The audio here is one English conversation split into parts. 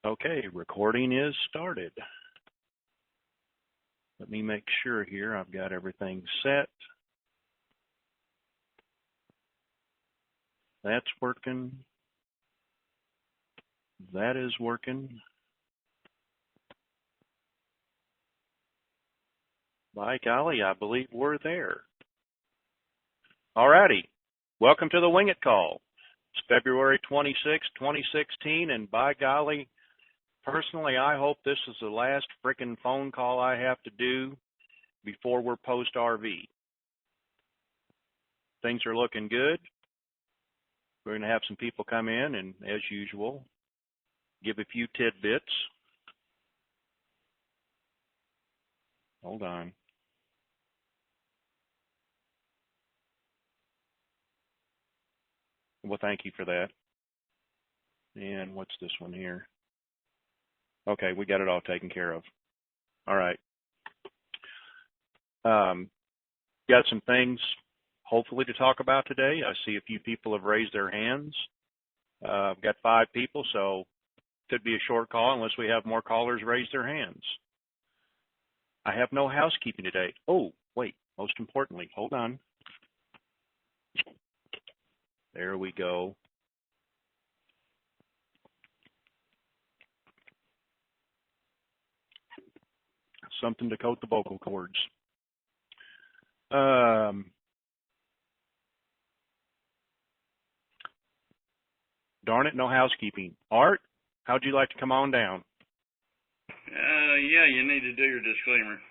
Okay, recording is started. Let me make sure here I've got everything set. That's working. That is working. By golly, I believe we're there. Alrighty, welcome to the Wingit call. It's February 26, 2016, and by golly, personally, I hope this is the last frickin' phone call I have to do before we're post-RV. Things are looking good. We're going to have some people come in and, as usual, give a few tidbits. Hold on. Well, thank you for that. And what's this one here? Okay, we got it all taken care of. All right. Got some things, hopefully, to talk about today. I see a few people have raised their hands. I've got 5 people, so it could be a short call unless we have more callers raise their hands. I have no housekeeping today. Oh, wait, most importantly, hold on. There we go. Something to coat the vocal cords. Darn it, no housekeeping. Art, how'd you like to come on down? Yeah, you need to do your disclaimer.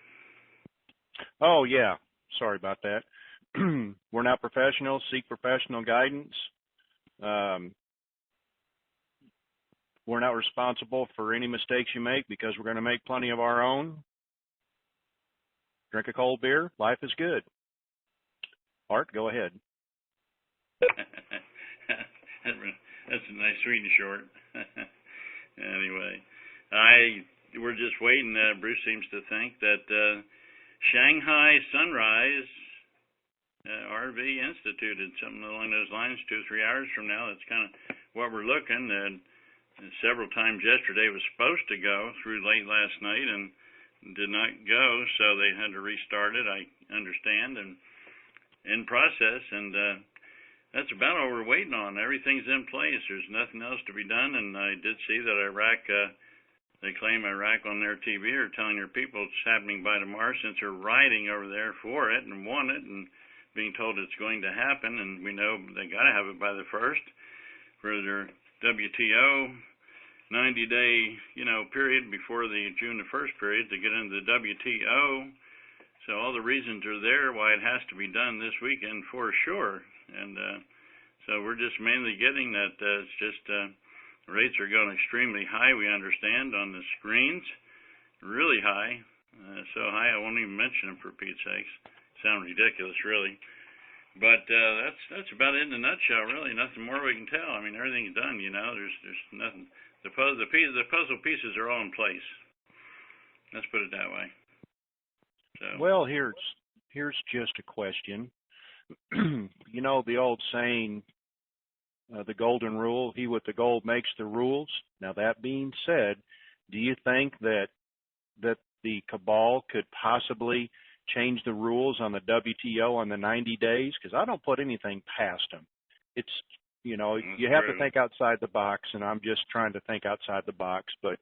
Oh, yeah. Sorry about that. We're not professionals. Seek professional guidance. We're not responsible for any mistakes you make because we're going to make plenty of our own. Drink a cold beer. Life is good. Art, go ahead. That's a nice, sweet and short. Anyway, we're just waiting. Bruce seems to think that Shanghai Sunrise RV instituted something along those lines 2 or 3 hours from now. That's kind of what we're looking at. Several times yesterday was supposed to go through late last night and did not go, so they had to restart it, I understand, and in process, and that's about all we're waiting on. Everything's in place. There's nothing else to be done, and I did see that Iraq, they claim Iraq on their TV are telling their people it's happening by tomorrow since they're riding over there for it and want it and being told it's going to happen, and we know they got to have it by the 1st for their WTO 90-day, period before the June the 1st period to get into the WTO. So all the reasons are there why it has to be done this weekend for sure. And so we're just mainly getting that it's just rates are going extremely high, we understand, on the screens, really high. So high I won't even mention them for Pete's sakes. Sound ridiculous, really. But that's about it in a nutshell, really. Nothing more we can tell. I mean, everything's done, There's nothing. The puzzle pieces are all in place. Let's put it that way. So. Well, here's just a question. The old saying, the golden rule, he with the gold makes the rules. Now, that being said, do you think that the cabal could possibly change the rules on the WTO on the 90 days? Because I don't put anything past them. It's, you have to think outside the box, and I'm just trying to think outside the box. But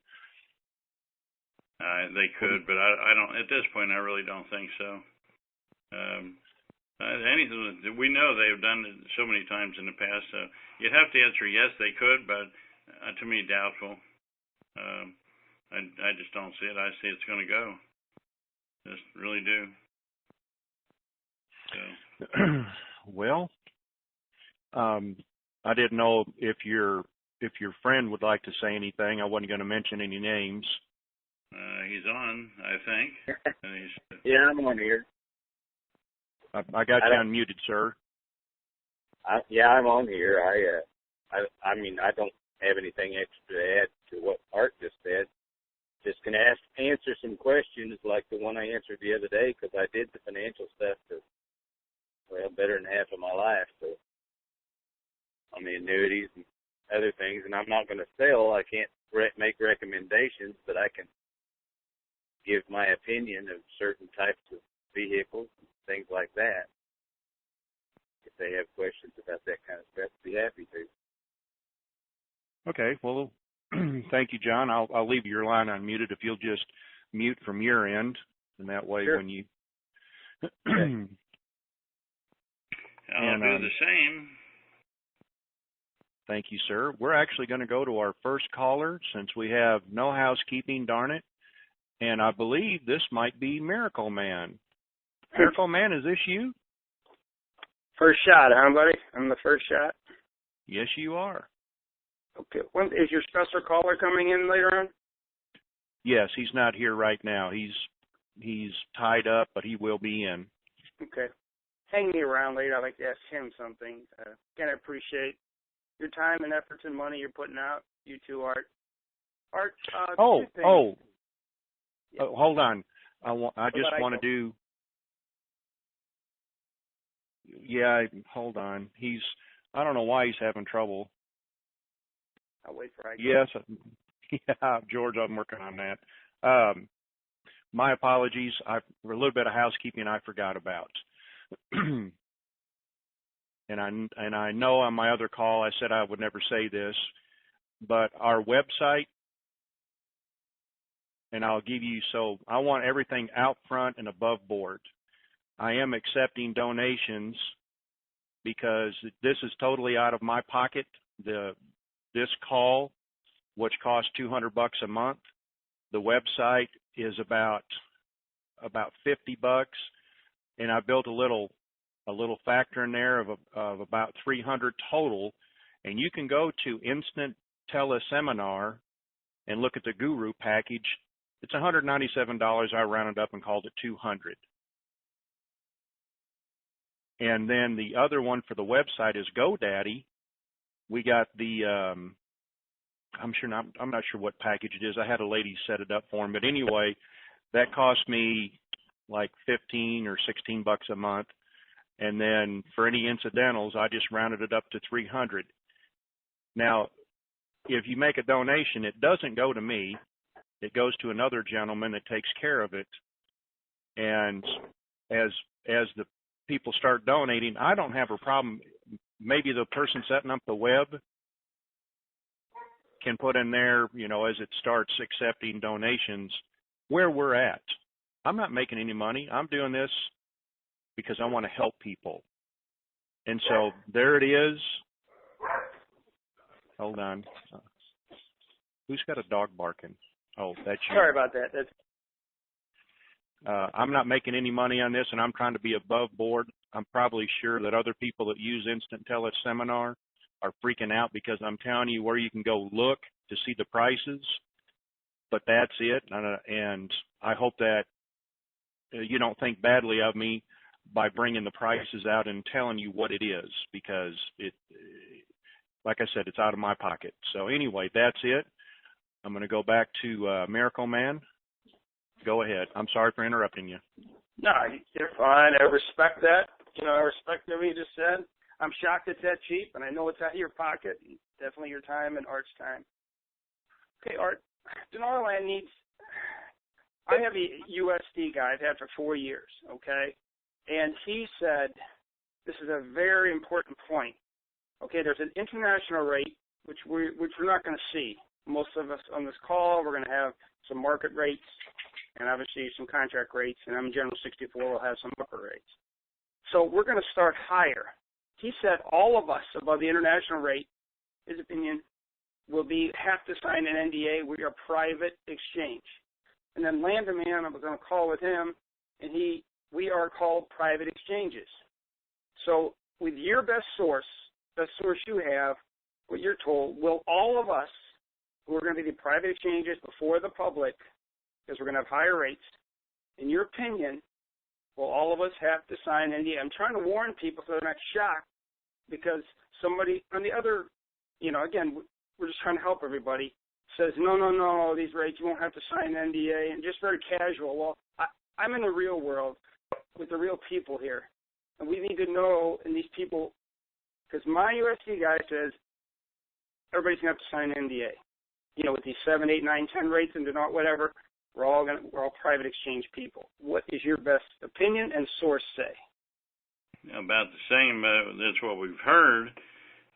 they could, but I don't. At this point, I really don't think so. Anything we know they've done it so many times in the past. So you'd have to answer yes, they could, but to me, doubtful. I just don't see it. I see it's going to go. Just really do. So. Well, I didn't know if your friend would like to say anything. I wasn't going to mention any names. He's on, I think. Yeah, I'm on here. I got you unmuted, sir. I'm on here. I mean, I don't have anything extra to add to what Art just said. Just can answer some questions like the one I answered the other day because I did the financial stuff for, better than half of my life. So on the annuities and other things, and I'm not going to sell. I can't make recommendations, but I can give my opinion of certain types of vehicles and things like that. If they have questions about that kind of stuff, I'd be happy to. Okay, well, thank you, John. I'll leave your line unmuted if you'll just mute from your end, and that way Sure. when you I'll do the same. Thank you, sir. We're actually going to go to our first caller since we have no housekeeping, darn it. And I believe this might be Miracle Man. Miracle Man, is this you? First shot, huh, buddy? I'm the first shot? Yes, you are. Okay. When, is your special caller coming in later on? Yes, he's not here right now. He's tied up, but he will be in. Okay. Hang me around later. I'd like to ask him something. Again, I appreciate your time and efforts and money you're putting out. You too, Art. Art, two things. Hold on. I just want to do. Yeah, hold on. I don't know why he's having trouble. I'll wait for Ike. Yes. Yeah, George, I'm working on that. My apologies. A little bit of housekeeping I forgot about. And I know on my other call I said I would never say this, but our website, and I'll give you, so I want everything out front and above board. I am accepting donations because this is totally out of my pocket. This call, which costs $200 a month, the website is about $50, and I built a little factor in there of about 300 total, and you can go to Instant Teleseminar and look at the Guru package. It's $197. I rounded up and called it $200. And then the other one for the website is GoDaddy. We got the I'm not sure what package it is. I had a lady set it up for him, but anyway, that cost me like $15 or $16 a month. And then for any incidentals, I just rounded it up to 300. Now, if you make a donation, it doesn't go to me. It goes to another gentleman that takes care of it. And as the people start donating, I don't have a problem. Maybe the person setting up the web can put in there, as it starts accepting donations, where we're at. I'm not making any money. I'm doing this because I want to help people. And so there it is. Hold on. Who's got a dog barking? Oh, that's you. Sorry about that. I'm not making any money on this, and I'm trying to be above board. I'm probably sure that other people that use Instant Teleseminar are freaking out because I'm telling you where you can go look to see the prices, but that's it. And I hope that you don't think badly of me by bringing the prices out and telling you what it is, because like I said, it's out of my pocket. So anyway, that's it. I'm going to go back to Miracle Man. Go ahead. I'm sorry for interrupting you. No, you're fine. I respect that. I respect everything you just said. I'm shocked it's that cheap, and I know it's out of your pocket. Definitely your time and Art's time. Okay, Art, Denarland needs, I have a USD guy I've had for 4 years, okay? And he said, this is a very important point. Okay, there's an international rate, which we're not going to see. Most of us on this call, we're going to have some market rates and obviously some contract rates, and I'm General 64 will have some upper rates. So we're going to start higher. He said all of us above the international rate, his opinion, will have to sign an NDA. We are private exchange. And then Landerman, I was going to call with him, and we are called private exchanges. So with your best source you have, what you're told, will all of us who are going to be the private exchanges before the public, because we're going to have higher rates, in your opinion, will all of us have to sign NDA? I'm trying to warn people so they're not shocked, because somebody on the other, again, we're just trying to help everybody, says, no, these rates, you won't have to sign NDA, and just very casual. Well, I'm in the real world with the real people here, and we need to know, and these people, because my USC guy says, everybody's going to have to sign an NDA. You know, with these 7, 8, 9, 10 rates and not whatever, we're all private exchange people. What is your best opinion and source say? About the same. That's what we've heard.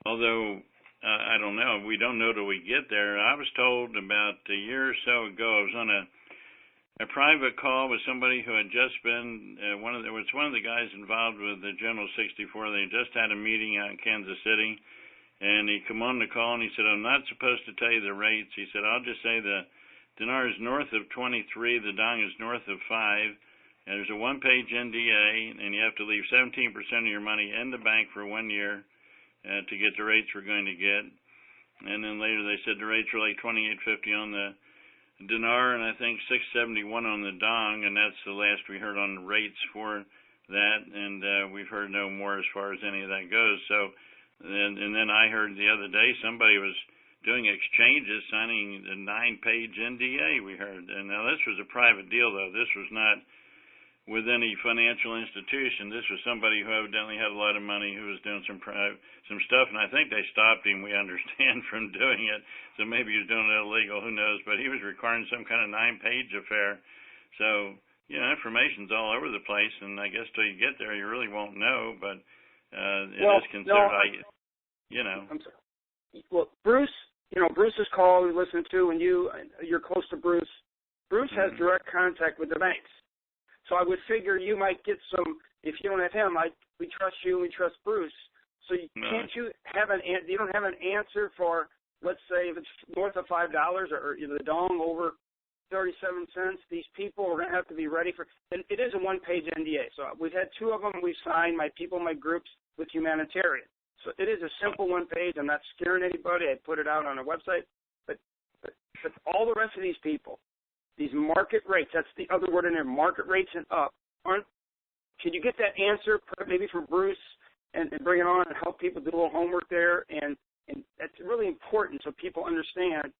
Although I don't know. We don't know till we get there. I was told about a year or so ago. I was on a private call with somebody who had just been it was one of the guys involved with the General 64. They just had a meeting out in Kansas City, and he come on the call and he said, "I'm not supposed to tell you the rates." He said, "I'll just say the dinar is north of 23, the dong is north of 5, and there's a one-page NDA, and you have to leave 17% of your money in the bank for 1 year to get the rates we're going to get." And then later they said the rates were like 28.50 on the dinar, and I think 671 on the dong, and that's the last we heard on the rates for that, and we've heard no more as far as any of that goes. So, and then I heard the other day somebody was doing exchanges, signing the 9-page NDA, we heard. And now this was a private deal, though. This was not with any financial institution. This was somebody who evidently had a lot of money, who was doing some stuff, and I think they stopped him, we understand, from doing it. So maybe he was doing it illegal, who knows, but he was requiring some kind of 9-page affair. So, you know, information's all over the place, and I guess till you get there, you really won't know, but it is considered, I'm sorry. Well, Bruce, Bruce's call we listened to, and you're close to Bruce. Bruce has direct contact with the banks. So I would figure you might get some. If you don't have him, we trust you and we trust Bruce. So can't you have you don't have an answer for, let's say, if it's north of $5 or the dong over 37 cents, these people are going to have to be ready for. And it is a one-page NDA. So we've had 2 of them we've signed, my people, my groups, with humanitarian. So it is a simple one page. I'm not scaring anybody. I put it out on a website. But all the rest of these people, these market rates, that's the other word in there, market rates and up, can you get that answer maybe from Bruce and bring it on and help people do a little homework there? And that's really important so people understand,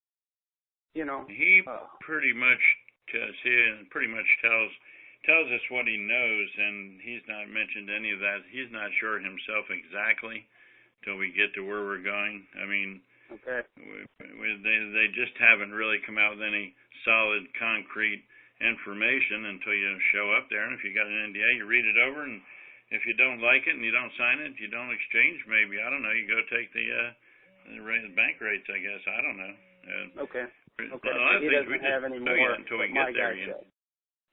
He pretty much tells us what he knows, and he's not mentioned any of that. He's not sure himself exactly till we get to where we're going. I mean, okay. They just haven't really come out with any solid, concrete information until you show up there. And if you got an NDA, you read it over, and if you don't like it and you don't sign it, you don't exchange. Maybe, I don't know. You go take the bank rates, I guess. I don't know. Okay. A lot of he things doesn't we have just any tell more. you until we get there.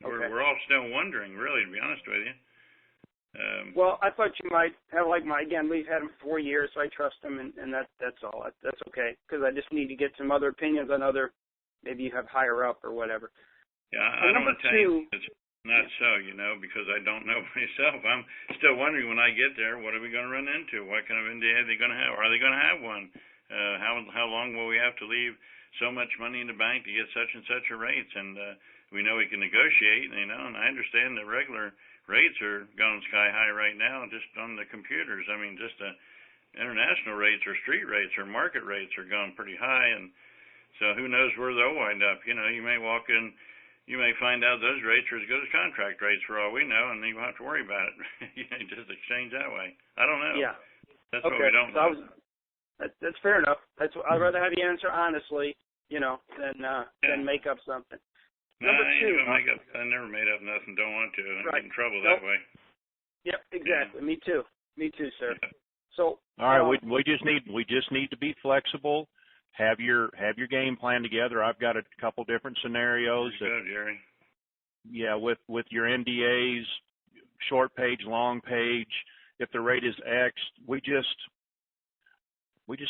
Okay. We're all still wondering, really, to be honest with you. Well, I thought you might have again, we've had him 4 years, so I trust him, and that's all. That's okay, because I just need to get some other opinions on maybe you have higher up or whatever. Yeah, I don't want to tell you it's not so, because I don't know myself. I'm still wondering when I get there, what are we going to run into? What kind of NDA are they going to have? Are they going to have one? How long will we have to leave so much money in the bank to get such and such a rates? And we know we can negotiate, and I understand the regular rates are going sky high right now just on the computers. I mean, just the international rates or street rates or market rates are going pretty high, and so who knows where they'll wind up. You may walk in, you may find out those rates are as good as contract rates for all we know, and you won't have to worry about it. Just exchange that way. I don't know. Yeah. That's okay. What we don't know. That's fair enough. I'd rather have you answer honestly, than make up something. Number 2. I never made up nothing. Don't want to. I get in trouble that way. Yep, exactly. Yeah. Me too, sir. Yeah. So all right, we just need to be flexible. Have your game plan together. I've got a couple different scenarios. Good, Jerry. Yeah, with your NDAs, short page, long page. If the rate is X, we just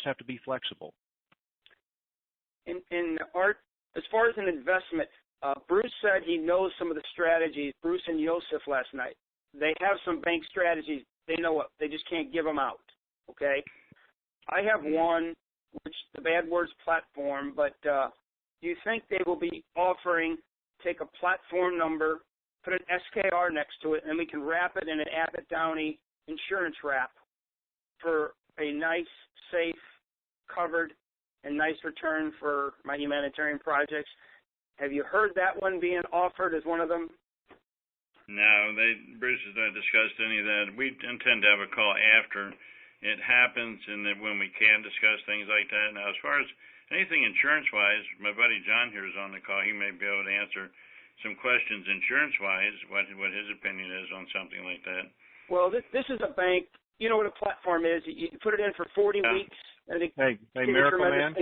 have to be flexible. In Art, as far as an investment. Bruce said he knows some of the strategies. Bruce and Yosef last night. They have some bank strategies. They know what. They just can't give them out. Okay? I have one, which the Bad Words platform, but do you think they will be offering, take a platform number, put an SKR next to it, and we can wrap it in an Abbott Downey insurance wrap for a nice, safe, covered, and nice return for my humanitarian projects? Have you heard that one being offered as one of them? No, Bruce has not discussed any of that. We intend to have a call after it happens, and that when we can discuss things like that. Now, as far as anything insurance-wise, my buddy John here is on the call. He may be able to answer some questions insurance-wise, what his opinion is on something like that. Well, this is a bank. You know what a platform is. You put it in for 40 weeks. And hey, Miracle Man.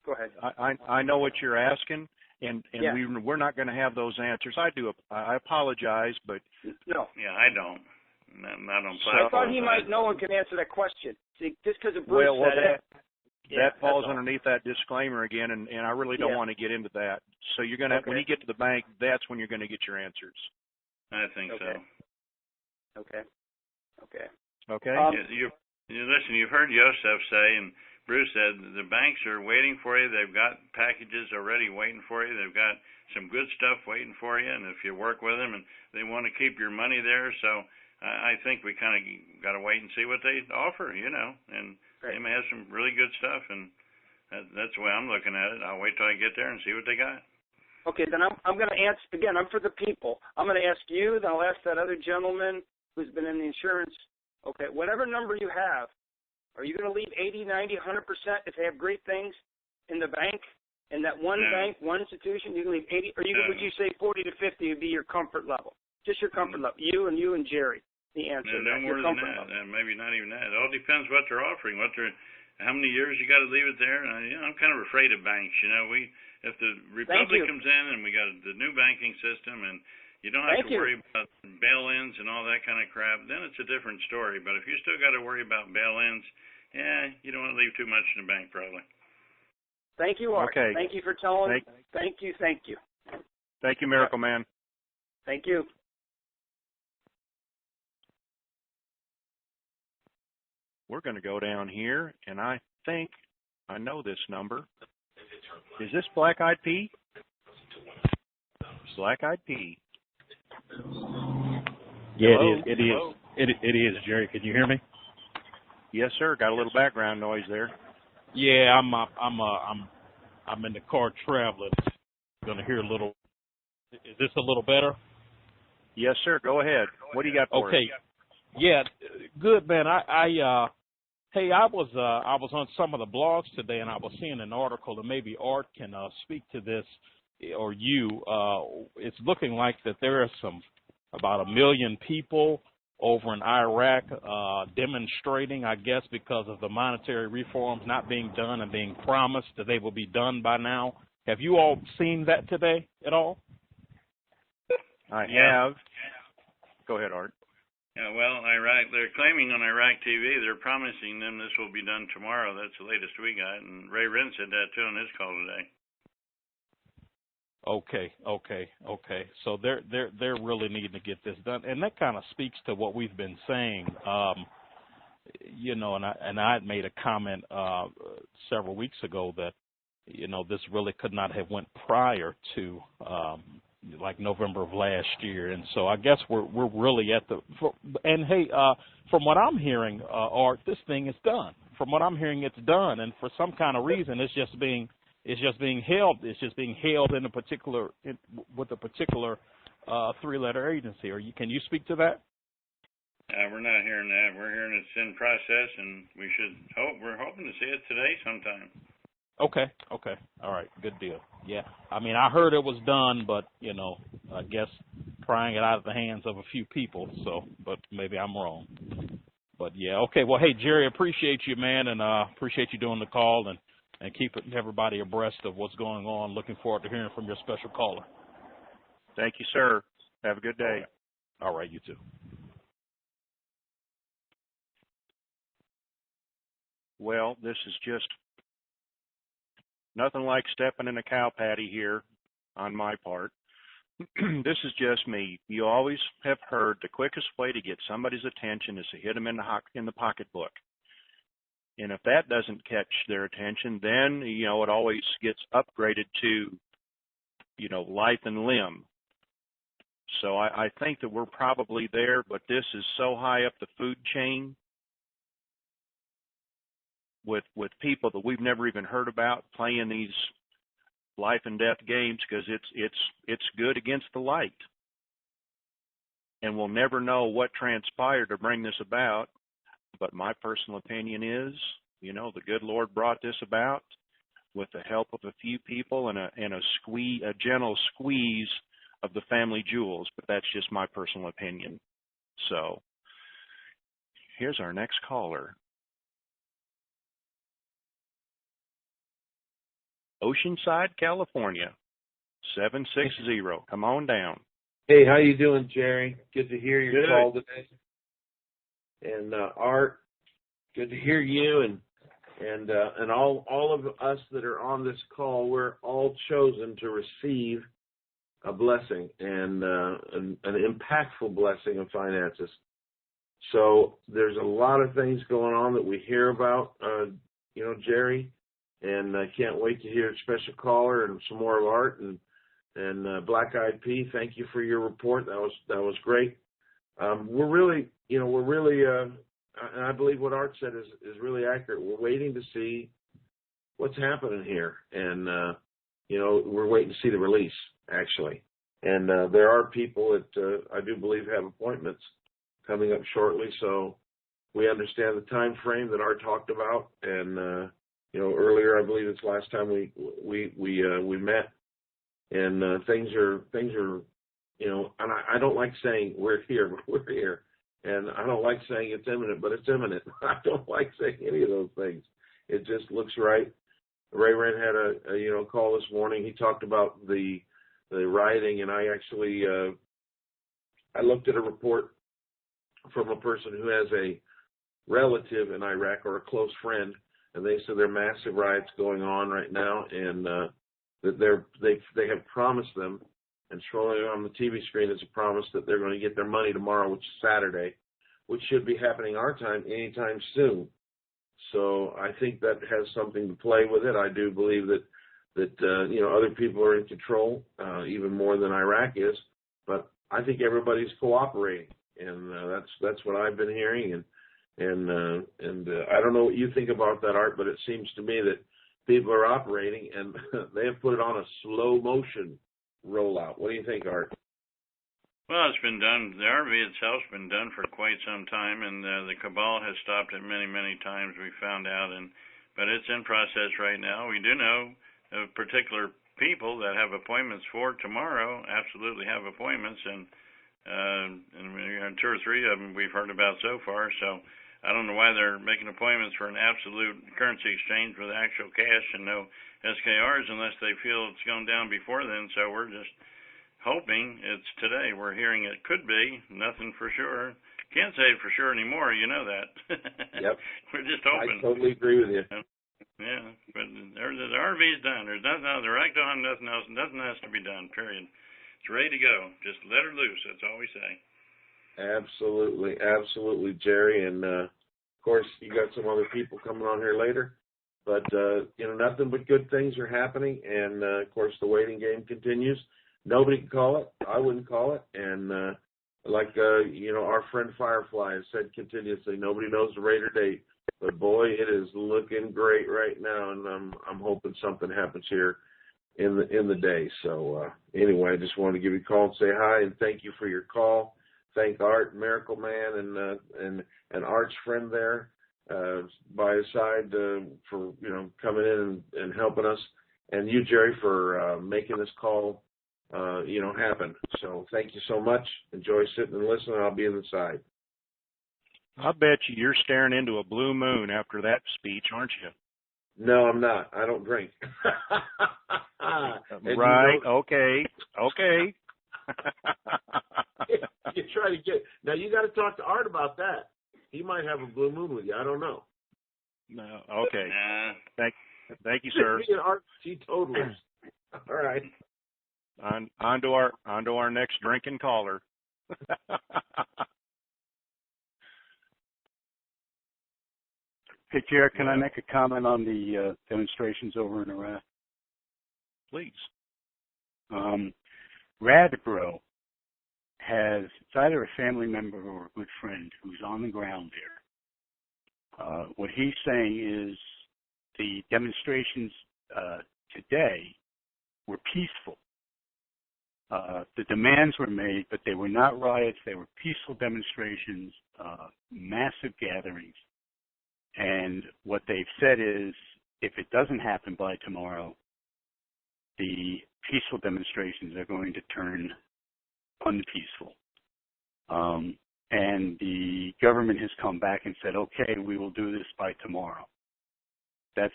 Go ahead. I know what you're asking, and yeah. we're not going to have those answers. I apologize, but no. Yeah, I don't. Not on I platform. thought he might know and can answer that question. See, just because of Bruce said it. That falls underneath that disclaimer again, and I really don't want to get into that. So you're going to when you get to the bank, that's when you're going to get your answers. I think so. Okay. Listen, you've heard Yosef say, and Bruce said, the banks are waiting for you. They've got packages already waiting for you. They've got some good stuff waiting for you, and if you work with them, and they want to keep your money there, so I think we kind of got to wait and see what they offer, and they may have some really good stuff, and that's the way I'm looking at it. I'll wait till I get there and see what they got. Okay, then I'm going to answer, again, I'm for the people. I'm going to ask you, then I'll ask that other gentleman who's been in the insurance. Okay, whatever number you have, are you going to leave 80, 90, 100% if they have great things in the bank? In that one bank, one institution, you can leave 80, or would you say 40 to 50 would be your comfort level? Just your comfort level, you and Jerry. The answer. No more than that. Maybe not even that. It all depends what they're offering, how many years you got to leave it there. I'm kind of afraid of banks. If the Republic comes in and we got the new banking system, and you don't have to worry about bail-ins and all that kind of crap, then it's a different story. But if you still got to worry about bail-ins, you don't want to leave too much in the bank, probably. Thank you, Art. Okay. Thank you for telling. Thank you. Thank you, Miracle Man. Thank you. We're going to go down here, and I think I know this number. Is this Black Eyed Pea? Black Eyed Pea. Yeah, Hello? it is. It is, Jerry. Can you hear me? Yes, sir. Got a little background noise there. Yeah, I'm in the car traveling. Going to hear a little. Is this a little better? Yes, sir. Go ahead. What do you got for us? Okay. Yeah, good, man. Hey, I was on some of the blogs today, and I was seeing an article, and maybe Art can speak to this, or you. It's looking like that there are about 1 million people over in Iraq demonstrating, I guess, because of the monetary reforms not being done and being promised that they will be done by now. Have you all seen that today at all? I have. Go ahead, Art. Yeah, well, Iraq, they're claiming on Iraq TV, they're promising them this will be done tomorrow. That's the latest we got, and Ray Rinn said that too on his call today. Okay. So they're really needing to get this done, and that kind of speaks to what we've been saying. And I had made a comment several weeks ago that this really could not have went prior to like November of last year, and so I guess we're really at and hey, from what I'm hearing, Art, this thing is done. From what I'm hearing, it's done, and for some kind of reason, it's just being held. It's just being held in with a particular 3-letter agency. Can you speak to that? We're not hearing that. We're hearing it's in process, and we're hoping to see it today sometime. Okay. All right. Good deal. Yeah. I mean, I heard it was done, but, I guess prying it out of the hands of a few people. So, but maybe I'm wrong. But, yeah. Okay. Well, hey, Jerry, appreciate you, man, and appreciate you doing the call and keeping everybody abreast of what's going on. Looking forward to hearing from your special caller. Thank you, sir. Have a good day. All right. You too. Well, this is just nothing like stepping in a cow patty here on my part. This is just me. You always have heard the quickest way to get somebody's attention is to hit them in the pocketbook. And if that doesn't catch their attention, then, it always gets upgraded to, life and limb. So I think that we're probably there, but this is so high up the food chain with people that we've never even heard about playing these life and death games because it's good against the light. And we'll never know what transpired to bring this about. But my personal opinion is, the good Lord brought this about with the help of a few people and a gentle squeeze of the family jewels. But that's just my personal opinion. So here's our next caller. Oceanside, California, 760. Come on down. Hey, how you doing, Jerry? Good to hear your Good. call today. And Art, good to hear you and all of us that are on this call. We're all chosen to receive a blessing and an impactful blessing of finances. So there's a lot of things going on that we hear about, Jerry, and I can't wait to hear a special caller and some more of Art and Black Eyed P. Thank you for your report. That was great. We're really, and I believe what Art said is really accurate. We're waiting to see what's happening here, and we're waiting to see the release actually. And there are people that I do believe have appointments coming up shortly, so we understand the time frame that Art talked about. And earlier, I believe it's last time we met, and things are, and I don't like saying we're here, and I don't like saying it's imminent, but it's imminent. I don't like saying any of those things. It just looks right. Ray Wren had a call this morning. He talked about the rioting, and I actually I looked at a report from a person who has a relative in Iraq or a close friend, and they said there are massive riots going on right now, and that they have promised them, and showing on the TV screen is a promise that they're going to get their money tomorrow, which is Saturday, which should be happening our time anytime soon. So I think that has something to play with it. I do believe that other people are in control, even more than Iraq is, but I think everybody's cooperating, and that's what I've been hearing. And I don't know what you think about that, Art, but it seems to me that people are operating, and they have put it on a slow motion rollout. What do you think, Art? Well, it's been done. The RV itself's been done for quite some time, and the cabal has stopped it many, many times. We found out, but it's in process right now. We do know of particular people that have appointments for tomorrow. Absolutely have appointments, and two or three of them we've heard about so far. So I don't know why they're making appointments for an absolute currency exchange with actual cash and no SKRs unless they feel it's gone down before then. So we're just hoping it's today. We're hearing it could be. Nothing for sure. Can't say it for sure anymore. You know that. Yep. We're just hoping. I totally agree with you. Yeah, but the RV's done. There's nothing else. They're acting on nothing else. Nothing has to be done, period. It's ready to go. Just let her loose. That's all we say. Absolutely, Jerry. And, of course, you got some other people coming on here later. But, nothing but good things are happening. And, of course, the waiting game continues. Nobody can call it. I wouldn't call it. And our friend Firefly has said continuously, nobody knows the rate or date. But, boy, it is looking great right now. And I'm hoping something happens here in the day. So, anyway, I just wanted to give you a call and say hi and thank you for your call. Thank Art, Miracle Man, and Art's friend there by his side for coming in and helping us, and you, Jerry, for making this call happen. So thank you so much. Enjoy sitting and listening. I'll be inside. I bet you're staring into a blue moon after that speech, aren't you? No, I'm not. I don't drink. Right. Okay. You try to get now. You got to talk to Art about that. He might have a blue moon with you. I don't know. No. Okay. Thank you, sir. Speaking of Art, teetotalers. All right. On to our next drinking caller. Hey, Jared, can I make a comment on the demonstrations over in Iraq? Please. Radbro has, it's either a family member or a good friend who's on the ground there. What he's saying is the demonstrations today were peaceful. The demands were made, but they were not riots. They were peaceful demonstrations, massive gatherings. And what they've said is, if it doesn't happen by tomorrow, the peaceful demonstrations are going to turn unpeaceful. And the government has come back and said, okay, we will do this by tomorrow. That's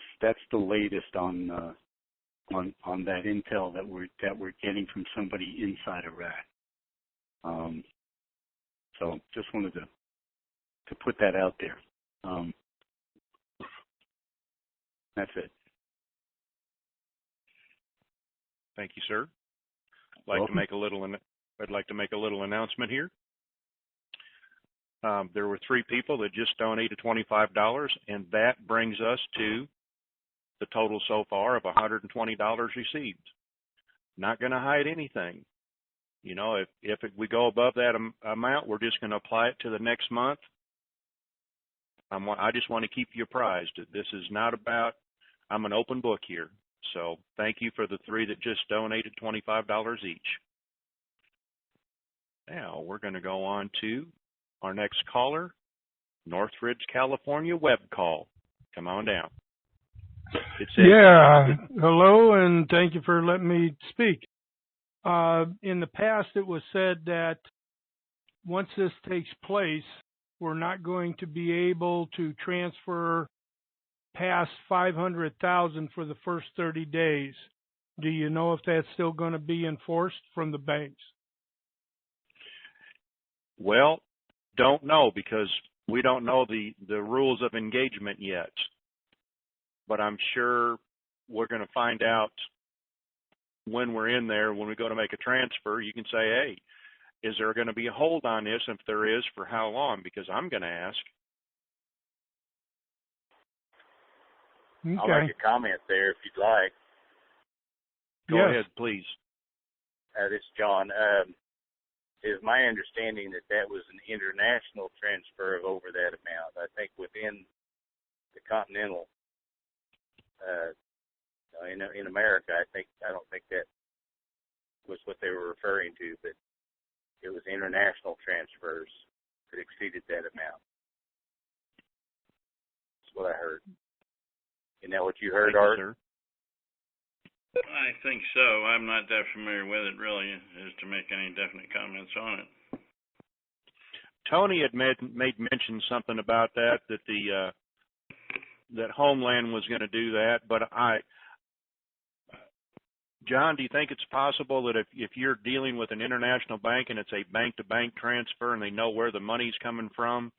the latest on that intel that we're getting from somebody inside Iraq. So just wanted to put that out there. That's it. Thank you, sir. I'd like to make a little announcement here. There were 3 people that just donated $25, and that brings us to the total so far of $120 received. Not going to hide anything. You know, if we go above that amount, we're just going to apply it to the next month. I just want to keep you apprised. This is not about, I'm an open book here. So thank you for the 3 that just donated $25 each. Now we're going to go on to our next caller, Northridge, California web call. Come on down. Hello, and thank you for letting me speak. In the past, it was said that once this takes place, we're not going to be able to transfer past $500,000 for the first 30 days. Do you know if that's still going to be enforced from the banks? Well, don't know, because we don't know the rules of engagement yet. But I'm sure we're going to find out when we're in there. When we go to make a transfer, you can say, hey, is there going to be a hold on this? If there is, for how long? Because I'm going to ask. Okay. I'll make a comment there if you'd like. Go ahead, please. This is John. It is my understanding that was an international transfer of over that amount. I think within the continental, in America, I don't think that was what they were referring to, but it was international transfers that exceeded that amount. That's what I heard. Isn't that what you heard, Art? Sir. I think so. I'm not that familiar with it, really, as to make any definite comments on it. Tony had made mention something about that that Homeland was going to do that, but John, do you think it's possible that if you're dealing with an international bank and it's a bank-to-bank transfer and they know where the money's coming from,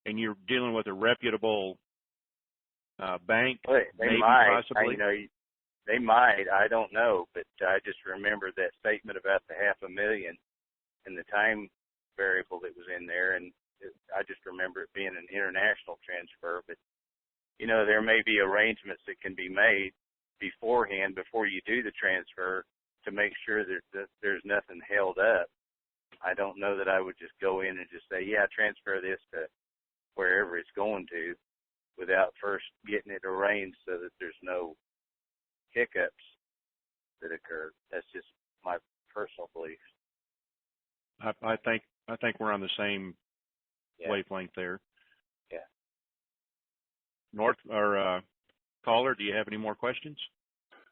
and you're dealing with a reputable bank, they might, possibly? They might. I don't know, but I just remember that statement about the $500,000 and the time variable that was in there, and I just remember it being an international transfer. But there may be arrangements that can be made beforehand, before you do the transfer, to make sure that there's nothing held up. I don't know that I would just go in and just say, yeah, transfer this to wherever it's going to, without first getting it arranged so that there's no hiccups that occur. That's just my personal belief. I think we're on the same wavelength there. Yeah. Caller, do you have any more questions?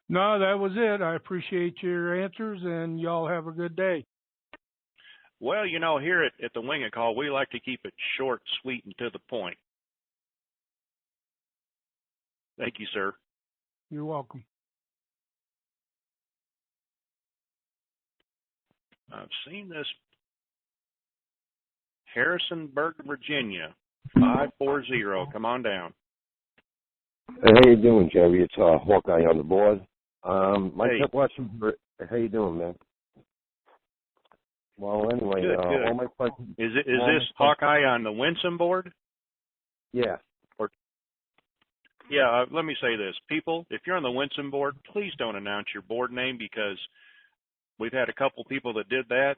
No, that was it. I appreciate your answers, and y'all have a good day. Well, here at the Wingit Call, we like to keep it short, sweet, and to the point. Thank you, sir. You're welcome. I've seen this. Harrisonburg, Virginia, 540. Come on down. Hey, how you doing, Jerry? It's Hawkeye on the board. My question. How you doing, man? Well, anyway, good. All my questions. Is this Hawkeye on the Winsome board? Yeah. Let me say this. People, if you're on the Winsome board, please don't announce your board name, because we've had a couple people that did that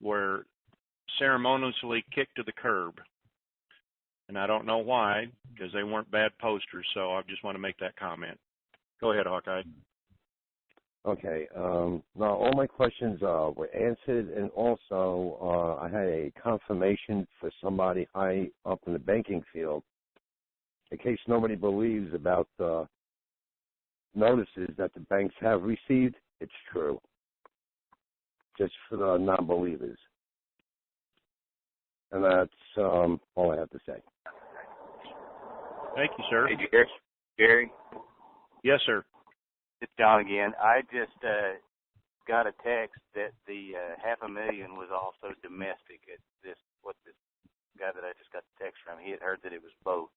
were ceremoniously kicked to the curb. And I don't know why, because they weren't bad posters, so I just want to make that comment. Go ahead, Hawkeye. Okay. Now all my questions were answered, and also I had a confirmation for somebody high up in the banking field. In case nobody believes about the notices that the banks have received, it's true. Just for the non-believers. And that's all I have to say. Thank you, sir. Hey, Gary? Yes, sir. It's John again. I just got a text that the $500,000 was also domestic. This guy that I just got the text from, he had heard that it was both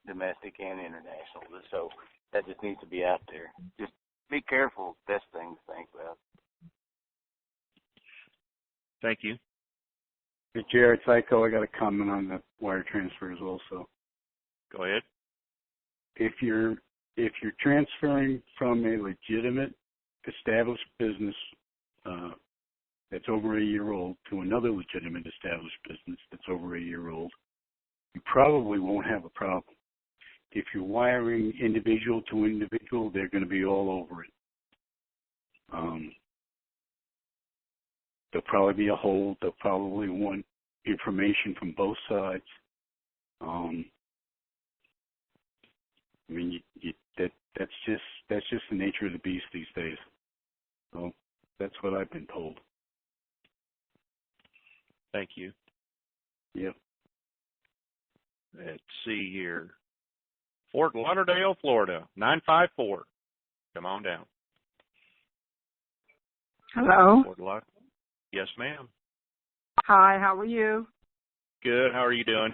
domestic and international. So that just needs to be out there. Just be careful. Best thing to think about. Thank you. Hey, Jared Psycho, I got a comment on the wire transfers also. Go ahead. If you're transferring from a legitimate, established business that's over a year old to another legitimate, established business that's over a year old, you probably won't have a problem. If you're wiring individual to individual, they're going to be all over it. There'll probably be a hold. They'll probably want information from both sides. I mean, that's just the nature of the beast these days. So that's what I've been told. Thank you. Yep. Let's see here. Fort Lauderdale, Florida, 954. Come on down. Hello. Fort Lauderdale. Yes, ma'am. Hi, how are you? Good. How are you doing?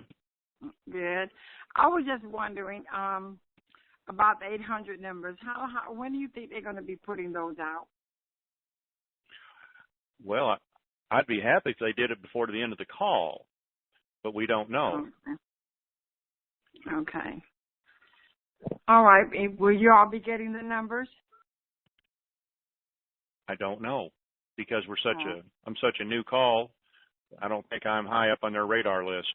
Good. I was just wondering about the 800 numbers. When do you think they're going to be putting those out? Well, I'd be happy if they did it before the end of the call, but we don't know. Okay. All right. Will you all be getting the numbers? I don't know because I'm such a new call. I don't think I'm high up on their radar list.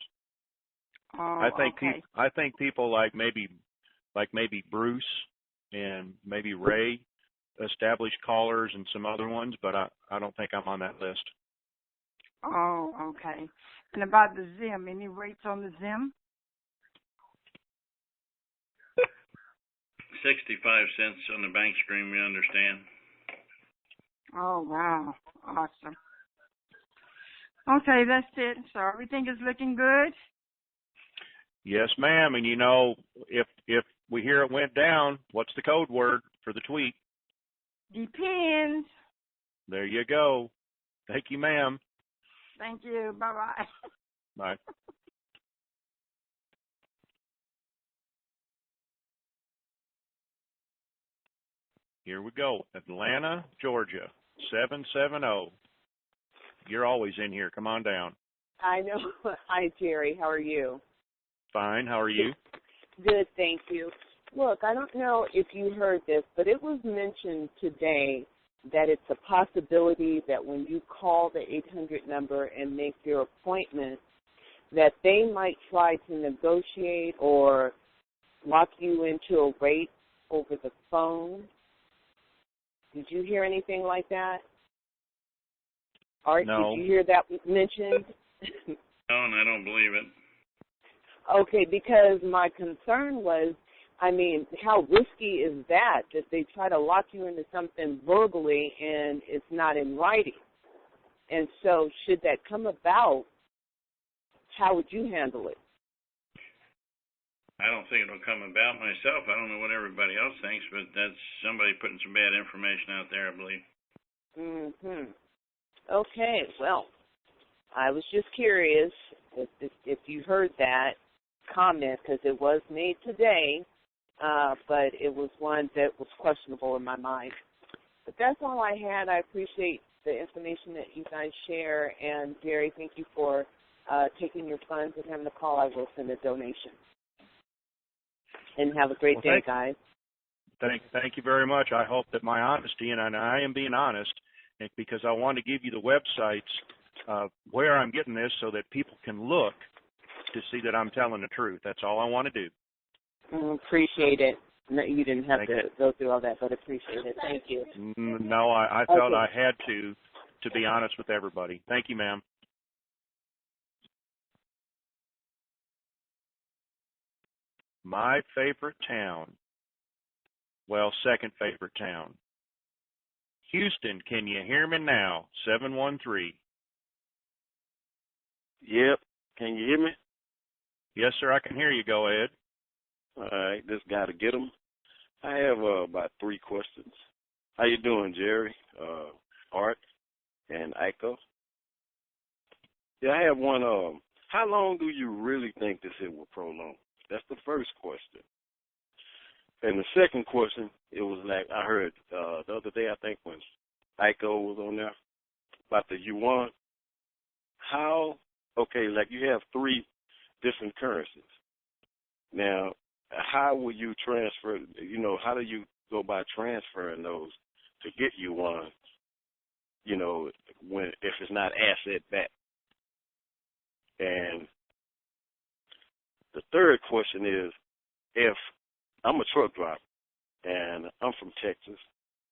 Oh, I think people like maybe Bruce and maybe Ray, established callers and some other ones, but I don't think I'm on that list. Oh, okay. And about the Zim, any rates on the Zim? 65 cents on the bank stream, we understand. Oh, wow. Awesome. Okay, that's it. So everything is looking good? Yes, ma'am. And if we hear it went down, what's the code word for the tweet? Depends. There you go. Thank you, ma'am. Thank you. Bye-bye. Bye. Here we go. Atlanta, Georgia, 770. You're always in here. Come on down. I know. Hi, Jerry. How are you? Fine. How are you? Good, thank you. Look, I don't know if you heard this, but it was mentioned today that it's a possibility that when you call the 800 number and make your appointment, that they might try to negotiate or lock you into a rate over the phone. Did you hear anything like that? Art, No. Did you hear that mentioned? No, and I don't believe it. Okay, because my concern was, I mean, how risky is that they try to lock you into something verbally and it's not in writing? And so should that come about, how would you handle it? I don't think it'll come about myself. I don't know what everybody else thinks, but that's somebody putting some bad information out there, I believe. Mm-hmm. Okay, well, I was just curious if you heard that comment, because it was made today, but it was one that was questionable in my mind. But that's all I had. I appreciate the information that you guys share, and Jerry, thank you for taking your funds and having the call. I will send a donation. And have a great day, guys. Thank you very much. I hope that my honesty, and I am being honest, because I want to give you the websites where I'm getting this so that people can look to see that I'm telling the truth. That's all I want to do. Appreciate it. No, you didn't have Thank to go through all that, but appreciate it. Thank you. No, I felt Okay. I had to be honest with everybody. Thank you, ma'am. My favorite town. Well, second favorite town. Houston, can you hear me now? 713. Yep. Can you hear me? Yes, sir, I can hear you. Go ahead. All right. This got to get them. I have about 3 questions. How you doing, Jerry, Art, and Iko? Yeah, I have one. How long do you really think this will prolong? That's the first question. And the second question, it was like I heard the other day, I think, when Iko was on there about the yuan. How, okay, like you have 3 different currencies. Now, how will you transfer, how do you go by transferring those to get yuan, if it's not asset backed? And the third question is, if I'm a truck driver and I'm from Texas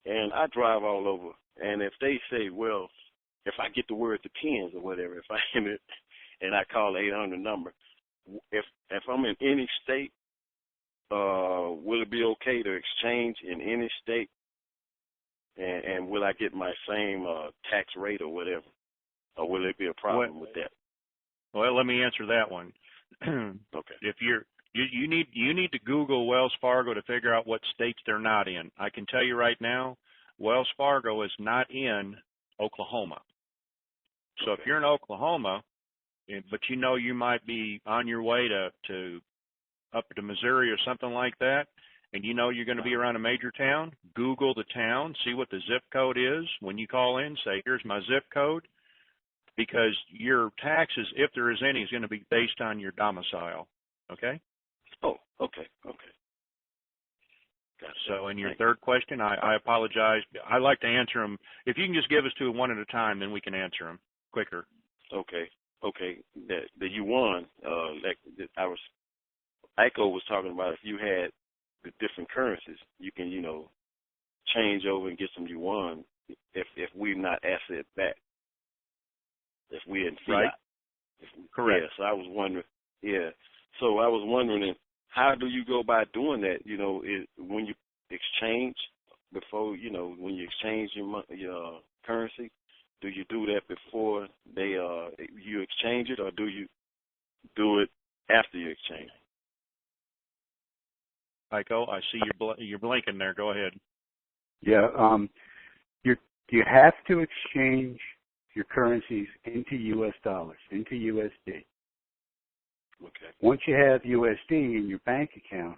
and I drive all over, and if they say, well, if I get the word depends or whatever, if I am it and I call the 800 number, if I'm in any state, will it be okay to exchange in any state? And will I get my same tax rate or whatever? Or will it be a problem with that? Well, let me answer that one. Okay. If you need to Google Wells Fargo to figure out what states they're not in. I can tell you right now, Wells Fargo is not in Oklahoma. So if you're in Oklahoma, but you might be on your way to up to Missouri or something like that, and you're going to be around a major town, Google the town, see what the zip code is. When you call in, say, here's my zip code, because your taxes, if there is any, is going to be based on your domicile. Okay? Oh, okay. Gotcha. So in your third question, I apologize. I like to answer them. If you can just give us to one at a time, then we can answer them quicker. Okay. The yuan, Iko was talking about, if you had the different currencies, you can, change over and get some yuan if we're not asset backed. If we're in fiat. Right. Correct. Yeah, so I was wondering, So I was wondering, how do you go by doing that? When you exchange before, when you exchange your currency, do you do that before you exchange it, or do you do it after you exchange? Iko, I see you're blinking there. Go ahead. Yeah, you have to exchange your currencies into U.S. dollars, into USD. Okay. Once you have USD in your bank account,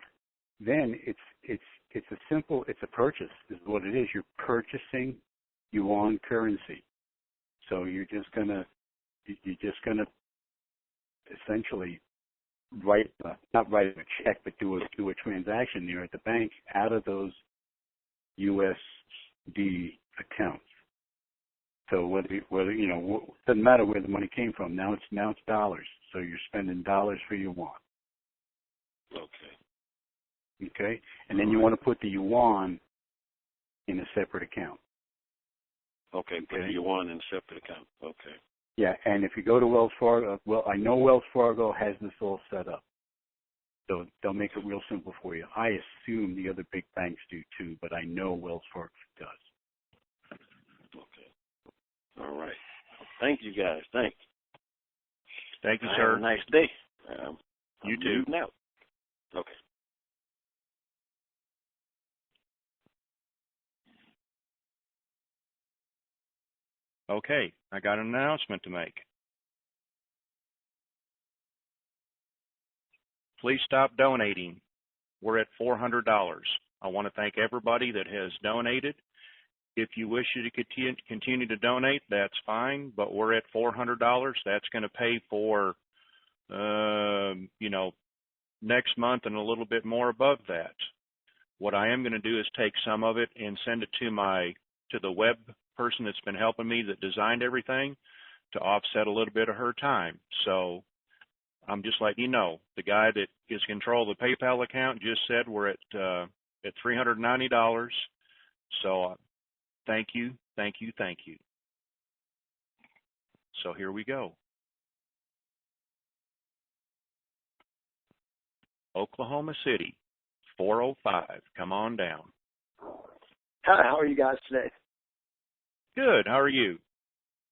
then it's a purchase is what it is. You're purchasing yuan currency. So you're just gonna essentially not write a check, but do a transaction there at the bank out of those USD accounts. So whether doesn't matter where the money came from. Now it's dollars. So you're spending dollars for yuan. Okay, and then you want to put the yuan in a separate account. Okay, put the yuan in a separate account. Okay. Yeah, and if you go to Wells Fargo, I know Wells Fargo has this all set up. So they'll make it real simple for you. I assume the other big banks do too, but I know Wells Fargo does. Okay. All right. Thank you, guys. Thanks. Thank you, sir. Have a nice day. You too. Now. Okay. Okay, I got an announcement to make. Please stop donating. We're at $400. I want to thank everybody that has donated. If you wish to continue to donate, that's fine, but we're at $400. That's going to pay for, next month and a little bit more above that. What I am going to do is take some of it and send it to the web person that's been helping me that designed everything to offset a little bit of her time. So I'm just letting you know, the guy that is in control of the PayPal account just said we're at at $390. So thank you, thank you, thank you. So here we go. Oklahoma City, 405. Come on down. Hi, how are you guys today? Good. How are you?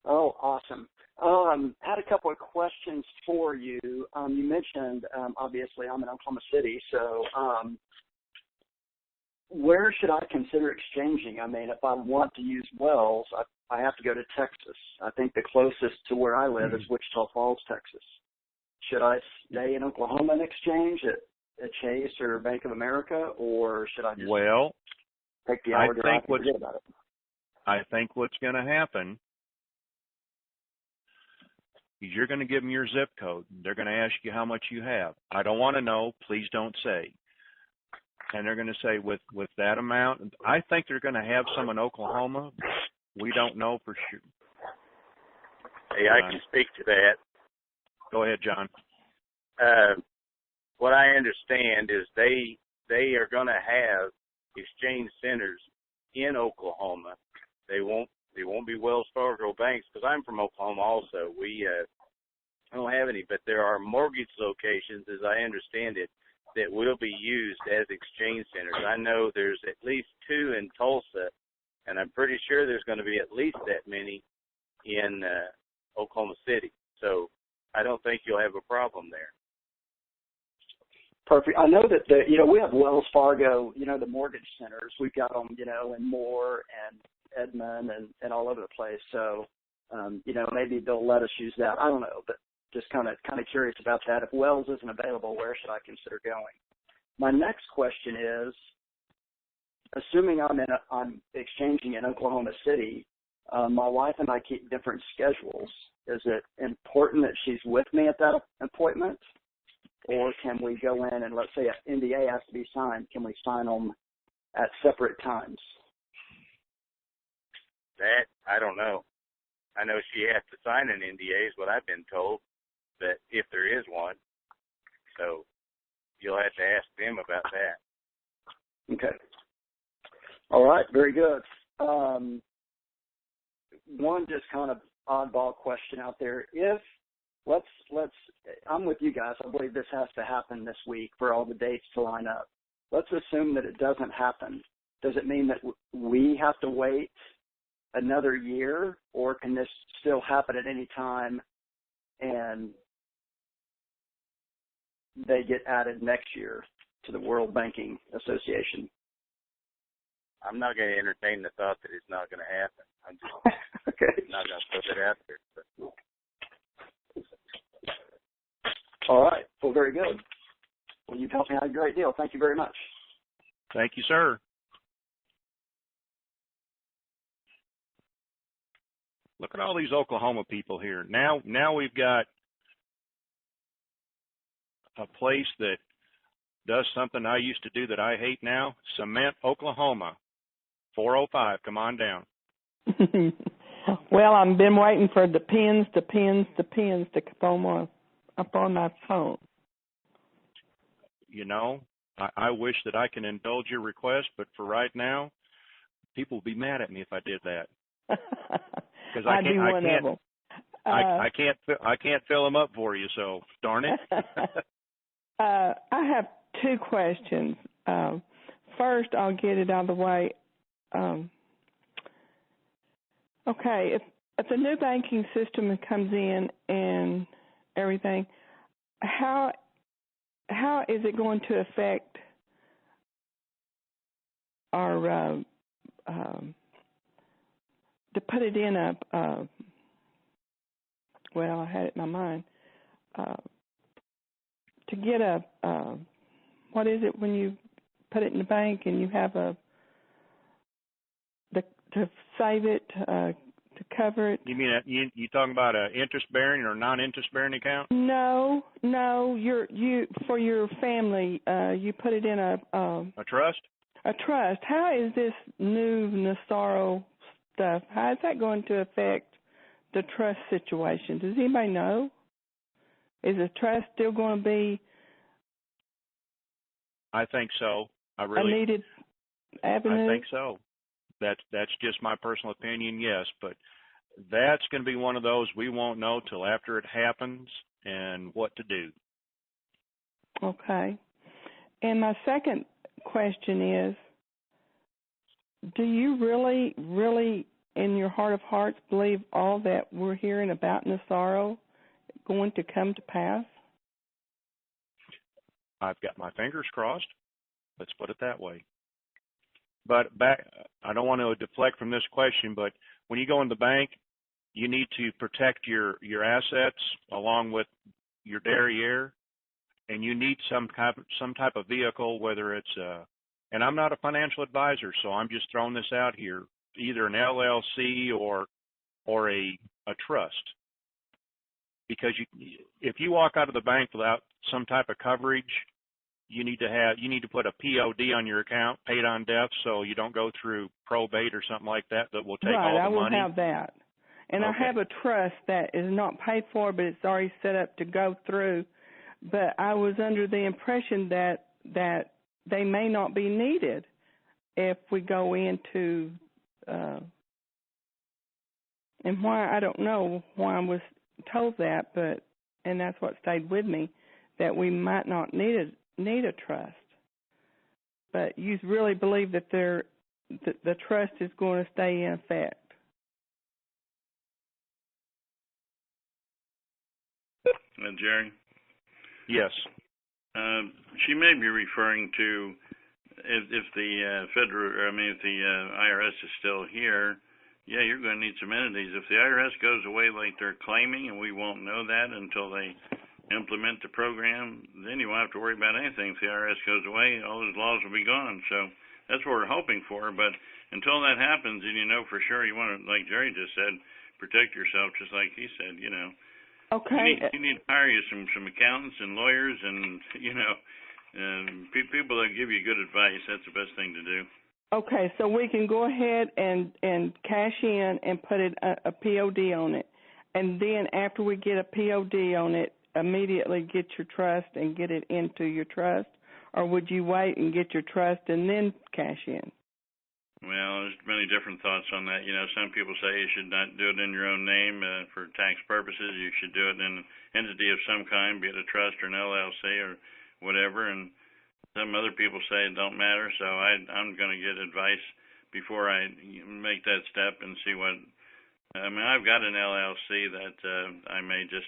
Oh, awesome. I had a couple of questions for you. You mentioned, obviously, I'm in Oklahoma City, so where should I consider exchanging? I mean, if I want to use Wells, I have to go to Texas. I think the closest to where I live is Wichita Falls, Texas. Should I stay in Oklahoma and exchange at Chase or Bank of America, or should I just take the hour drive and forget about it? I think what's going to happen is you're going to give them your zip code. They're going to ask you how much you have. I don't want to know. Please don't say. And they're going to say, with that amount, I think they're going to have some in Oklahoma. We don't know for sure. Hey, I can speak to that. Go ahead, John. What I understand is they are going to have exchange centers in Oklahoma. They won't be Wells Fargo banks, because I'm from Oklahoma also. We don't have any, but there are mortgage locations, as I understand it, that will be used as exchange centers. I know there's at least 2 in Tulsa, and I'm pretty sure there's going to be at least that many in Oklahoma City. So I don't think you'll have a problem there. Perfect. I know that we have Wells Fargo, the mortgage centers. We've got them, in Moore and Edmond and all over the place. So, maybe they'll let us use that. I don't know, but just kind of curious about that. If Wells isn't available, where should I consider going? My next question is, assuming I'm exchanging in Oklahoma City, my wife and I keep different schedules. Is it important that she's with me at that appointment? Or can we go in and, let's say an NDA has to be signed, can we sign them at separate times? That, I don't know. I know she has to sign an NDA is what I've been told, but if there is one. So you'll have to ask them about that. Okay. All right, very good. One just kind of oddball question out there. If I'm with you guys. I believe this has to happen this week for all the dates to line up. Let's assume that it doesn't happen. Does it mean that we have to wait another year, or can this still happen at any time and they get added next year to the World Banking Association? I'm not going to entertain the thought that it's not going to happen. I'm just okay. not going to put it out there. But. All right. Well, very good. Well, you've helped me out a great deal. Thank you very much. Thank you, sir. Look at all these Oklahoma people here. Now we've got a place that does something I used to do that I hate now. Cement, Oklahoma, 405. Come on down. Well, I've been waiting for the pins to come up on my phone. I wish that I can indulge your request, but for right now, people will be mad at me if I did that. Because I can't fill them up for you. So darn it. I have 2 questions. First, I'll get it out of the way. Okay, if the new banking system comes in and everything, how is it going to affect our to put it in well, I had it in my mind, to get what is it when you put it in the bank and you have to save it, to cover it? You mean you talking about an interest-bearing or non-interest-bearing account? No. You for your family, you put it in a trust. A trust. How is this new Nassaro stuff? How is that going to affect the trust situation? Does anybody know? Is the trust still going to be? I think so. a needed avenue? I think so. That's just my personal opinion, yes, but that's going to be one of those we won't know till after it happens and what to do. Okay. And my second question is, do you really, really, in your heart of hearts, believe all that we're hearing about Nassaro going to come to pass? I've got my fingers crossed. Let's put it that way. But I don't want to deflect from this question, but when you go in the bank, you need to protect your assets along with your derriere, and you need some type of vehicle, whether it's and I'm not a financial advisor, so I'm just throwing this out here, either an LLC or a trust. Because if you walk out of the bank without some type of coverage, you need to put a POD on your account, paid on death, so you don't go through probate or something like that will take all the money. Right, I will have that. And okay. I have a trust that is not paid for, but it's already set up to go through. But I was under the impression that they may not be needed if we go into, and why, I don't know why I was told that, and that's what stayed with me, that we might not need a trust. But you really believe that the trust is going to stay in effect? Jerry? Yes. She may be referring to if the if the IRS is still here, yeah, you're going to need some entities. If the IRS goes away like they're claiming, and we won't know that until they implement the program, then you won't have to worry about anything. If the IRS goes away, all those laws will be gone. So that's what we're hoping for. But until that happens, and you know for sure, you want to, like Jerry just said, protect yourself, just like he said, you know. Okay. You need to hire you some accountants and lawyers and, you know, people that give you good advice. That's the best thing to do. Okay, so we can go ahead and cash in and put a POD on it. And then after we get a POD on it, immediately get your trust and get it into your trust? Or would you wait and get your trust and then cash in? Well, there's many different thoughts on that. You know, some people say you should not do it in your own name for tax purposes. You should do it in an entity of some kind, be it a trust or an LLC or whatever. And some other people say it don't matter. So I'm going to get advice before I make that step and see what. I mean, I've got an LLC that I may just,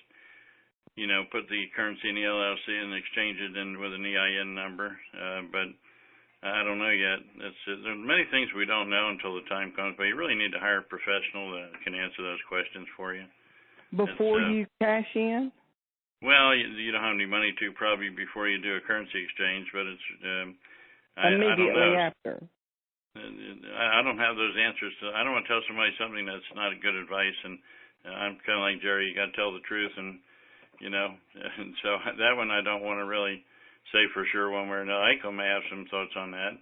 you know, put the currency in the LLC and exchange it in with an EIN number, but I don't know yet. There's many things we don't know until the time comes, but you really need to hire a professional that can answer those questions for you. Before you cash in? Well, you don't have any money to probably before you do a currency exchange, but it's immediately I don't know. after. I don't have those answers. I don't want to tell somebody something that's not good advice, and I'm kind of like Jerry. You got to tell the truth, and you know, and so that one I don't want to really say for sure one way or another. Aiko may have some thoughts on that.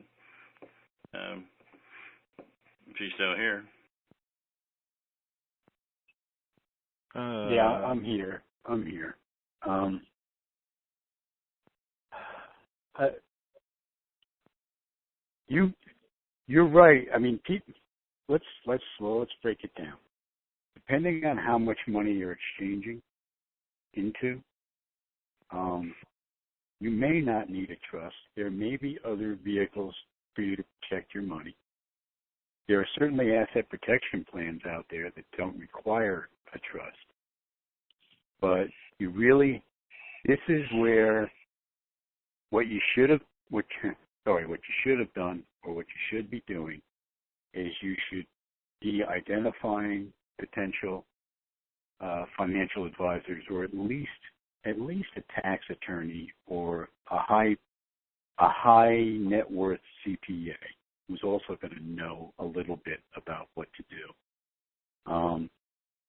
If he's still here. Yeah, I'm here. You're right. I mean, let's break it down. Depending on how much money you're exchanging into, you may not need a trust. There may be other vehicles for you to protect your money. There are certainly asset protection plans out there that don't require a trust. But this is where what you should have done, or what you should be doing, is you should be identifying potential financial advisors, or at least a tax attorney or a high net worth CPA who's also going to know a little bit about what to do.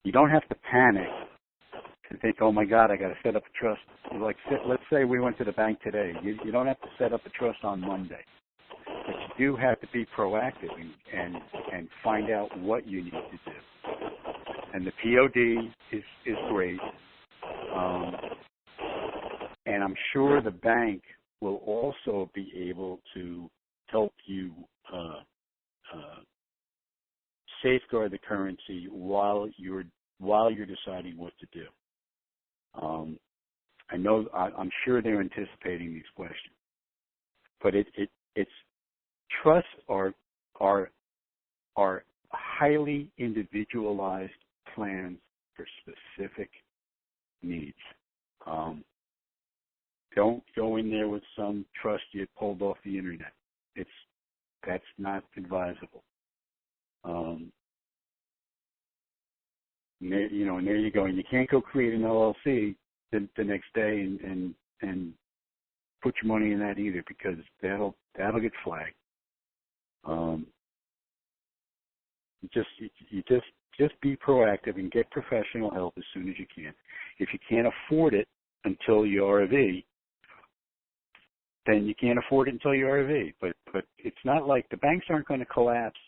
You don't have to panic and think, oh my God, I got to set up a trust. Like, let's say we went to the bank today. You don't have to set up a trust on Monday, but you do have to be proactive and find out what you need to do. And the POD is great. And I'm sure the bank will also be able to help you safeguard the currency while you're deciding what to do. I'm sure they're anticipating these questions, but it's trusts are highly individualized plans for specific needs. Don't go in there with some trust you pulled off the internet. That's not advisable. And there you go. And you can't go create an LLC the next day and put your money in that either, because that'll get flagged. Just be proactive and get professional help as soon as you can. If you can't afford it until you RV, then you can't afford it until you RV. But it's not like the banks aren't going to collapse.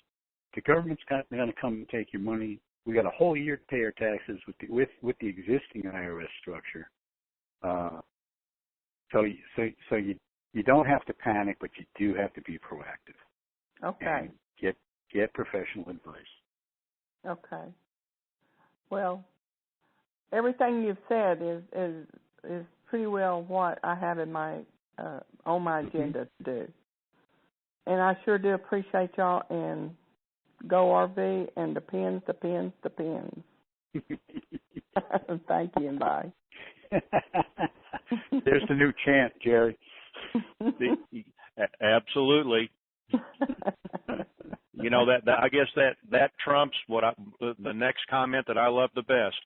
The government's not going to come and take your money. We got a whole year to pay our taxes with the existing IRS structure. So you don't have to panic, but you do have to be proactive. Okay. And get professional advice. Okay. Well, everything you've said is pretty well what I have in my on my agenda to do. And I sure do appreciate y'all, and go RV and the pins. Thank you, and bye. There's the new chant, Jerry. Absolutely. I guess that trumps the next comment that I love the best.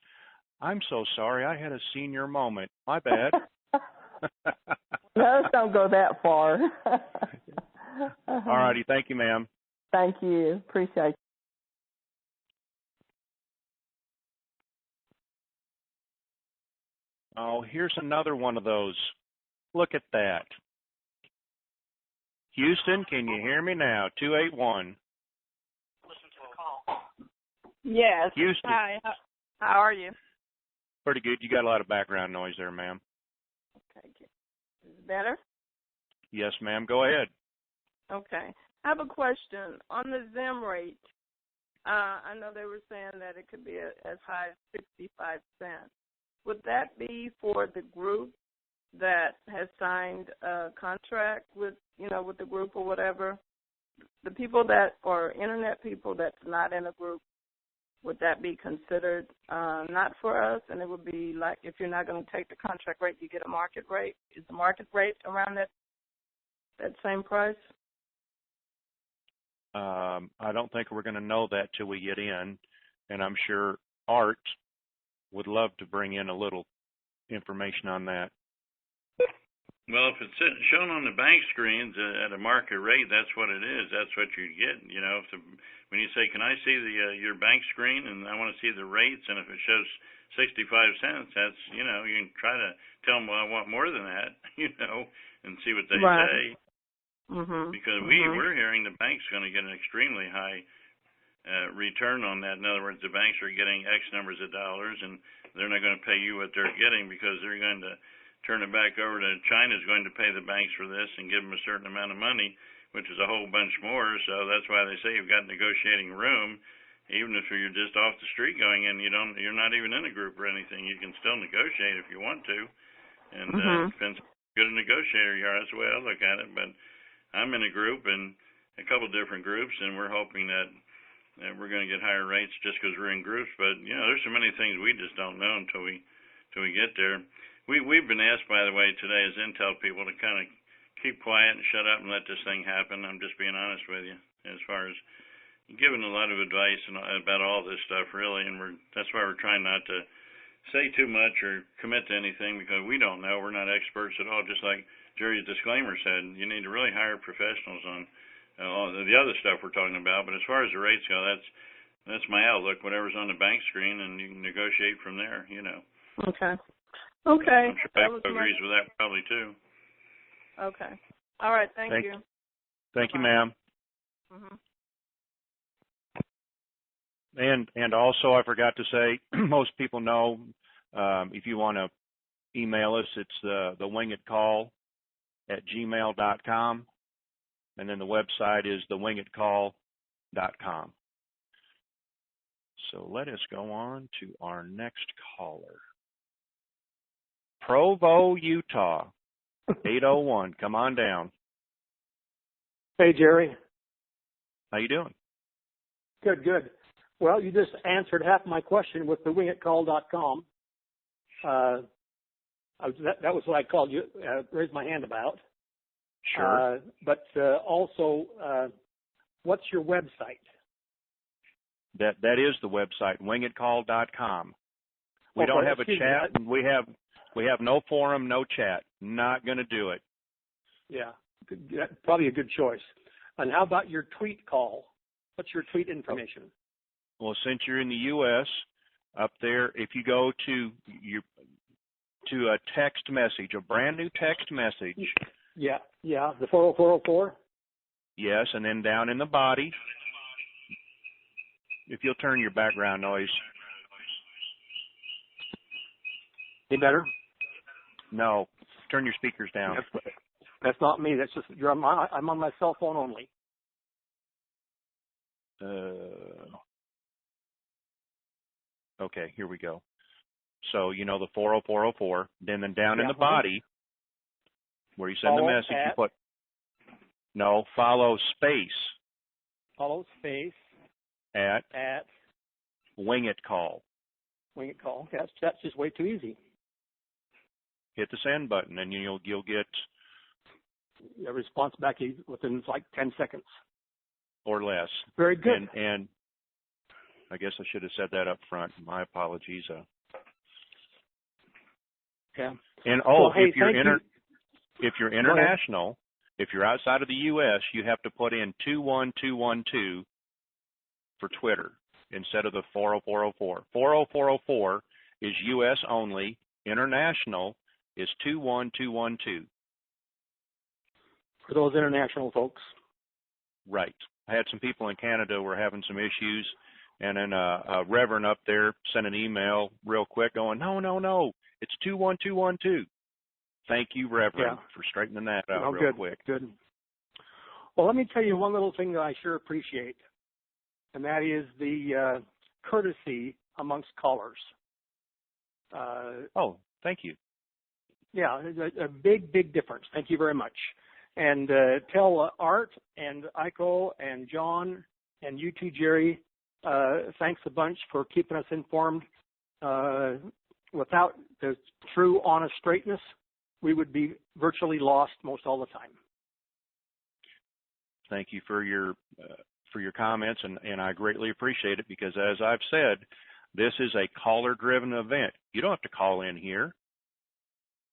I'm so sorry, I had a senior moment. My bad. No, don't go that far. All righty. Thank you, ma'am. Thank you. Appreciate it. Oh, here's another one of those. Look at that. Houston, can you hear me now? 281. Listen to the call. Yes. Houston. Hi. How are you? Pretty good. You got a lot of background noise there, ma'am. Okay. Is it better? Yes, ma'am. Go ahead. Okay. I have a question. On the ZIM rate, I know they were saying that it could be as high as 65 cents. Would that be for the group that has signed a contract with the group or whatever? The people or internet people that's not in a group, would that be considered not for us? And it would be like, if you're not going to take the contract rate, you get a market rate. Is the market rate around that same price? I don't think we're going to know that till we get in, and I'm sure Art would love to bring in a little information on that. Well, if it's shown on the bank screens at a market rate, that's what it is. That's what you get. When you say, "Can I see your bank screen?" and I want to see the rates, and if it shows 65 cents, that's you can try to tell them, "Well, I want more than that," and see what they say. Mm-hmm. Because we're hearing the bank's going to get an extremely high return on that. In other words, the banks are getting X numbers of dollars, and they're not going to pay you what they're getting because they're going to turn it back over to China's going to pay the banks for this and give them a certain amount of money, which is a whole bunch more. So that's why they say you've got negotiating room. Even if you're just off the street going in, you're not even in a group or anything. You can still negotiate if you want to, and depends how good a negotiator you are. That's the way I look at it. But I'm in a group and a couple different groups, and we're hoping that we're going to get higher rates just because we're in groups. But there's so many things we just don't know until we get there. We've been asked, by the way, today as Intel people to kind of keep quiet and shut up and let this thing happen. I'm just being honest with you as far as giving a lot of advice about all this stuff, really, and that's why we're trying not to say too much or commit to anything because we don't know. We're not experts at all. Just like Jerry's disclaimer said, you need to really hire professionals on all the other stuff we're talking about. But as far as the rates go, that's my outlook. Whatever's on the bank screen, and you can negotiate from there. Okay. I'm sure Beck agrees with that probably too. Okay. All right. Thank you. Thank you, ma'am. Mm-hmm. And also, I forgot to say, most people know if you want to email us, it's the Wingit call at gmail.com. and then the website is thewingitcall.com. So let us go on to our next caller. Provo, Utah, 801. Come on down. Hey, Jerry. How you doing? Good, good. Well, you just answered half my question with the wingitcall.com. That was what I called you, raised my hand about. Sure. But also, what's your website? That is the website, wingitcall.com. We Okay, don't have a excuse chat. me. We have no forum, no chat. Not going to do it. Yeah, probably a good choice. And how about your tweet call? What's your tweet information? Well, since you're in the U.S., up there, if you go to a text message, a brand new text message. Yeah, the 40404? Yes, and then down in the body, if you'll turn your background noise. Any better? No, turn your speakers down. That's not me. That's just I'm on my cell phone only. Okay, here we go. So, the 40404, then down in the body, where you send the message, you put, follow space. Follow space. At Wingit Call. Wingit Call. That's just way too easy. Hit the send button, and you'll get a response back within like 10 seconds. Or less. Very good. And I guess I should have said that up front. My apologies. Yeah. And if you're international, if you're outside of the U.S., you have to put in 21212 for Twitter instead of the 40404. 40404 is U.S. only. International is 21212. For those international folks. Right. I had some people in Canada who were having some issues, and then a reverend up there sent an email real quick going, no, it's 21212. Thank you, Reverend, for straightening that out real quick. Good. Well, let me tell you one little thing that I sure appreciate, and that is the courtesy amongst callers. Thank you. Yeah, a big, big difference. Thank you very much. And tell Art and Iko and John and you too, Jerry, thanks a bunch for keeping us informed. Without the true, honest straightness, we would be virtually lost most all the time. Thank you for your comments, and I greatly appreciate it because, as I've said, this is a caller-driven event. You don't have to call in here.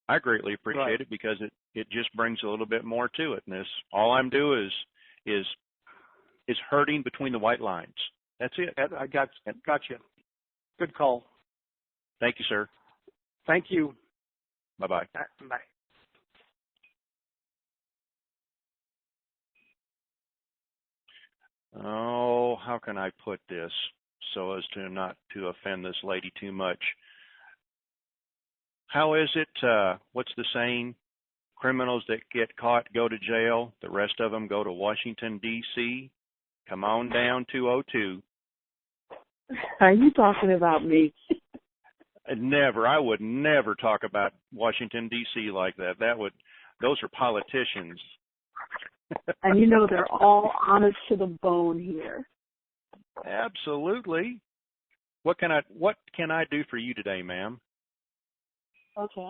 I greatly appreciate it because it just brings a little bit more to it. And this, all I'm doing is herding between the white lines. That's it. I got you. Good call. Thank you, sir. Thank you. Bye-bye. Bye. Oh, how can I put this so as to not to offend this lady too much? How is it, what's the saying? Criminals that get caught go to jail. The rest of them go to Washington, D.C. Come on down 202. Are you talking about me? Never. I would never talk about Washington, D.C. like that. Those are politicians. And they're all honest to the bone here. Absolutely. What can I do for you today, ma'am? Okay,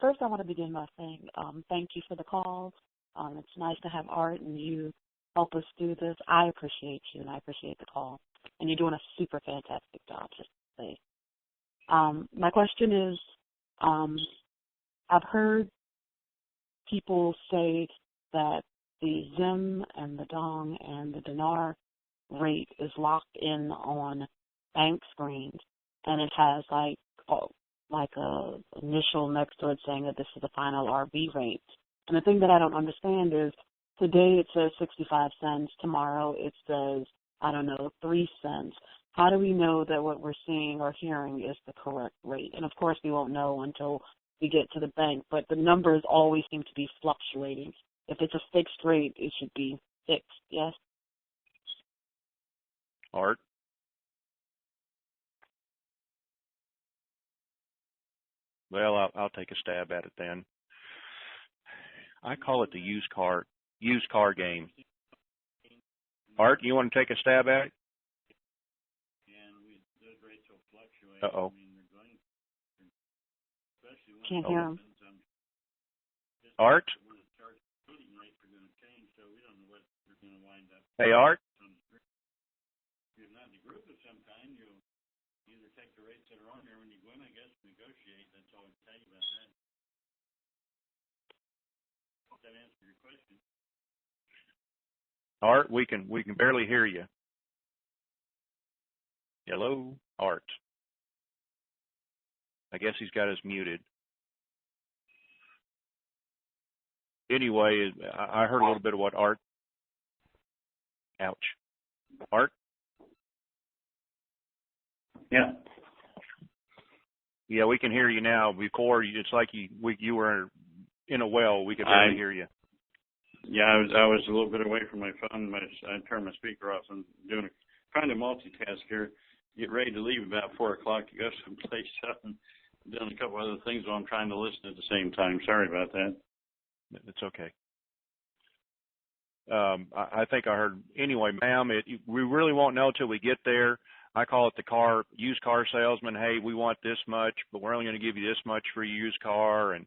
first I want to begin by saying thank you for the calls. It's nice to have Art and you help us do this. I appreciate you and I appreciate the call. And you're doing a super fantastic job, just to say. My question is, I've heard people say that the Zim and the Dong and the dinar rate is locked in on bank screens, and it has like a initial next to it saying that this is the final RB rate. And the thing that I don't understand is today it says 65 cents, tomorrow it says, 3 cents. How do we know that what we're seeing or hearing is the correct rate? And of course we won't know until we get to the bank, but the numbers always seem to be fluctuating. if it's a fixed rate, it should be fixed. Yes. Art? Well, I'll take a stab at it then. I call it the used car game. Art, you want to take a stab at it? Uh-oh. Can't hear him. Art? Hey, Art? Art, we can barely hear you. Hello, Art. I guess he's got us muted. Anyway, I heard a little bit of what Art. Ouch. Art? Yeah. Yeah, we can hear you now. Before, it's like you were in a well. We could barely hear you. Yeah, I was a little bit away from my phone. I turned my speaker off. I'm trying to multitask here. Get ready to leave about 4 o'clock to go someplace. I'm doing a couple other things while I'm trying to listen at the same time. Sorry about that. It's okay. I think I heard. Anyway, ma'am, we really won't know till we get there. I call it the used car salesman. Hey, we want this much, but we're only going to give you this much for your used car. And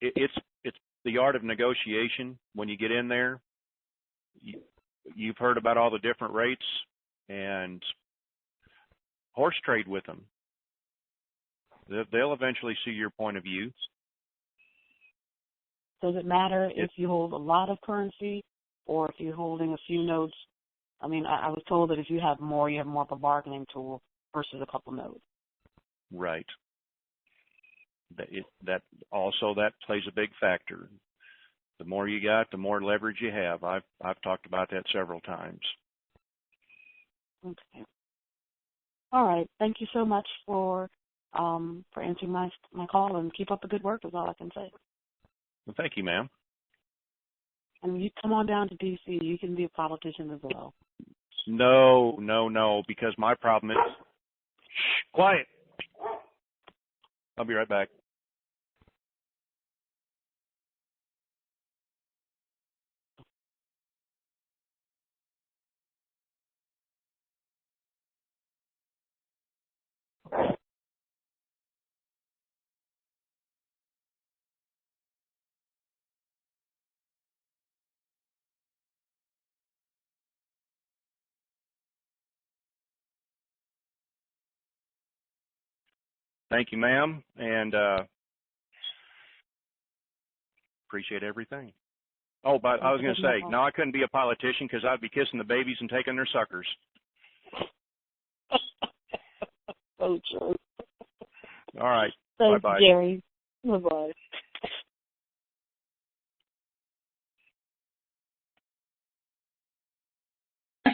it's the art of negotiation. When you get in there, you've heard about all the different rates, and horse trade with them. They'll eventually see your point of view. Does it matter if you hold a lot of currency or if you're holding a few notes? I mean, I was told that if you have more of a bargaining tool versus a couple notes. Right. That plays a big factor. The more you got, the more leverage you have. I've talked about that several times. Okay. All right. Thank you so much for answering my call, and keep up the good work is all I can say. Well, thank you, ma'am. And you come on down to D.C. You can be a politician as well. No, because my problem is... Shh, quiet. I'll be right back. Thank you, ma'am, and appreciate everything. Oh, but I was going to say, no, I couldn't be a politician because I'd be kissing the babies and taking their suckers. So true. All right. Thanks, bye-bye. Jerry. Bye-bye.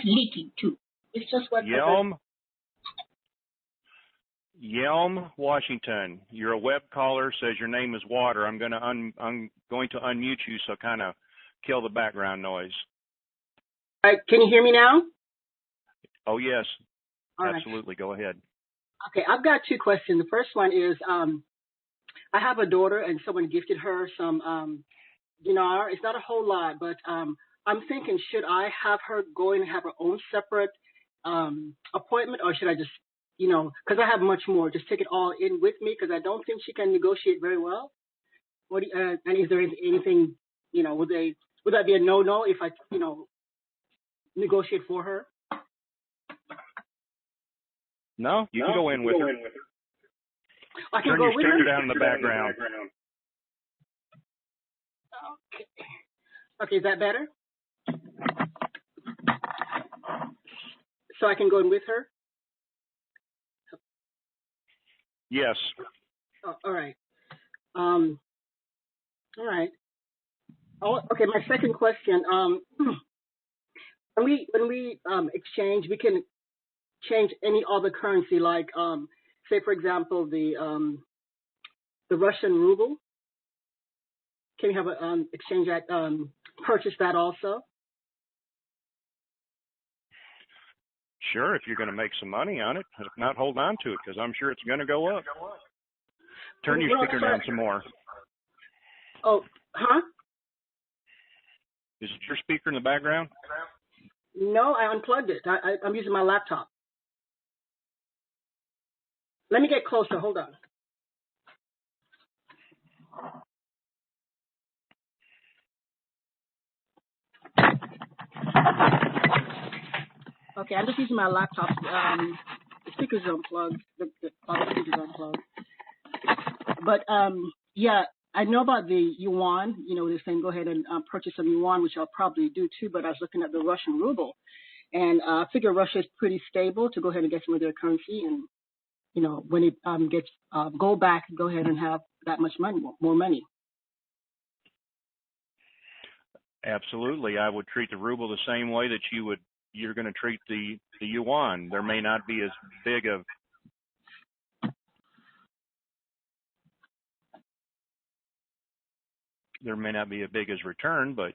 Leaking too. It's just what Yelm, Washington. You're a web caller. Says your name is Water. I'm going to unmute you, so kind of kill the background noise. All right, can you hear me now? Oh yes, all absolutely. Right. Go ahead. Okay, I've got two questions. The first one is, I have a daughter, and someone gifted her some dinar. It's not a whole lot, but I'm thinking, should I have her go and have her own separate appointment, or should I just, because I have much more, just take it all in with me, because I don't think she can negotiate very well. And is there anything, would that be a no-no if I, negotiate for her? No, you can go in with her. I can Turn go your with speaker her? down in the background. Okay, is that better? So I can go in with her? Yes. Oh, all right. All right. Oh, okay, my second question. When we exchange, we can change any other currency, like say for example the Russian ruble. Can we have a exchange at purchase that also? Sure, if you're going to make some money on it. If not, hold on to it because I'm sure it's going to go up. Turn your speaker down some more. Oh, huh? Is it your speaker in the background? No, I unplugged it. I'm using my laptop. Let me get closer. Hold on. Okay, I'm just using my laptop. The speaker's unplugged. The other speaker's unplugged. But yeah, I know about the yuan. You know, they're saying go ahead and purchase some yuan, which I'll probably do too. But I was looking at the Russian ruble, and I figure Russia is pretty stable to go ahead and get some of their currency. And you know, when it gets go back, go ahead and have that much money, more money. Absolutely, I would treat the ruble the same way that you're going to treat the yuan. There may not be as big of as return, but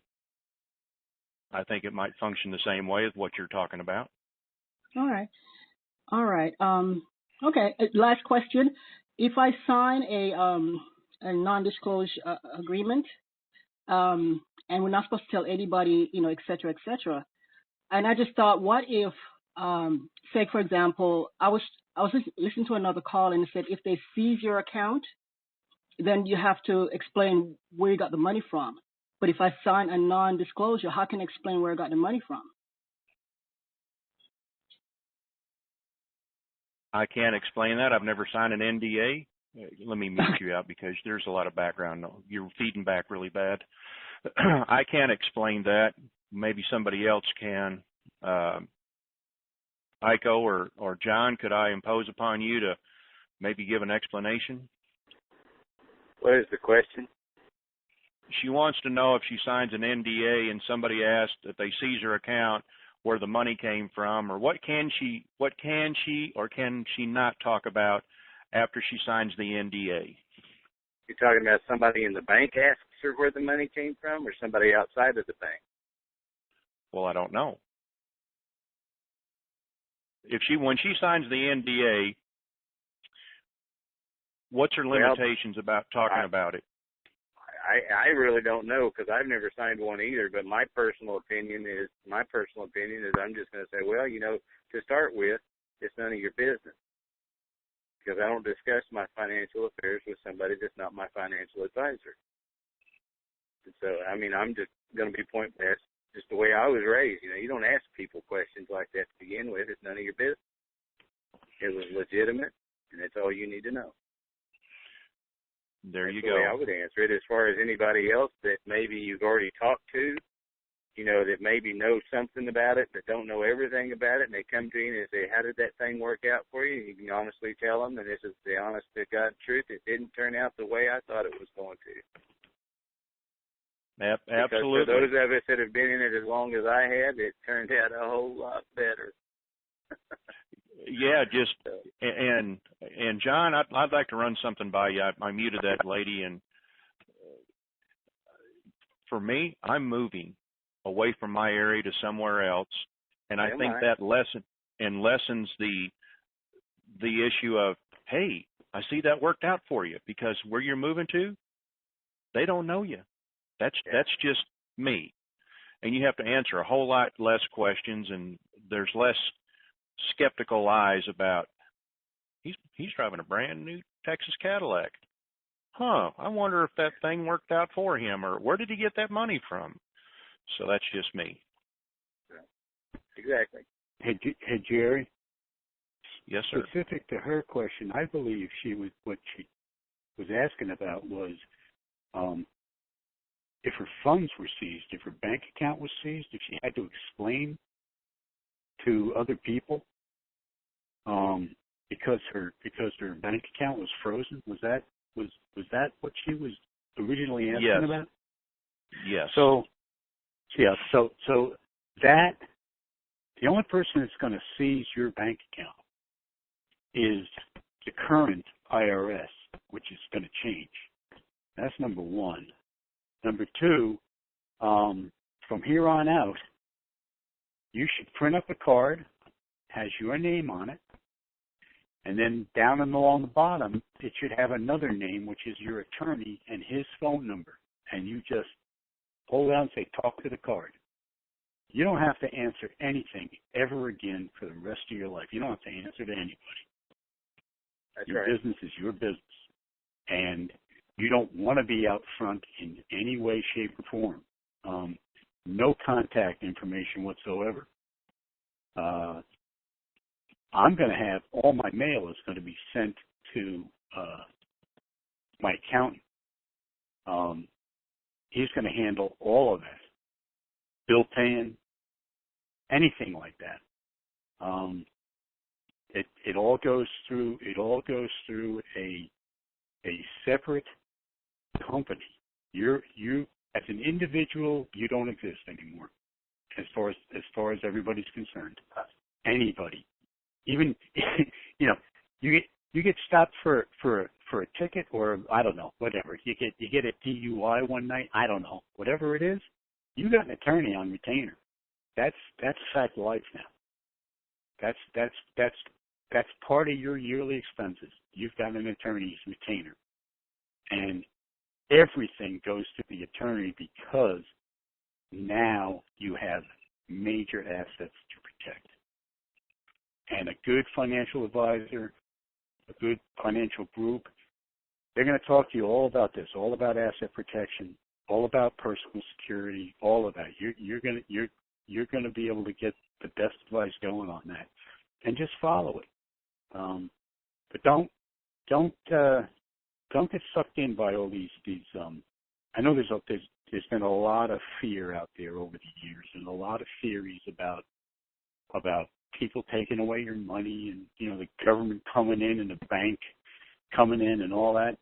I think it might function the same way as what you're talking about. All right. Okay. Last question. If I sign a non-disclosure agreement, and we're not supposed to tell anybody, you know, et cetera, and I just thought, what if, say for example, I was listening to another call and it said if they seize your account, then you have to explain where you got the money from. But if I sign a non-disclosure, how can I explain where I got the money from? I can't explain that. I've never signed an NDA. Let me mute you out because there's a lot of background. You're feeding back really bad. I can't explain that. Maybe somebody else can. Iko or John, could I impose upon you to maybe give an explanation? What is the question? She wants to know if she signs an NDA and somebody asks if they seize her account where the money came from, or what can she or can she not talk about after she signs the NDA? You're talking about somebody in the bank asks her where the money came from, or somebody outside of the bank? Well, I don't know. When she signs the NDA, what's her limitations about talking about it? I really don't know because I've never signed one either. But my personal opinion is I'm just going to say, well, you know, to start with, it's none of your business because I don't discuss my financial affairs with somebody that's not my financial advisor. And so, I mean, I'm just going to be that's just the way I was raised. You know, you don't ask people questions like that to begin with. It's none of your business. It was legitimate, and that's all you need to know. There you go. That's the way I would answer it. As far as anybody else that maybe you've already talked to, you know, that maybe know something about it, that don't know everything about it, and they come to you and they say, how did that thing work out for you? You can honestly tell them, and this is the honest to God truth, it didn't turn out the way I thought it was going to. Absolutely. Because for those of us that have been in it as long as I have, it turned out a whole lot better. Yeah, and John, I'd like to run something by you. I muted that lady, and for me, I'm moving away from my area to somewhere else, and I think that lessens the issue of, hey, I see that worked out for you, because where you're moving to, they don't know you. That's just me, and you have to answer a whole lot less questions, and there's less skeptical eyes about he's driving a brand new Texas Cadillac. I wonder if that thing worked out for him, or where did he get that money from? So that's just me. Exactly. Hey, Jerry? Yes, sir. Specific to her question, I believe what she was asking about was if her funds were seized, if her bank account was seized, if she had to explain to other people because her bank account was frozen. Was that what she was originally asking about? Yes. So that the only person that's going to seize your bank account is the current IRS, which is going to change. That's number one. Number two, from here on out, you should print up a card, has your name on it, and then down and along the bottom, it should have another name, which is your attorney and his phone number. And you just hold out and say, talk to the card. You don't have to answer anything ever again for the rest of your life. You don't have to answer to anybody. That's your right. business is your business. And you don't want to be out front in any way, shape, or form. No contact information whatsoever. I'm going to have all my mail is going to be sent to my accountant. He's going to handle all of that. Bill paying, anything like that. It all goes through a separate company. You as an individual, you don't exist anymore as far as everybody's concerned. Anybody. Even you get stopped for a ticket, or I don't know, whatever. You get a DUI one night, I don't know. Whatever it is, you got an attorney on retainer. That's a fact of life now. That's part of your yearly expenses. You've got an attorney's retainer. And everything goes to the attorney because now you have major assets to protect. And a good financial advisor, a good financial group, they're going to talk to you all about this, all about asset protection, all about personal security, all of that. You're going to be able to get the best advice going on that, and just follow it. But don't get sucked in by all these. I know there's been a lot of fear out there over the years, and a lot of theories about people taking away your money, and the government coming in and the bank coming in and all that.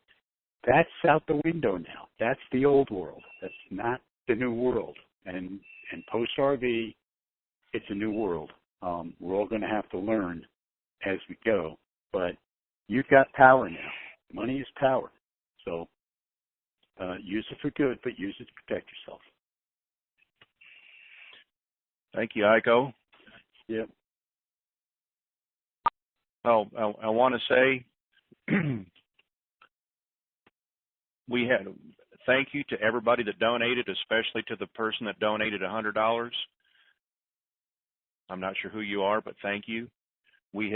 That's out the window now. That's the old world. That's not the new world. And post RV, it's a new world. We're all going to have to learn as we go. But you've got power now. Money is power. So use it for good, but use it to protect yourself. Thank you, Iko. Yep. Oh, I want to say thank you to everybody that donated, especially to the person that donated $100. I'm not sure who you are, but thank you. We've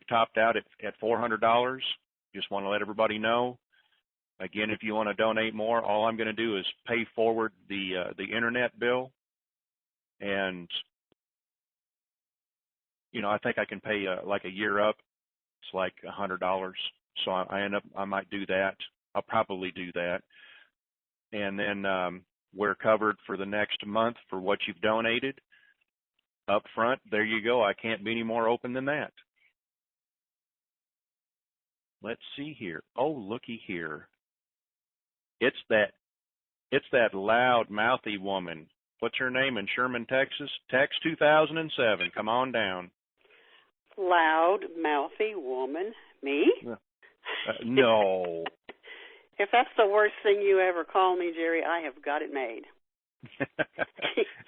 topped out at $400. Just want to let everybody know. Again, if you want to donate more, all I'm going to do is pay forward the internet bill, and I think I can pay like a year up. It's like $100. So I might do that. I'll probably do that. And then we're covered for the next month for what you've donated up front. There you go. I can't be any more open than that. Let's see here. Oh, looky here. It's that loud, mouthy woman. What's her name in Sherman, Texas? Tex 2007. Come on down. Loud, mouthy woman. Me? No. If that's the worst thing you ever call me, Jerry, I have got it made.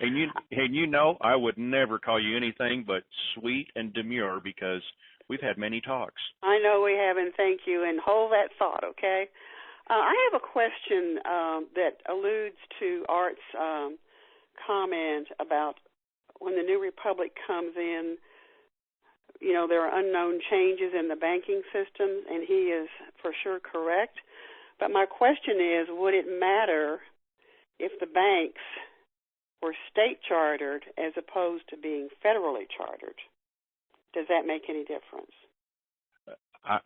and I would never call you anything but sweet and demure because we've had many talks. I know we have, and thank you. And hold that thought, okay? I have a question that alludes to Art's comment about when the New Republic comes in, there are unknown changes in the banking system, and he is for sure correct. But my question is, would it matter if the banks were state chartered as opposed to being federally chartered? Does that make any difference? I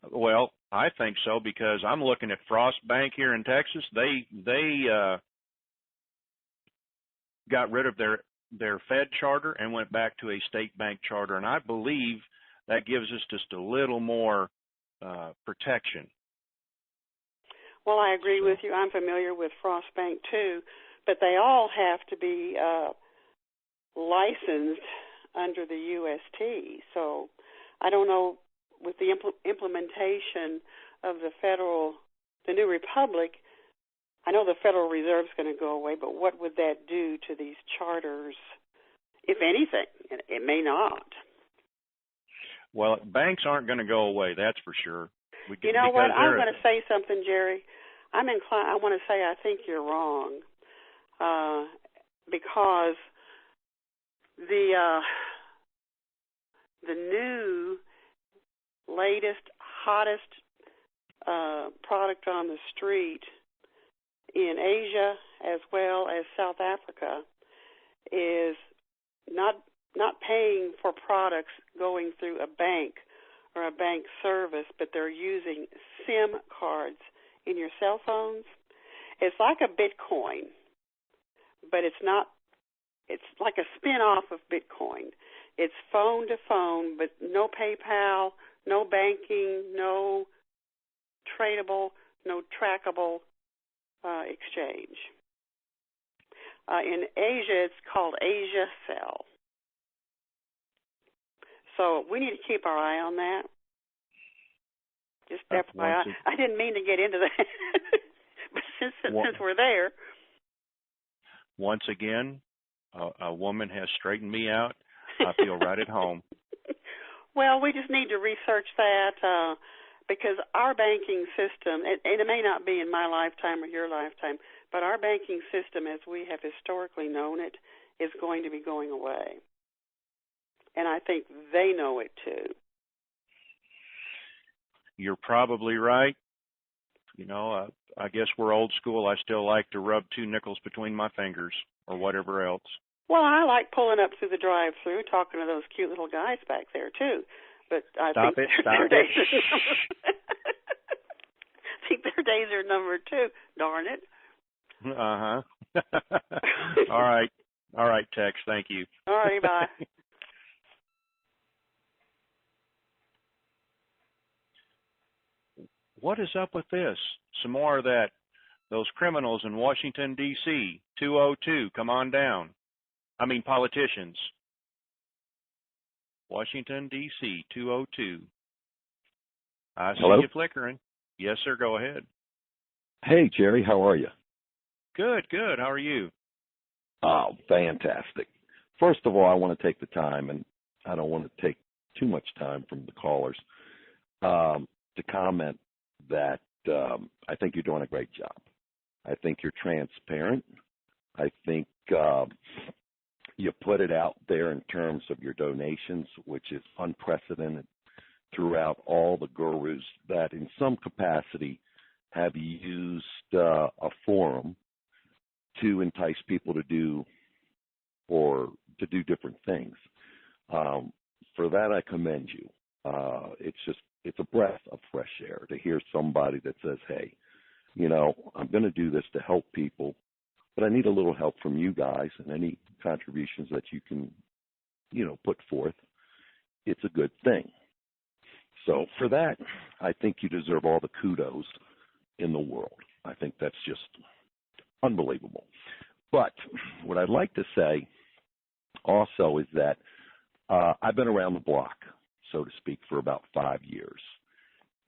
think so, because I'm looking at Frost Bank here in Texas. They got rid of their Fed charter and went back to a state bank charter, and I believe that gives us just a little more protection. Well, I agree with you. I'm familiar with Frost Bank too, but they all have to be licensed under the UST. So I don't know, with the implementation of the New Republic, I know the Federal Reserve's going to go away, but what would that do to these charters, if anything? It may not. Well, banks aren't going to go away, that's for sure. You know what? I'm going to say something, Jerry. I'm inclined. I want to say I think you're wrong, because the new, latest, hottest product on the street in Asia as well as South Africa is not paying for products going through a bank or a bank service, but they're using SIM cards in your cell phones. It's like a Bitcoin, but it's not. It's like a spin-off of Bitcoin. It's phone to phone, but no PayPal, no banking, no tradable, no trackable exchange. In Asia, it's called Asia Cell. So we need to keep our eye on that. Just FYI. I didn't mean to get into that, but since we're there. Once again, a woman has straightened me out. I feel right at home. Well, we just need to research that because our banking system, and it may not be in my lifetime or your lifetime, but our banking system as we have historically known it is going to be going away. And I think they know it too. You're probably right. You know, I guess we're old school. I still like to rub 2 nickels between my fingers or whatever else. Well, I like pulling up through the drive-through, talking to those cute little guys back there too. But I think their days are numbered too. Darn it. All right, Tex. Thank you. All right, bye. What is up with this? Some more of that. Those criminals in Washington, D.C., 202, come on down. I mean, politicians. Washington, D.C., 202. I see Hello? you flickering. Yes, sir, go ahead. Hey, Jerry, how are you? Good. How are you? Oh, fantastic. First of all, I want to take the time, and I don't want to take too much time from the callers, to comment that I think you're doing a great job. I think you're transparent. I think you put it out there in terms of your donations, which is unprecedented throughout all the gurus that in some capacity have used a forum to entice people to do different things. For that, I commend you. It's a breath of fresh air to hear somebody that says, hey, you know, I'm going to do this to help people, but I need a little help from you guys, and any contributions that you can, you know, put forth. It's a good thing. So for that, I think you deserve all the kudos in the world. I think that's just unbelievable. But what I'd like to say also is that I've been around the block, so to speak, for about 5 years,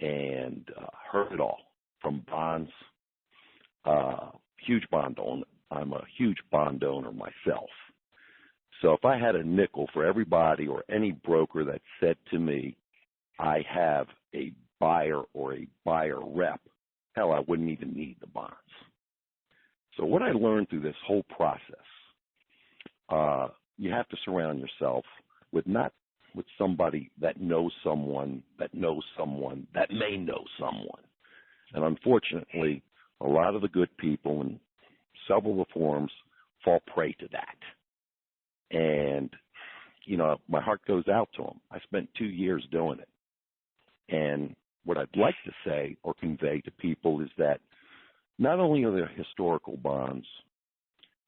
and heard it all from bonds, huge bond owner. I'm a huge bond owner myself. So if I had a nickel for everybody or any broker that said to me, I have a buyer or a buyer rep, hell, I wouldn't even need the bonds. So what I learned through this whole process, you have to surround yourself with somebody that knows someone that knows someone that may know someone. And unfortunately, a lot of the good people in several reforms fall prey to that. And, you know, my heart goes out to them. I spent 2 years doing it. And what I'd like to say or convey to people is that not only are there historical bonds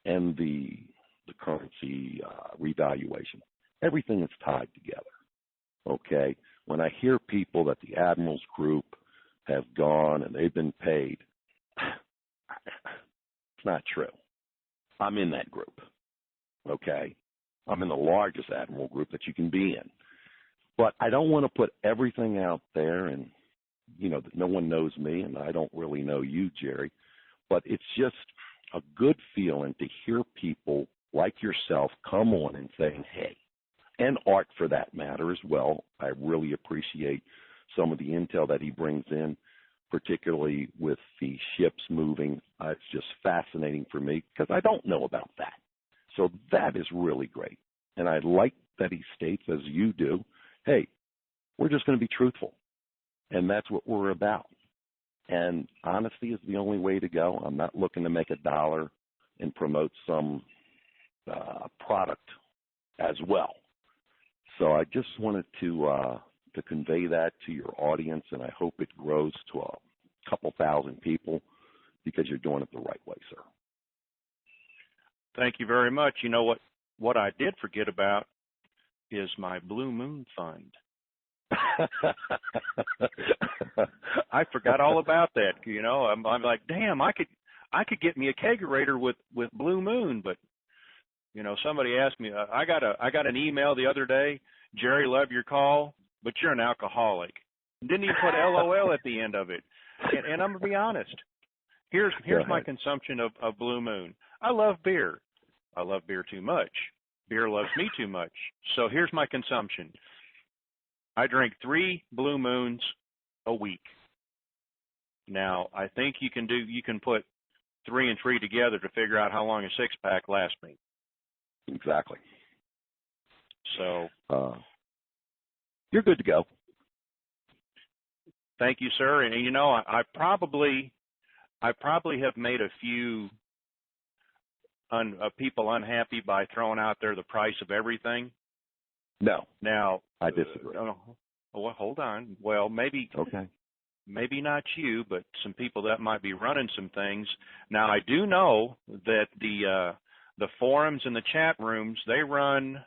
and the currency revaluation, everything is tied together. Okay? When I hear people that the Admirals Group have gone and they've been paid, it's not true. I'm in that group. Okay? I'm in the largest Admiral group that you can be in. But I don't want to put everything out there and, you know, that no one knows me and I don't really know you, Jerry. but it's just a good feeling to hear people like yourself come on and saying, hey, and Art for that matter as well. I really appreciate some of the intel that he brings in, particularly with the ships moving. It's just fascinating for me because I don't know about that. So that is really great. And I like that he states, as you do, hey, we're just going to be truthful. And that's what we're about. And honesty is the only way to go. I'm not looking to make a dollar and promote some product as well. So I just wanted to convey that to your audience, and I hope it grows to a couple thousand people because you're doing it the right way, sir. Thank you very much. You know what I did forget about is my Blue Moon Fund. I forgot all about that. You know, I'm like, damn, I could get me a kegerator with Blue Moon, but you know, somebody asked me. I got an email the other day. Jerry, love your call, but you're an alcoholic. Didn't even put LOL at the end of it. And I'm gonna be honest. Here's my consumption of Blue Moon. I love beer. I love beer too much. Beer loves me too much. So here's my consumption. I drink 3 Blue Moons a week. Now, I think you can put 3 and 3 together to figure out how long a 6-pack lasts me. Exactly. So you're good to go. Thank you, sir. And you know, I probably have made a few people unhappy by throwing out there the price of everything. No. Now, I disagree. Well, hold on. Well, maybe not you, but some people that might be running some things. Now, I do know that the forums and the chat rooms, they run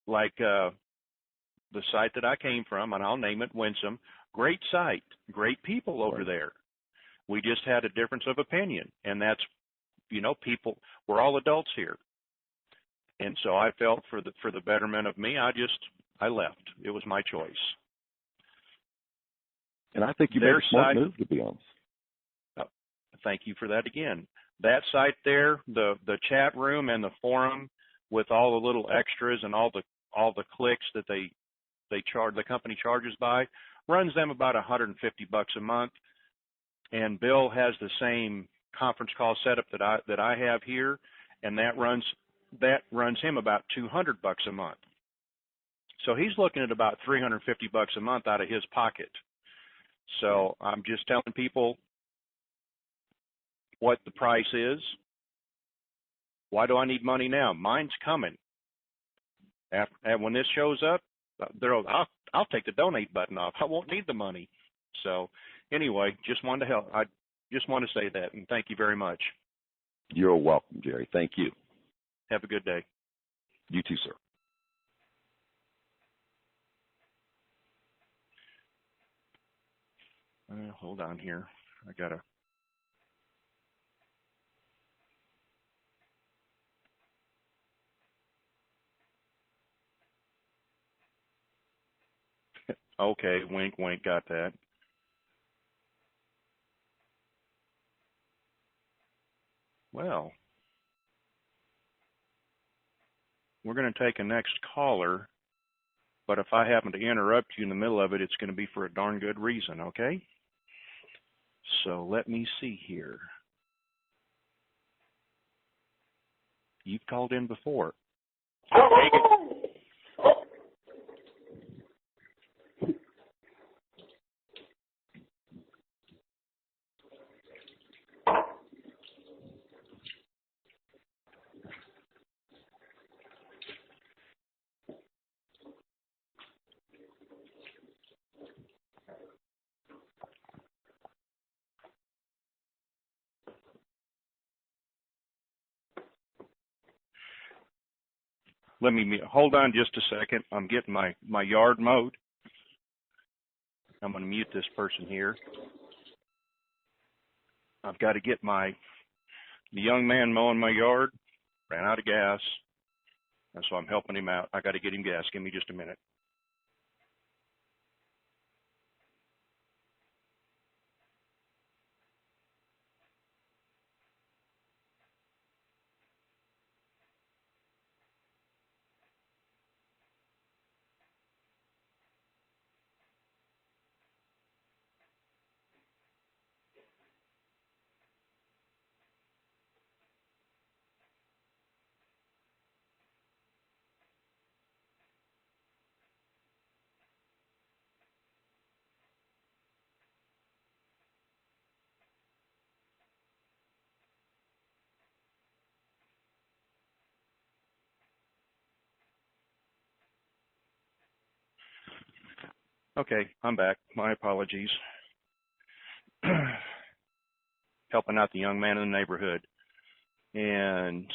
like the site that I came from, and I'll name it Winsome. Great site, great people over there. We just had a difference of opinion, and that's, you know, people. We're all adults here. And so I felt for the betterment of me, I left. It was my choice. And I think you made a smart move, to be honest. Thank you for that again. That site there, the chat room and the forum with all the little extras and all the clicks that they charge, the company charges by, runs them about $150 a month. And Bill has the same conference call setup that I have here, and that runs him about $200 a month. So he's looking at about $350 a month out of his pocket. So I'm just telling people what the price is. Why do I need money now? Mine's coming. And when this shows up, I'll take the donate button off. I won't need the money. So anyway, just wanted to help. I just want to say that, and thank you very much. You're welcome, Jerry. Thank you. Have a good day. You too, sir. Hold on here. I gotta. Okay, wink, wink, got that. Well, we're going to take a next caller, but if I happen to interrupt you in the middle of it, it's going to be for a darn good reason, okay? So let me see here. You've called in before. Let me hold on just a second. I'm getting my yard mowed. I'm going to mute this person here. I've got to get the young man mowing my yard ran out of gas, and so I'm helping him out. I got to get him gas. Give me just a minute. Okay, I'm back. My apologies. Helping out the young man in the neighborhood. And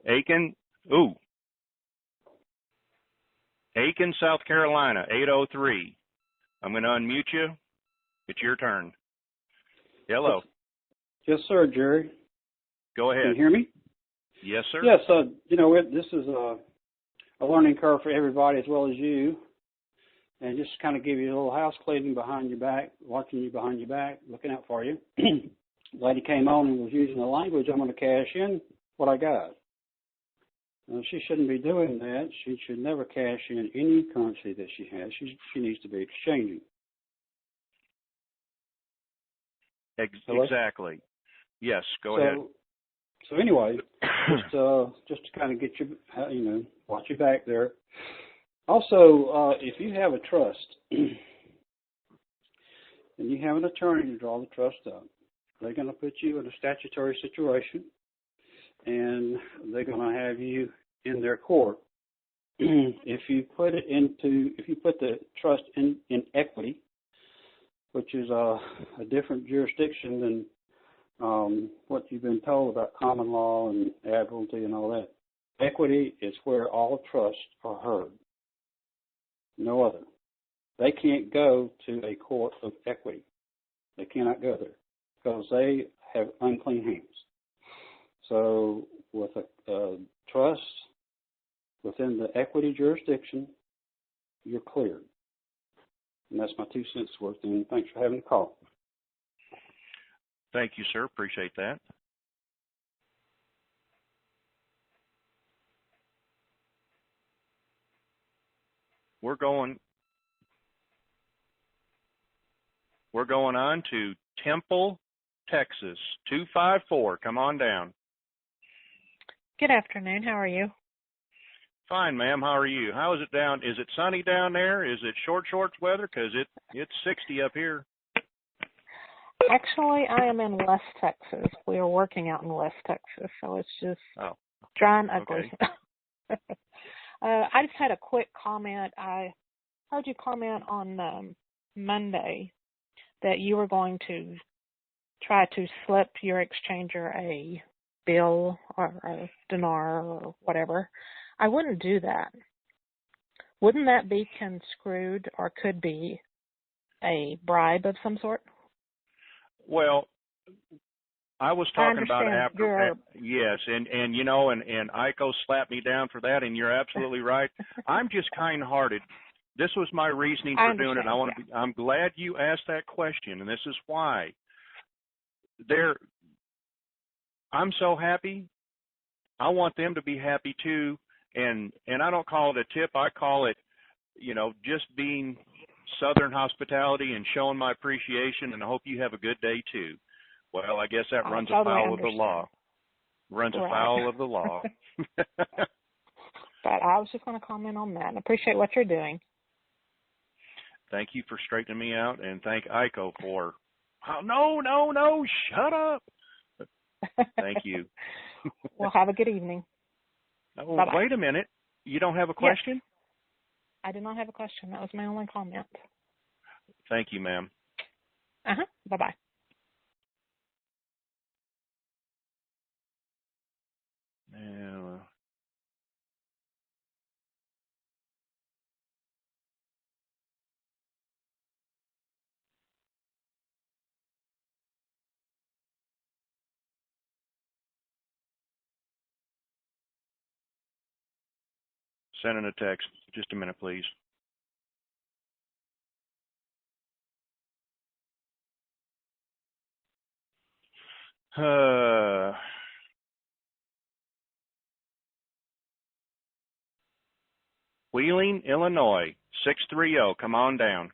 Aiken, Aiken, South Carolina, 803. I'm going to unmute you. It's your turn. Hello. Yes, sir, Jerry. Go ahead. Can you hear me? Yes, sir. Yes, this is a learning curve for everybody as well as you. And just kind of give you a little house cleaning behind your back, watching you behind your back, looking out for you. Lady came on and was using the language, I'm going to cash in what I got. She shouldn't be doing that. She should never cash in any currency that she has. She needs to be exchanging. Exactly. Yes, go ahead. So anyway, just to kind of get you, watch your back there. Also, if you have a trust and you have an attorney to draw the trust up, they're going to put you in a statutory situation, and they're going to have you in their court. If you put the trust in equity, which is a different jurisdiction than what you've been told about common law and admiralty and all that. Equity is where all trusts are heard. No other. They can't go to a court of equity. They cannot go there because they have unclean hands. So with a trust within the equity jurisdiction, you're cleared. And that's my 2 cents worth, and thanks for having the call. Thank you, sir. Appreciate that. We're going on to Temple, Texas, 254. Come on down. Good afternoon. How are you? Fine, ma'am. How are you? How is it down? Is it sunny down there? Is it shorts weather? Because it's 60 up here. Actually, I am in West Texas. We are working out in West Texas, so it's just dry and ugly. Okay. I just had a quick comment. I heard you comment on Monday that you were going to try to slip your exchanger a bill or a dinar or whatever. I wouldn't do that. Wouldn't that be construed or could be a bribe of some sort? Well, I was talking about after, yes, and Iko slapped me down for that, and you're absolutely right. I'm just kind-hearted. This was my reasoning for doing it. I'm glad you asked that question, and this is why. I'm so happy. I want them to be happy too, and I don't call it a tip. I call it, just being Southern hospitality and showing my appreciation, and I hope you have a good day too. Well, I guess that runs afoul of the law. Runs afoul of the law. But I was just going to comment on that and appreciate what you're doing. Thank you for straightening me out, and thank Iko for, no, shut up. Thank you. Well, have a good evening. Oh, wait a minute. You don't have a question? Yes. I did not have a question. That was my only comment. Thank you, ma'am. Bye-bye. Yeah. Sending a text. Just a minute, please. Wheeling, Illinois, 630. Come on down.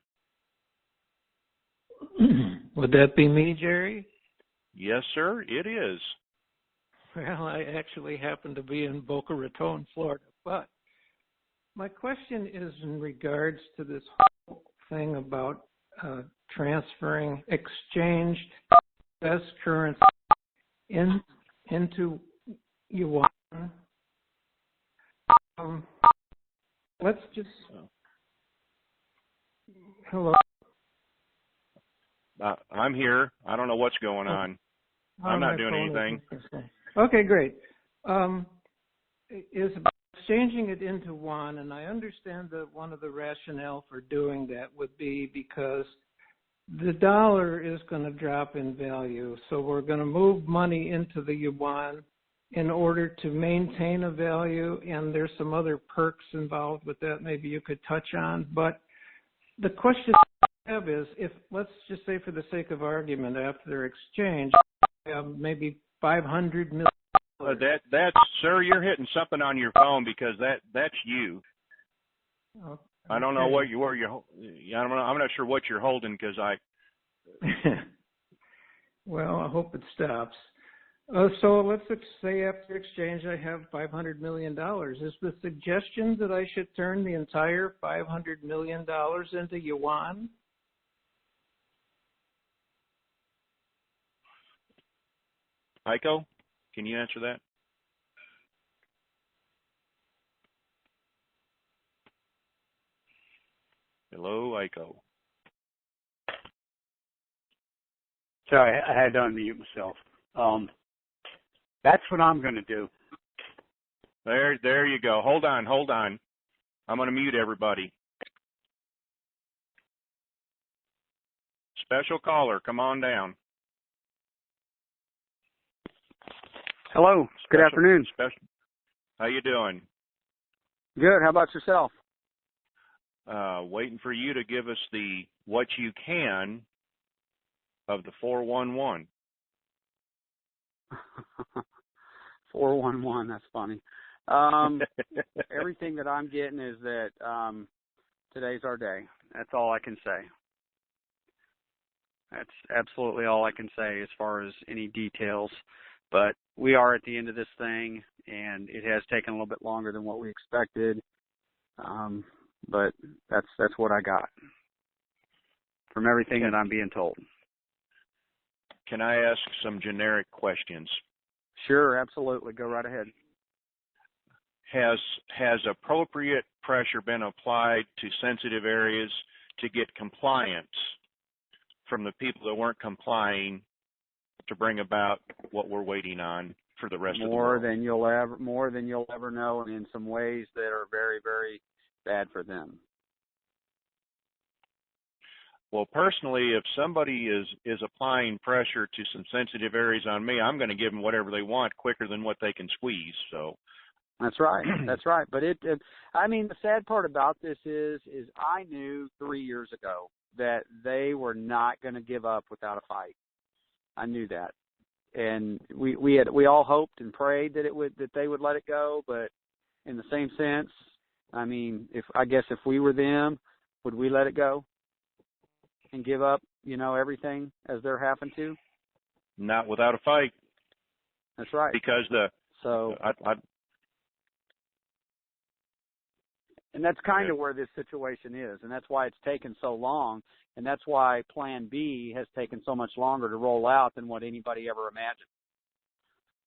Would that be me, Jerry? Yes, sir, it is. Well, I actually happen to be in Boca Raton, Florida, but my question is in regards to this whole thing about transferring exchanged best currency into yuan. let's just. Hello. I'm here. I don't know what's going on. I'm not doing anything. Okay, great. Is exchanging it into yuan, and I understand that one of the rationale for doing that would be because the dollar is going to drop in value, so we're going to move money into the yuan in order to maintain a value, and there's some other perks involved with that maybe you could touch on. But the question I have is, if, let's just say for the sake of argument, after exchange, maybe $500 million. That's sir, you're hitting something on your phone because that's you. Okay. I don't know what I'm not sure what you're holding because I. Well, I hope it stops. So let's say after exchange I have $500 million. Is the suggestion that I should turn the entire $500 million into yuan? Heiko, can you answer that? Hello, Heiko. Sorry, I had to unmute myself. That's what I'm going to do. There you go. Hold on. I'm going to mute everybody. Special caller, come on down. Hello. Good afternoon. How you doing? Good. How about yourself? Waiting for you to give us the what you can of the 411. 411. That's funny. Everything that I'm getting is that today's our day. That's all I can say. That's absolutely all I can say as far as any details. But we are at the end of this thing, and it has taken a little bit longer than what we expected. But that's what I got from everything that I'm being told. Can I ask some generic questions? Sure, absolutely. Go right ahead. Has appropriate pressure been applied to sensitive areas to get compliance from the people that weren't complying to bring about what we're waiting on for the rest of the world? More than you'll ever know, and in some ways that are very, very bad for them. Well, personally, if somebody is applying pressure to some sensitive areas on me, I'm going to give them whatever they want quicker than what they can squeeze. So that's right. That's right. But I mean, the sad part about this is I knew 3 years ago that they were not going to give up without a fight. I knew that, and we all hoped and prayed that they would let it go. But in the same sense, I mean, if we were them, would we let it go and give up, everything as they're having to? Not without a fight. That's right. Because and that's kind of where this situation is, and that's why it's taken so long, and that's why Plan B has taken so much longer to roll out than what anybody ever imagined.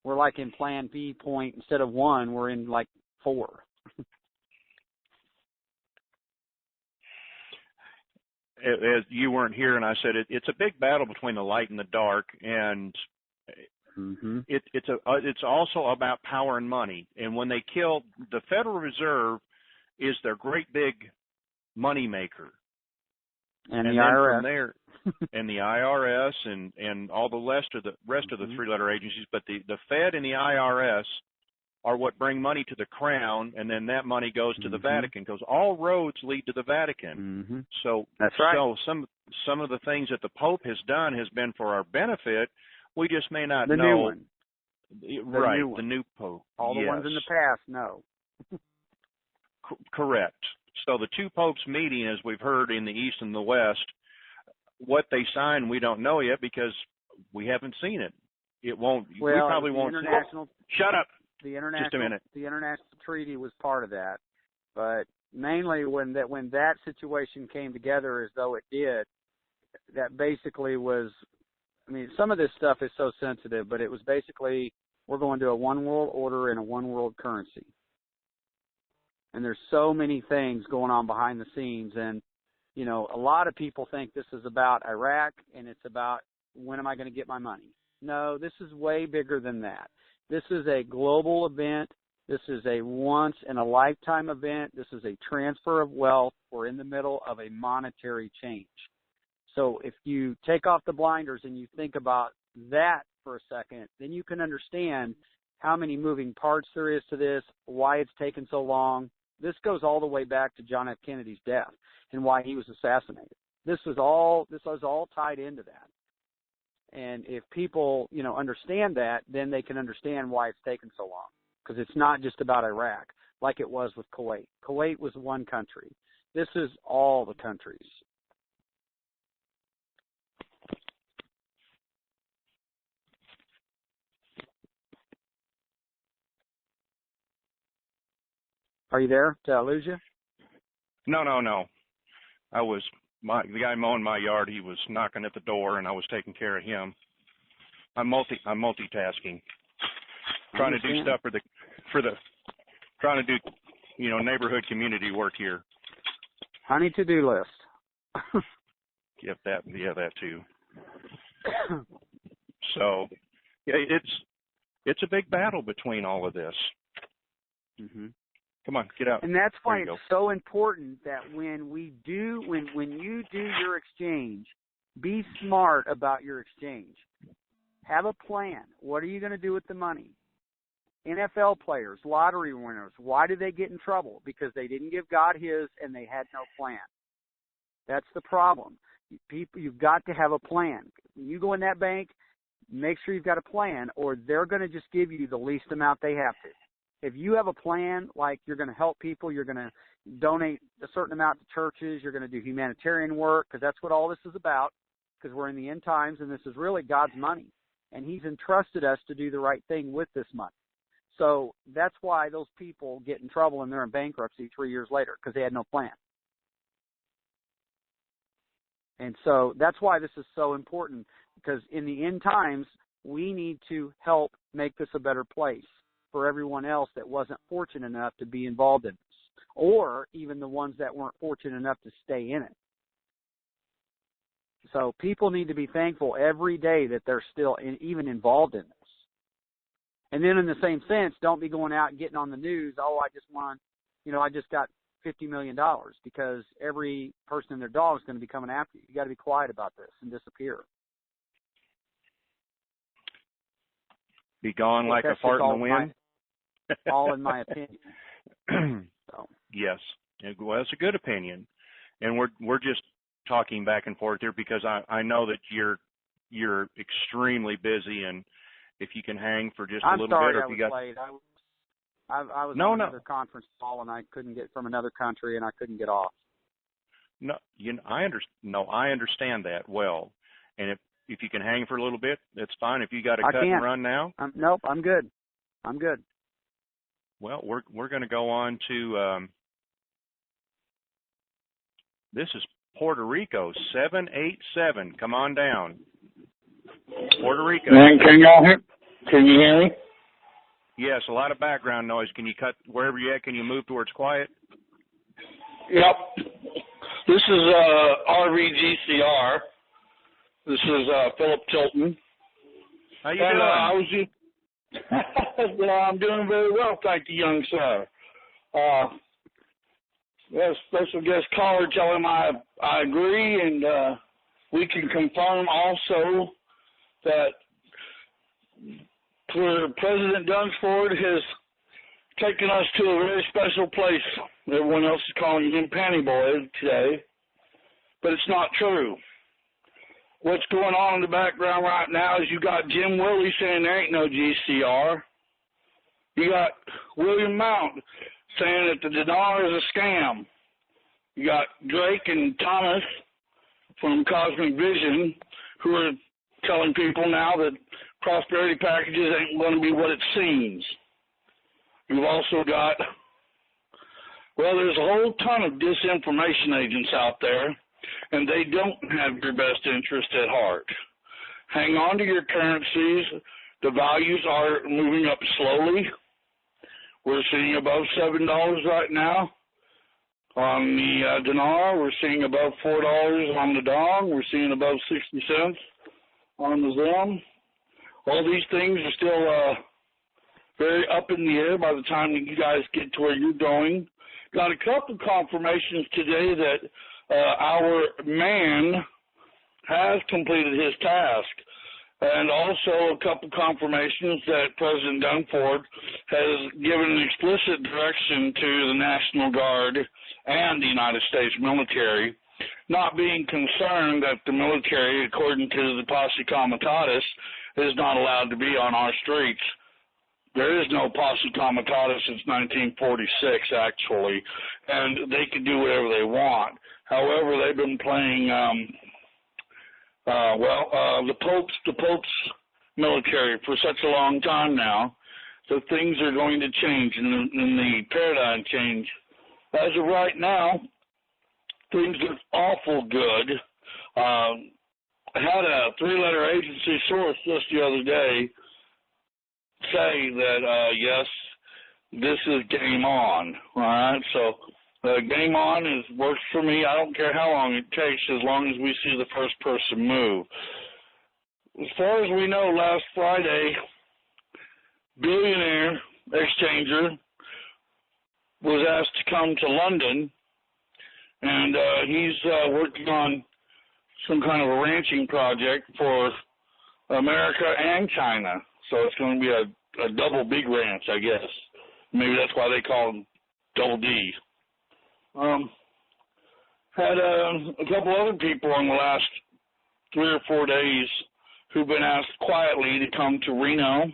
We're like in Plan B point, instead of 1, we're in like 4. As you weren't here, and I said it's a big battle between the light and the dark, and it's also about power and money. And when they killed the Federal Reserve, is their great big money maker, and the then IRS, from there, and the IRS, and all the rest of the three-letter agencies, but the Fed and the IRS are what bring money to the crown, and then that money goes to the Vatican, because all roads lead to the Vatican. So that's right. So some of the things that the Pope has done has been for our benefit. We just may not know. New one. The new Pope. All the ones in the past, no. Correct. So the two popes meeting, as we've heard in the East and the West, what they signed we don't know yet because we haven't seen it. It won't. Well, we probably won't. Shut up. Just a minute. The international treaty was part of that, but mainly when that situation came together as though it did, that basically was. I mean, some of this stuff is so sensitive, but it was basically we're going to a one world order and a one world currency. And there's so many things going on behind the scenes. And, you know, a lot of people think this is about Iraq and it's about when am I going to get my money? No, this is way bigger than that. This is a global event. This is a once-in-a-lifetime event. This is a transfer of wealth. We're in the middle of a monetary change. So if you take off the blinders and you think about that for a second, then you can understand how many moving parts there is to this, why it's taken so long. This goes all the way back to John F. Kennedy's death and why he was assassinated. This was all tied into that. And if people, you know, understand that, then they can understand why it's taken so long. Because it's not just about Iraq like it was with Kuwait. Kuwait was one country. This is all the countries. Are you there? Did I lose you? No. The guy mowing my yard, he was knocking at the door, and I was taking care of him. I'm multitasking, trying to do stuff trying to do, you know, neighborhood community work here. Honey to-do list. that too. So, yeah, it's a big battle between all of this. Mm-hmm. Come on, get out. And that's why it's so important that when you do your exchange, be smart about your exchange. Have a plan. What are you going to do with the money? NFL players, lottery winners, why do they get in trouble? Because they didn't give God his and they had no plan. That's the problem. People, you've got to have a plan. When you go in that bank, make sure you've got a plan, or they're going to just give you the least amount they have to. If you have a plan, like you're going to help people, you're going to donate a certain amount to churches, you're going to do humanitarian work, because that's what all this is about, because we're in the end times, and this is really God's money. And he's entrusted us to do the right thing with this money. So that's why those people get in trouble and they're in bankruptcy 3 years later, because they had no plan. And so that's why this is so important, because in the end times, we need to help make this a better place for everyone else that wasn't fortunate enough to be involved in this, or even the ones that weren't fortunate enough to stay in it. So people need to be thankful every day that they're still even involved in this. And then in the same sense, don't be going out and getting on the news, I just won, I just got $50 million, because every person and their dog is going to be coming after you. You got to be quiet about this and disappear. Be gone like a fart in the wind? All in my opinion. So. Yes. Well, that's a good opinion. And we're just talking back and forth here because I know that you're extremely busy, and if you can hang for just a little bit, or if you got late. I was on another conference call, and I couldn't get from another country, and I couldn't get off. No, I understand that well. And if you can hang for a little bit, that's fine. If you got to cut and run now, nope, I'm good. Well, we're going to go on to this is Puerto Rico 787. Come on down, Puerto Rico. Man, can you hear me? Yes, a lot of background noise. Can you cut wherever you're at? Can you move towards quiet? Yep. This is RVGCR. This is Philip Tilton. How you doing? I'm doing very well, thank you, young sir. We have a special guest caller tell him I agree, and we can confirm also that President Dunsford has taken us to a very special place. Everyone else is calling him Panty Boy today, but it's not true. What's going on in the background right now is you got Jim Willie saying there ain't no GCR. You got William Mount saying that the dinar is a scam. You got Drake and Thomas from Cosmic Vision who are telling people now that prosperity packages ain't going to be what it seems. You've also got, there's a whole ton of disinformation agents out there, and they don't have your best interest at heart. Hang on to your currencies. The values are moving up slowly. We're seeing above $7 right now on the dinar. We're seeing above $4 on the dong. We're seeing above 60 cents on the zim. All these things are still very up in the air by the time that you guys get to where you're going. Got a couple confirmations today that our man has completed his task, and also a couple confirmations that President Dunford has given explicit direction to the National Guard and the United States military, not being concerned that the military, according to the Posse Comitatus, is not allowed to be on our streets. There is no Posse Comitatus since 1946, actually, and they can do whatever they want. However, they've been playing, the Pope's military for such a long time now, so things are going to change in the paradigm change. As of right now, things look awful good. I had a 3-letter agency source just the other day say that, yes, this is game on, all right? So game on works for me. I don't care how long it takes as long as we see the first person move. As far as we know, last Friday, billionaire exchanger was asked to come to London, and he's working on some kind of a ranching project for America and China. So it's going to be a double big ranch, I guess. Maybe that's why they call them Double D. Had a couple other people in the last 3 or 4 days who've been asked quietly to come to Reno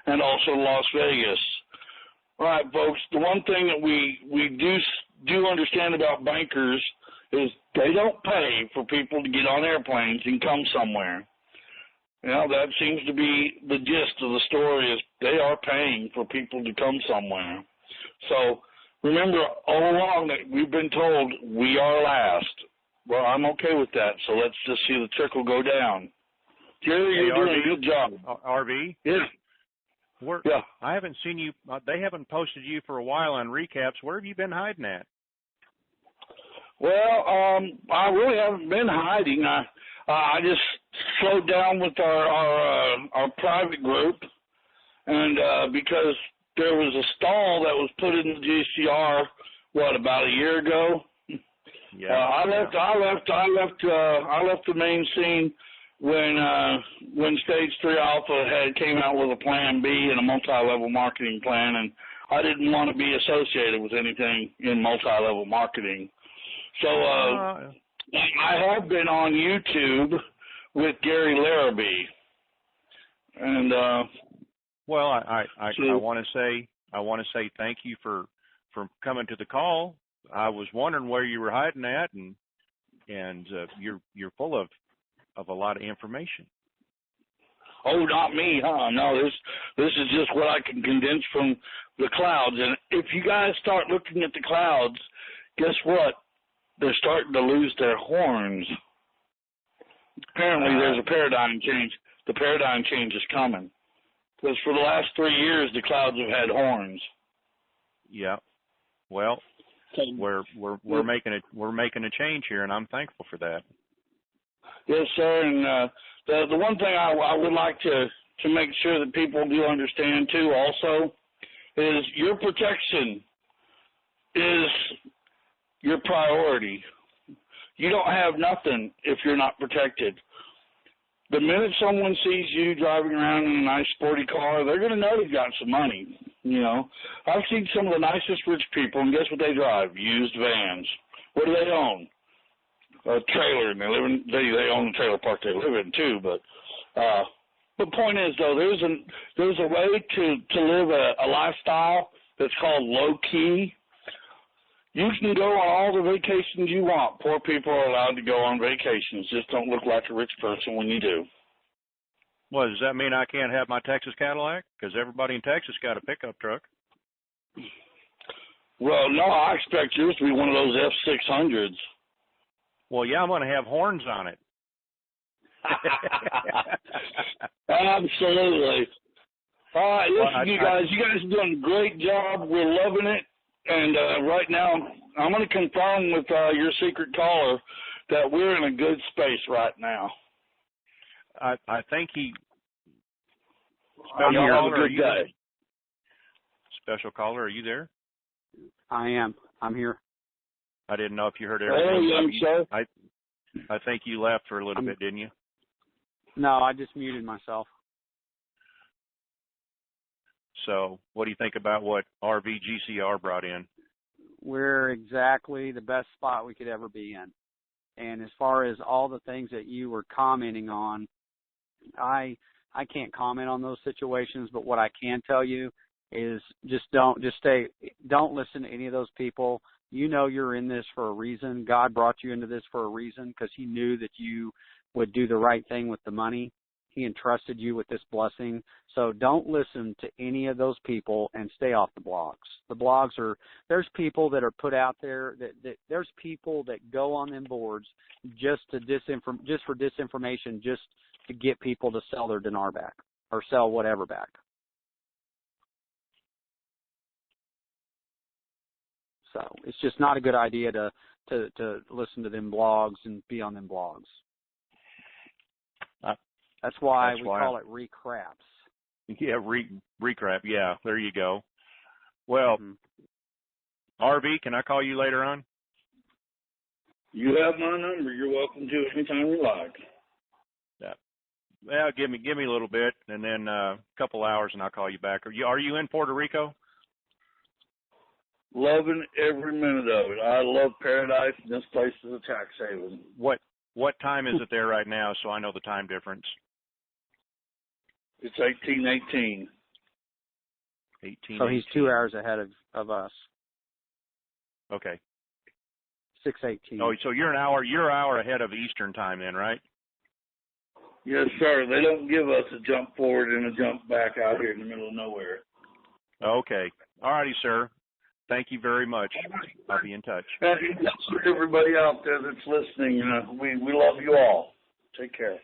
and also Las Vegas. All right, folks, the one thing that we do understand about bankers is they don't pay for people to get on airplanes and come somewhere. You know, that seems to be the gist of the story, is they are paying for people to come somewhere. So remember, all along that we've been told we are last. Well, I'm okay with that, so let's just see the trickle go down. Jerry, you're doing a good job. RV? Yeah. Yeah. I haven't seen you. They haven't posted you for a while on recaps. Where have you been hiding at? Well, I really haven't been hiding. I just slowed down with our private group, and because there was a stall that was put in the GCR, about a year ago. Yeah. I left the main scene when Stage 3 Alpha came out with a Plan B and a multi-level marketing plan, and I didn't want to be associated with anything in multi-level marketing. So I have been on YouTube with Gary Larrabee, and well, I want to say thank you for coming to the call. I was wondering where you were hiding at, and you're full of a lot of information. Oh, not me, huh? No, this is just what I can condense from the clouds. And if you guys start looking at the clouds, guess what? They're starting to lose their horns. Apparently, there's a paradigm change. The paradigm change is coming. Because for the last 3 years, the clouds have had horns. Yeah. Well, we're making a change here, and I'm thankful for that. Yes, sir. And the one thing I would like to make sure that people do understand too, also, is your protection is your priority. You don't have nothing if you're not protected. The minute someone sees you driving around in a nice sporty car, they're going to know you've got some money. You know, I've seen some of the nicest rich people, and guess what they drive? Used vans. What do they own? A trailer, and they own the trailer park they live in too. But the point is, though, there's a way to live a lifestyle that's called low key. You can go on all the vacations you want. Poor people are allowed to go on vacations. Just don't look like a rich person when you do. Well, does that mean I can't have my Texas Cadillac? Because everybody in Texas got a pickup truck. Well, no, I expect yours to be one of those F600s. Well, yeah, I'm going to have horns on it. Absolutely. All right, listen, Well, you guys are doing a great job. We're loving it. And right now, I'm going to confirm with your secret caller that we're in a good space right now. I think he. Y'all have a good day. Special caller, are you there? I am. I'm here. I didn't know if you heard everything. Sir. I think you left for a little bit, didn't you? No, I just muted myself. So what do you think about what RVGCR brought in? We're exactly the best spot we could ever be in. And as far as all the things that you were commenting on, I can't comment on those situations, but what I can tell you is don't listen to any of those people. You know you're in this for a reason. God brought you into this for a reason because he knew that you would do the right thing with the money. He entrusted you with this blessing. So don't listen to any of those people and stay off the blogs. The blogs there's people that are put out there that there's people that go on them boards just for disinformation, just to get people to sell their dinar back or sell whatever back. So it's just not a good idea to listen to them blogs and be on them blogs. That's why we call it recraps. Yeah, recrap. Yeah, there you go. Well, RV, can I call you later on? You have my number. You're welcome to anytime you like. Yeah. Well, give me a little bit, and then a couple hours, and I'll call you back. Are you in Puerto Rico? Loving every minute of it. I love paradise, and this place is a tax haven. What time is it there right now, so I know the time difference? It's 18:18. So he's 2 hours ahead of us. Okay. 6:18. Oh, so you're an hour ahead of Eastern time then, right? Yes, sir. They don't give us a jump forward and a jump back out here in the middle of nowhere. Okay. All righty, sir. Thank you very much. I'll be in touch. And for everybody out there that's listening, we love you all. Take care.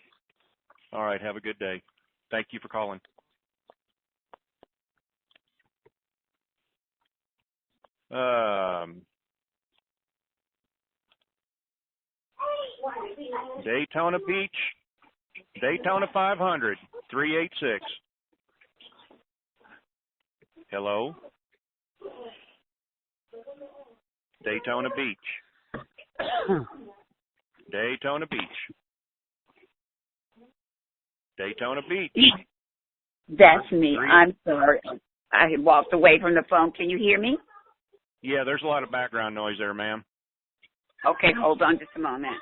All right. Have a good day. Thank you for calling. Daytona Beach, Daytona 500, 386. Hello? Daytona Beach. Daytona Beach. Daytona Beach. That's me. I'm sorry. I had walked away from the phone. Can you hear me? Yeah, there's a lot of background noise there, ma'am. Okay, hold on just a moment.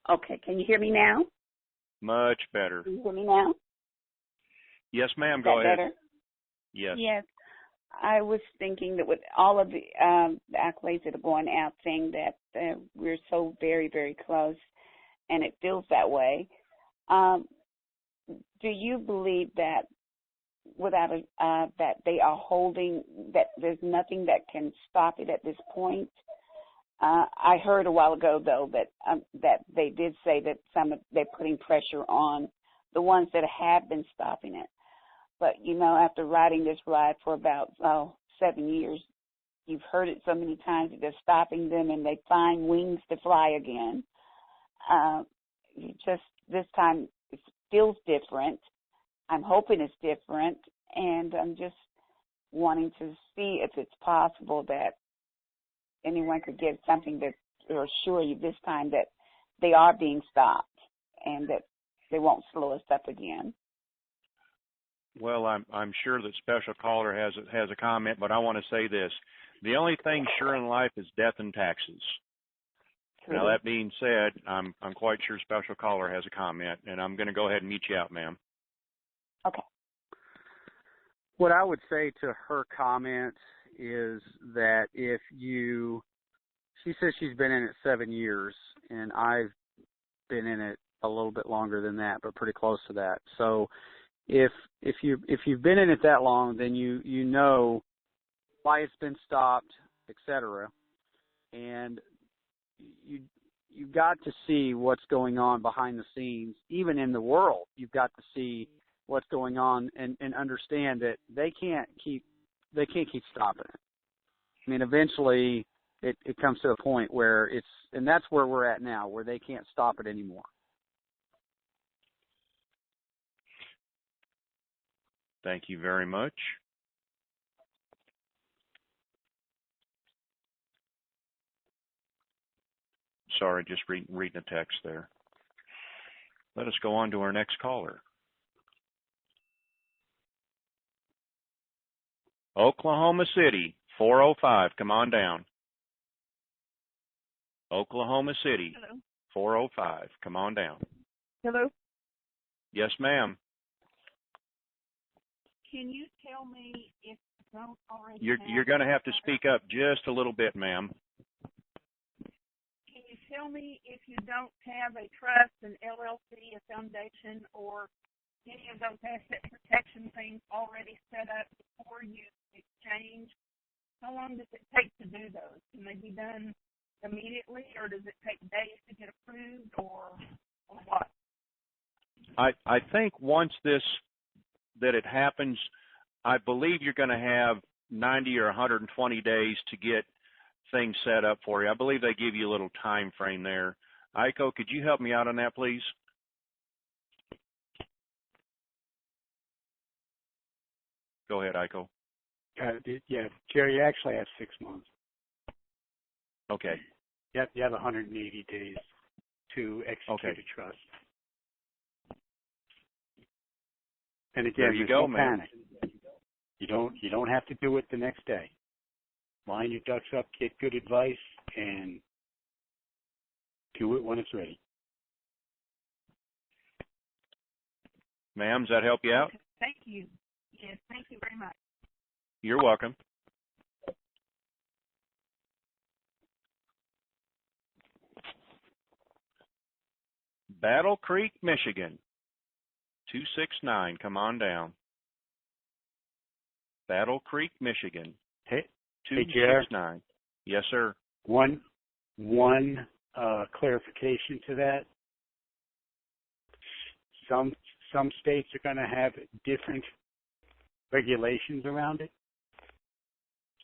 Okay, can you hear me now? Much better. Can you hear me now? Yes, ma'am. Is Go that ahead. Better? Yes. Yes. I was thinking that with all of the accolades that are going out, saying that we're so very, very close, and it feels that way. Do you believe that without that they are holding, that there's nothing that can stop it at this point? I heard a while ago, though, that they did say that they're putting pressure on the ones that have been stopping it. But, after riding this ride for about 7 years, you've heard it so many times that they're stopping them and they find wings to fly again. Just this time it feels different. I'm hoping it's different, and I'm just wanting to see if it's possible that anyone could get something that will assure you this time that they are being stopped and that they won't slow us up again. Well, I'm sure that Special Caller has a comment, but I want to say this. The only thing sure in life is death and taxes. True. Now, that being said, I'm quite sure Special Caller has a comment, and I'm going to go ahead and meet you out, ma'am. Okay. What I would say to her comment is that she says she's been in it 7 years, and I've been in it a little bit longer than that, but pretty close to that. So if you've been in it that long, then you know why it's been stopped, etc. And you you've got to see what's going on behind the scenes, even in the world. You've got to see what's going on and understand that they can't keep stopping it. I mean, eventually it comes to a point where and that's where we're at now, where they can't stop it anymore. Thank you very much. Sorry, just reading a text there. Let us go on to our next caller. Oklahoma City, 405. Come on down. Oklahoma City, Hello. 405. Come on down. Hello. Yes, ma'am. Can you tell me if you don't already You're going to have to speak up just a little bit, ma'am. Can you tell me if you don't have a trust, an LLC, a foundation, or any of those asset protection things already set up before you exchange? How long does it take to do those? Can they be done immediately, or does it take days to get approved, or what? I think once that it happens, I believe you're going to have 90 or 120 days to get things set up for you. I believe they give you a little time frame there. Aiko, could you help me out on that, please? Go ahead, Aiko. Yeah, Jerry, you actually have 6 months. Okay. You have 180 days to execute a trust. And again, there you go, man. Panic. You don't have to do it the next day. Line your ducks up, get good advice, and do it when it's ready. Ma'am, does that help you out? Okay. Thank you. Yes, thank you very much. You're welcome. Battle Creek, Michigan, 269. Come on down. Battle Creek, Michigan. Hey, 269. Yes, sir. One clarification to that. Some states are going to have different regulations around it,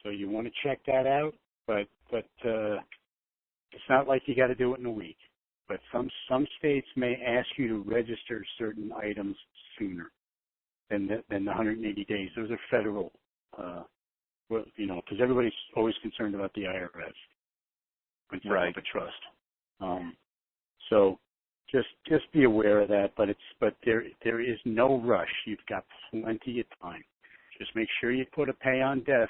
so you want to check that out. But it's not like you got to do it in a week. But some states may ask you to register certain items sooner than the 180 days. Those are federal, because everybody's always concerned about the IRS when setting up a trust. So just be aware of that. But there is no rush. You've got plenty of time. Just make sure you put a pay on death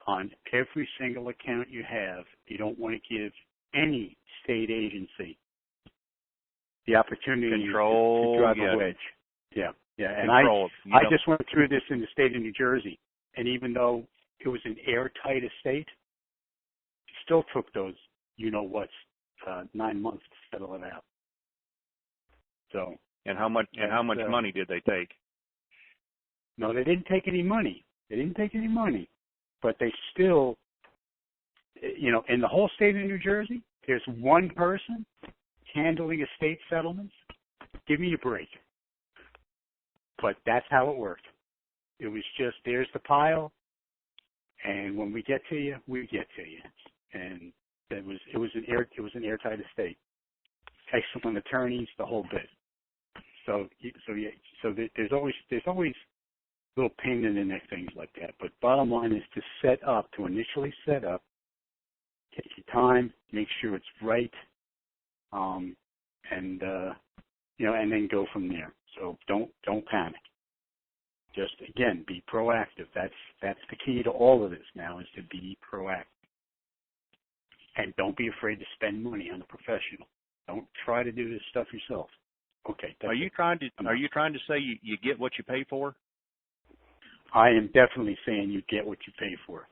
on every single account you have. You don't want to give any state agency the opportunity to drive a wedge. Yeah. And I just went through this in the state of New Jersey, and even though it was an airtight estate, it still took those 9 months to settle it out. So. And how much money did they take? No, they didn't take any money. But they still, in the whole state of New Jersey, there's one person handling estate settlements. Give me a break. But that's how it worked. It was just, there's the pile, and when we get to you, we get to you. And it was an airtight estate. Excellent attorneys, the whole bit. So there's always little pain in the neck things like that. But bottom line is to initially set up, take your time, make sure it's right, and then go from there. So don't panic. Just again, be proactive. That's the key to all of this now, is to be proactive. And don't be afraid to spend money on a professional. Don't try to do this stuff yourself. Okay. Are you trying to say you get what you pay for? I am definitely saying you get what you pay for.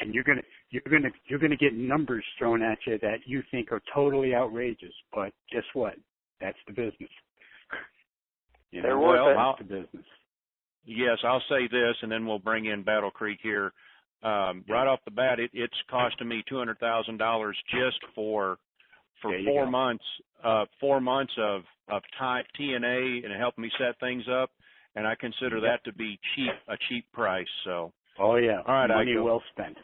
And you're gonna get numbers thrown at you that you think are totally outrageous. But guess what? That's the business. That's the business. Yes, I'll say this, and then we'll bring in Battle Creek here. Right off the bat, it's costing me $200,000 just for for 4 months. 4 months of TNA and helping me set things up, and I consider that to be a cheap price. So. Oh yeah. All right, money well spent.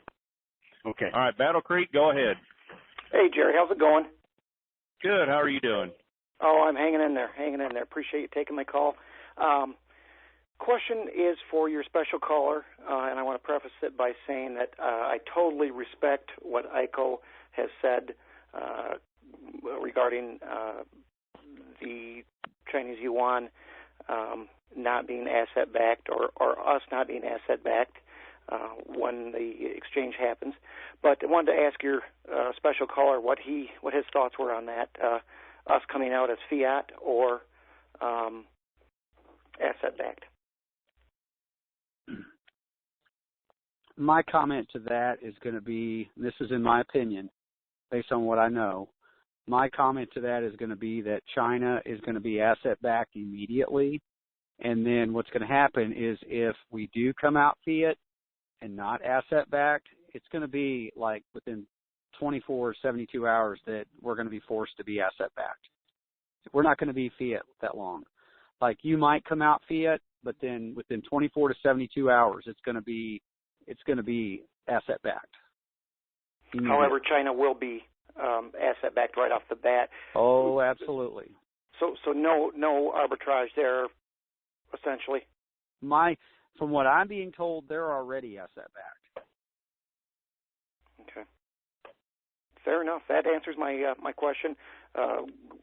Okay. All right, Battle Creek, go ahead. Hey Jerry, how's it going? Good. How are you doing? Oh, I'm hanging in there. Appreciate you taking my call. Question is for your special caller, and I want to preface it by saying that I totally respect what Aiko has said regarding the Chinese yuan not being asset-backed or us not being asset-backed when the exchange happens. But I wanted to ask your special caller what his thoughts were on that, us coming out as fiat or asset-backed. My comment to that is going to be, this is in my opinion, based on what I know, my comment to that is going to be that China is going to be asset-backed immediately. And then what's going to happen is if we do come out fiat and not asset-backed, it's going to be like within 24 or 72 hours that we're going to be forced to be asset-backed. We're not going to be fiat that long. Like you might come out fiat, but then within 24 to 72 hours, it's going to be asset-backed. However, China will be asset-backed right off the bat. Oh, absolutely. So no arbitrage there, essentially. From what I'm being told, they're already asset-backed. Okay. Fair enough. That answers my question.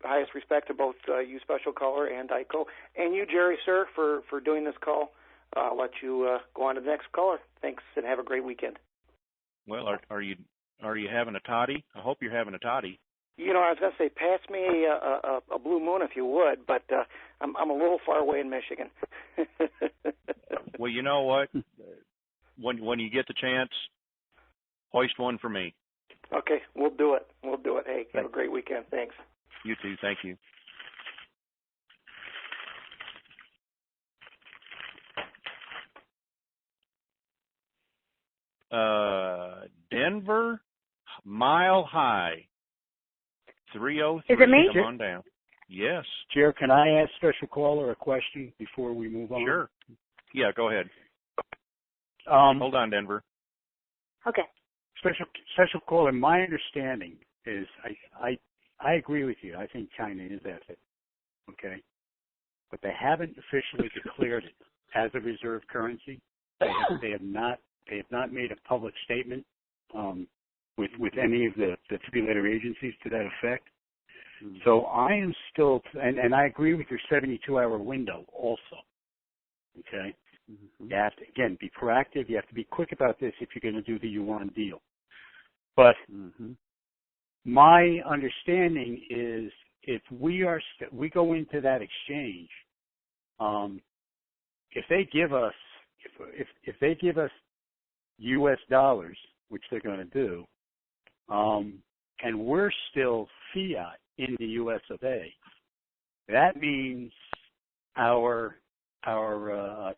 Highest respect to both you, special caller, and Aiko, and you, Jerry, sir, for doing this call. I'll let you go on to the next caller. Thanks, and have a great weekend. Well, are you having a toddy? I hope you're having a toddy. You know, I was going to say, pass me a blue moon if you would, but I'm a little far away in Michigan. Well, you know what? When you get the chance, hoist one for me. Okay, we'll do it. Hey, have a great weekend. Thanks. You too. Thank you. Denver, Mile High, 303. Is it me? Come on down. Yes. Chair, can I ask special caller a question before we move on? Sure. Yeah, go ahead. Hold on, Denver. Okay. Special caller, my understanding is I agree with you. I think China is asset. Okay. But they haven't officially declared it as a reserve currency. They have not made a public statement with any of the three-letter agencies to that effect. Mm-hmm. So I am still, and I agree with your 72-hour window also. Okay? Mm-hmm. You have to, again, be proactive. You have to be quick about this if you're going to do the yuan deal. But my understanding is if we go into that exchange, if they give us U.S. dollars, which they're going to do, and we're still fiat in the U.S. of A, that means our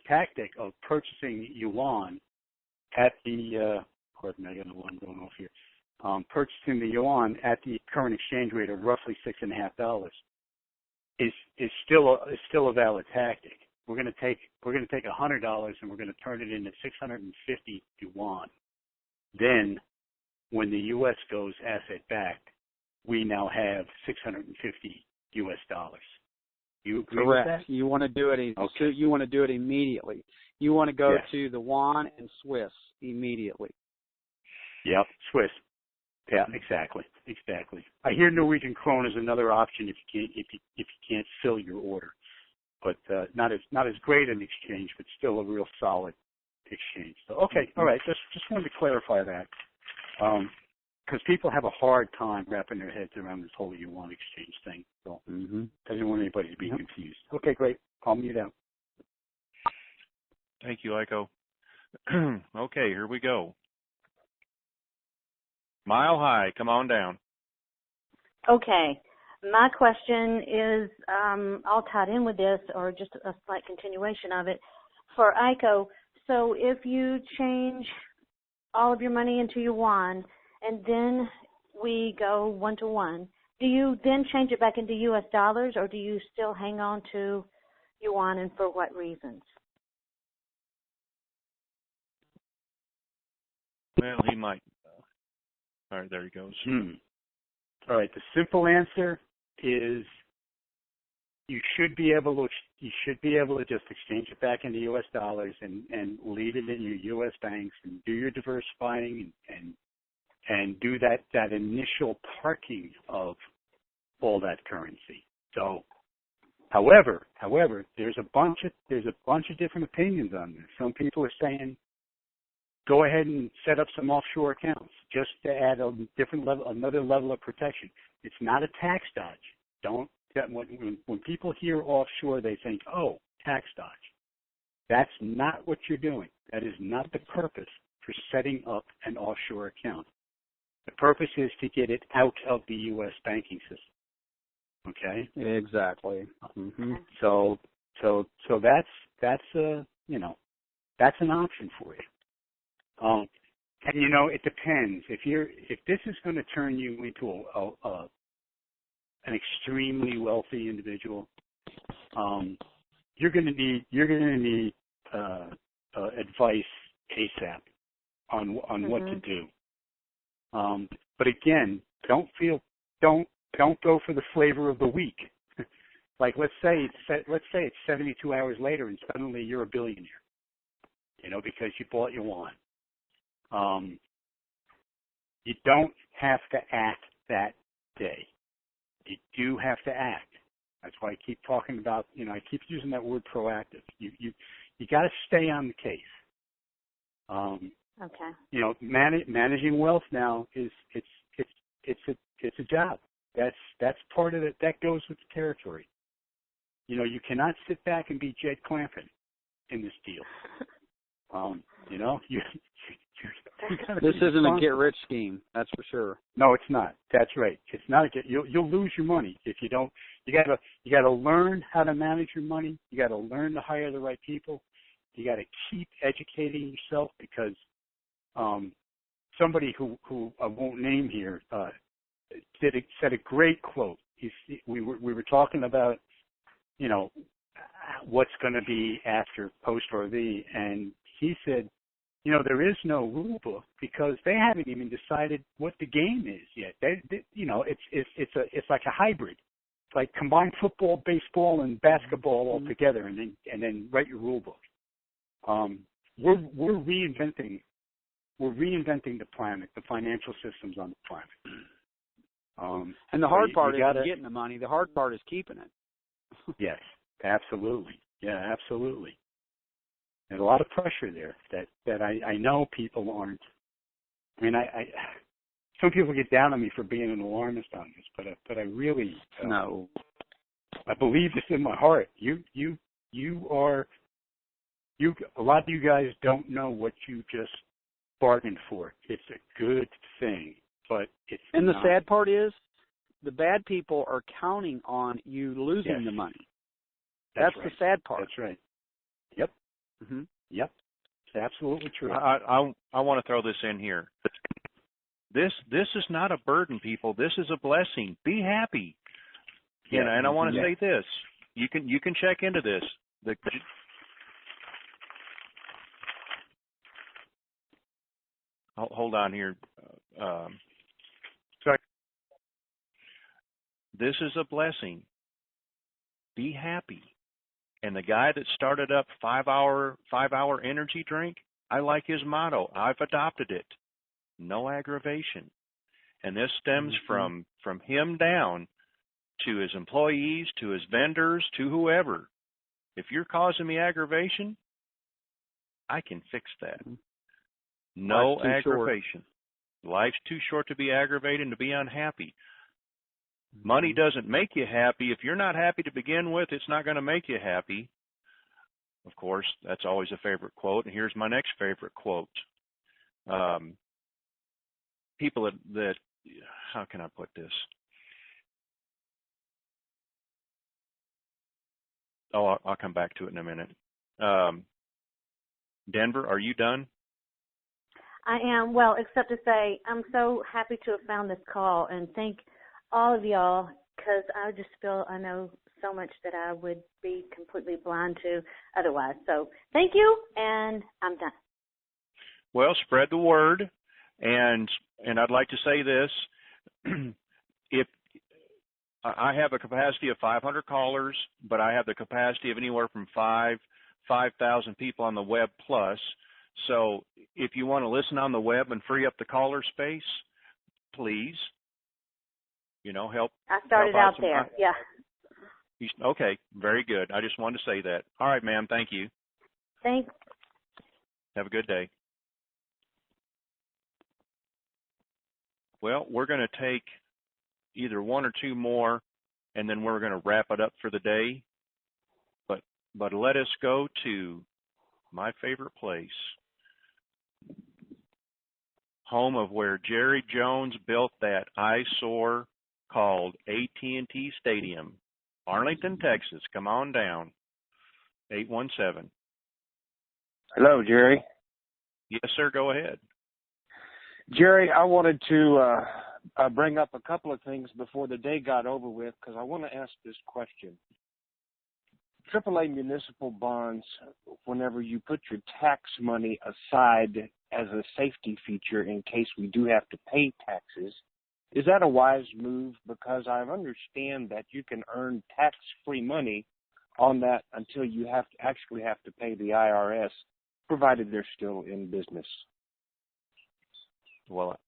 tactic of purchasing yuan at the pardon me, I got a one going off here. Purchasing the yuan at the current exchange rate of roughly $6.50 is still a valid tactic. We're going to take $100 and we're going to turn it into 650 yuan. Then, when the U.S. goes asset backed, we now have 650 U.S. dollars. You agree with that? You want to do it. Okay. You want to do it immediately. You want to go to the yuan and Swiss immediately. Yep, Swiss. Yeah, exactly. I hear Norwegian krone is another option if you can't fill your order, but not as great an exchange, but still a real solid exchange. So okay, all right. Just wanted to clarify that because people have a hard time wrapping their heads around this whole yuan exchange thing. So I didn't want anybody to be confused. Okay, great. Calm you down. Thank you, Aiko. Okay, here we go. Mile High, come on down. Okay. My question is all tied in with this, or just a slight continuation of it. For Aiko, so if you change all of your money into yuan, and then we go 1-to-1, do you then change it back into U.S. dollars, or do you still hang on to yuan, and for what reasons? Well, he might. All right, there he goes. All right, the simple answer is you should be able to just exchange it back into U.S. dollars and leave it in your U.S. banks and do your diversifying and do that initial parking of all that currency. So, however, there's a bunch of different opinions on this. Some people are saying go ahead and set up some offshore accounts just to add another level of protection. It's not a tax dodge. When people hear offshore, they think, oh, tax dodge. That's not what you're doing. That is not the purpose for setting up an offshore account. The purpose is to get it out of the U.S. banking system. Okay? Exactly. Mm-hmm. So that's an option for you. And it depends. If this is going to turn you into an extremely wealthy individual, you're going to need advice ASAP on what to do. But again, don't go for the flavor of the week. Like let's say it's 72 hours later and suddenly you're a billionaire. Because you bought your yuan. You don't have to act that day. You do have to act. That's why I keep talking about, I keep using that word proactive. You got to stay on the case. Okay. Managing wealth now it's a job. That's part of it. That goes with the territory. You cannot sit back and be Jed Clampett in this deal. This isn't a get-rich scheme, that's for sure. No, it's not. That's right. It's not. You'll lose your money if you don't. You got to learn how to manage your money. You got to learn to hire the right people. You got to keep educating yourself because somebody who I won't name here said a great quote. We were talking about what's going to be after post RV, and he said, there is no rule book because they haven't even decided what the game is yet. It's like a hybrid. It's like combine football, baseball, and basketball all together, and then write your rule book. We're reinventing the planet, the financial systems on the planet. And the hard part isn't getting the money. The hard part is keeping it. Yes, absolutely. Yeah, absolutely. There's a lot of pressure there that I know people aren't. I mean, some people get down on me for being an alarmist on this, but I really no. I believe this in my heart. A lot of you guys don't know what you just bargained for. It's a good thing, but it's and not. The sad part is, the bad people are counting on you losing the money. That's right. The sad part. That's right. Yep. Mm-hmm. Yep. It's absolutely true. I want to throw this in here. This is not a burden, people. This is a blessing. Be happy. And I want to say this. You can check into this. Hold on here. Sorry. This is a blessing. Be happy. And the guy that started up 5 hour energy drink, I like his motto. I've adopted it. No aggravation. And this stems from him down to his employees, to his vendors, to whoever. If you're causing me aggravation, I can fix that. No aggravation. Life's too short to be aggravated and to be unhappy. Money doesn't make you happy. If you're not happy to begin with, it's not going to make you happy. Of course, that's always a favorite quote. And here's my next favorite quote. People that how can I put this? Oh, I'll come back to it in a minute. Denver, are you done? I am. Well, except to say I'm so happy to have found this call and think all of y'all, because I just feel I know so much that I would be completely blind to otherwise. So thank you, and I'm done. Well, spread the word, and I'd like to say this: if I have a capacity of 500 callers, but I have the capacity of anywhere from 5,000 people on the web plus. So if you want to listen on the web and free up the caller space, please, help. I started out there, yeah. Okay, very good. I just wanted to say that. All right, ma'am, thank you. Thanks. Have a good day. Well, we're going to take either one or two more, and then we're going to wrap it up for the day. But let us go to my favorite place, home of where Jerry Jones built that eyesore called AT&T Stadium, Arlington, Texas. Come on down, 817. Hello, Jerry. Yes, sir. Go ahead. Jerry, I wanted to bring up a couple of things before the day got over with, because I want to ask this question. AAA municipal bonds, whenever you put your tax money aside as a safety feature in case we do have to pay taxes, is that a wise move? Because I understand that you can earn tax-free money on that until you actually have to pay the IRS, provided they're still in business. Well,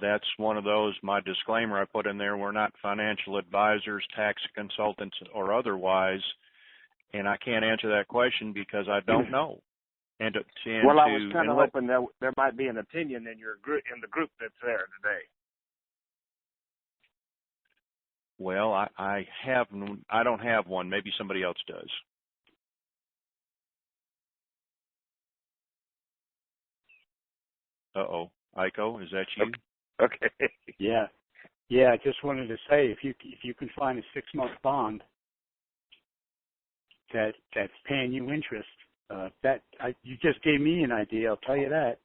that's one of those, my disclaimer I put in there, we're not financial advisors, tax consultants, or otherwise, and I can't answer that question because I don't know. I was kind of hoping that there might be an opinion in your group, in the group that's there today. Well, I don't have one. Maybe somebody else does. Uh-oh. Aiko, is that you? Okay. Yeah. I just wanted to say, if you can find a 6-month bond that's paying you interest, you just gave me an idea. I'll tell you that.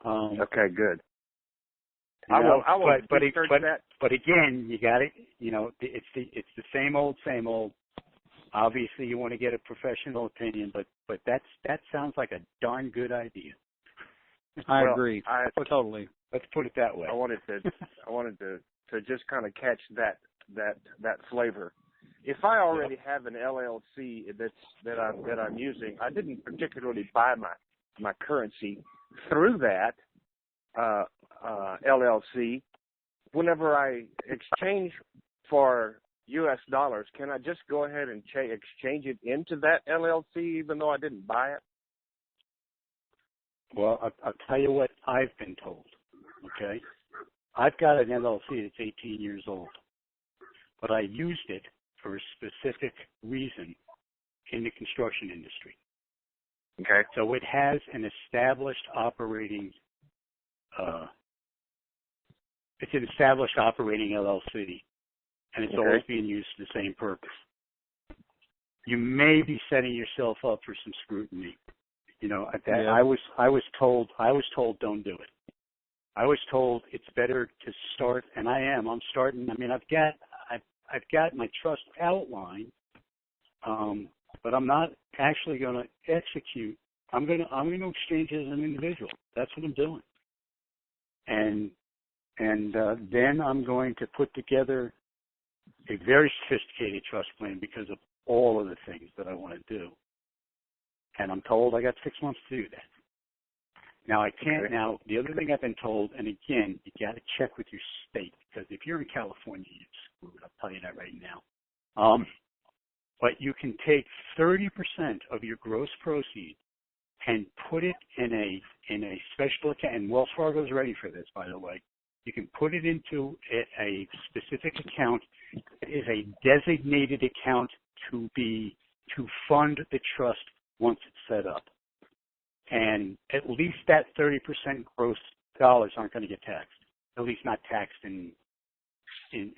Okay, good. But again, you got it. It's the same old. Obviously, you want to get a professional opinion, but that sounds like a darn good idea. I agree. Totally. Let's put it that way. I wanted to just kind of catch that flavor. If I already have an LLC that I'm using, I didn't particularly buy my currency through that LLC. Whenever I exchange for U.S. dollars, can I just go ahead and exchange it into that LLC even though I didn't buy it? Well, I'll tell you what I've been told, okay? I've got an LLC that's 18 years old, but I used it for a specific reason in the construction industry. Okay. So it has an established operating, it's an established operating LLC, and it's always being used for the same purpose. You may be setting yourself up for some scrutiny. I was told don't do it. I was told it's better to start, and I'm starting. I mean, I've got my trust outline, but I'm not actually going to execute. I'm going to exchange it as an individual. That's what I'm doing, and then I'm going to put together a very sophisticated trust plan because of all of the things that I want to do. And I'm told I got 6 months to do that. Now I can't. Now the other thing I've been told, and again, you got to check with your state, because if you're in California, you're screwed. I'll tell you that right now. But you can take 30% of your gross proceeds and put it in a special account. And Wells Fargo's ready for this, by the way. You can put it into a specific account. It is a designated account to fund the trust once it's set up. And at least that 30% gross dollars aren't going to get taxed. At least not taxed in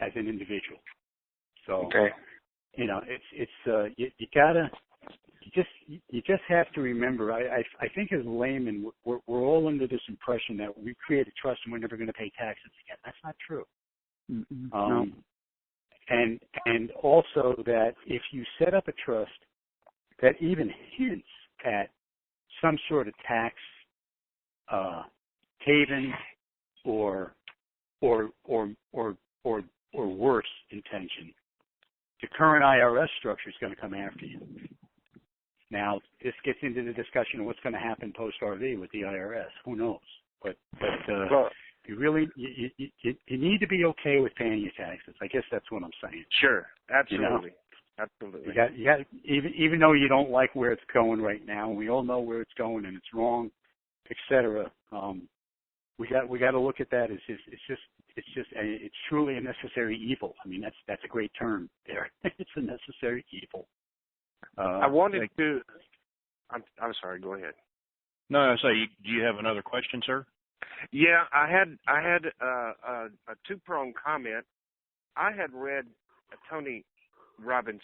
as an individual. So, you just have to remember. I think as laymen, we're all under this impression that we create a trust and we're never going to pay taxes again. That's not true. No. And also that if you set up a trust that even hints at some sort of tax haven or worse intention, the current IRS structure is going to come after you. Now, this gets into the discussion of what's going to happen post-RV with the IRS. Who knows? But you really you need to be okay with paying your taxes. I guess that's what I'm saying. Sure, absolutely, you know? Absolutely. You got even though you don't like where it's going right now, we all know where it's going and it's wrong, etc. We got to look at that as it's truly a necessary evil. I mean, that's a great term there. It's a necessary evil. I wanted to. I'm sorry. Go ahead. No, I say, do you have another question, sir? Yeah, I had a two-pronged comment. I had read Tony Robbins'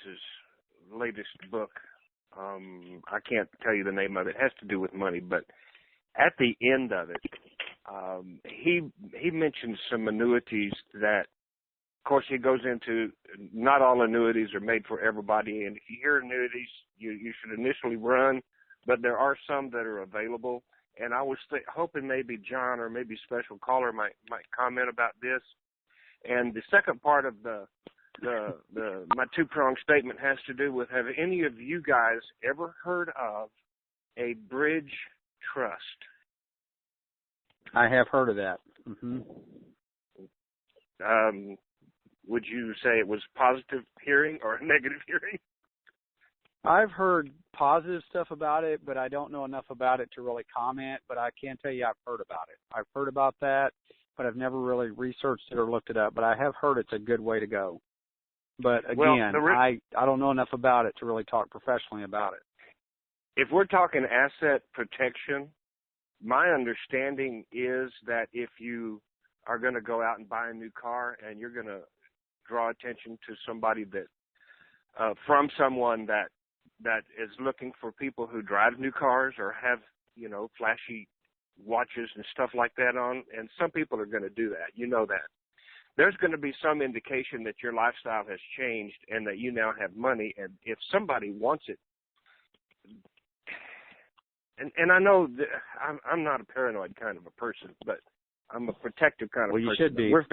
latest book. I can't tell you the name of it. It has to do with money, but at the end of it, he mentions some annuities that, of course, he goes into not all annuities are made for everybody, and if you hear annuities, you should initially run, but there are some that are available. And I was hoping maybe John or maybe special caller might comment about this. And the second part of my two-pronged statement has to do with, have any of you guys ever heard of a bridge trust? I have heard of that. Mm-hmm. Would you say it was positive hearing or negative hearing? I've heard positive stuff about it, but I don't know enough about it to really comment, but I can tell you I've heard about it. I've heard about that, but I've never really researched it or looked it up, but I have heard it's a good way to go. But again, I don't know enough about it to really talk professionally about it. If we're talking asset protection, my understanding is that if you are going to go out and buy a new car and you're going to draw attention to somebody that, from someone that is looking for people who drive new cars or have, flashy watches and stuff like that on, and some people are going to do that. You know that. There's going to be some indication that your lifestyle has changed and that you now have money, and if somebody wants it, and I know that I'm not a paranoid kind of a person, but I'm a protective kind of person. Well, you should be. We're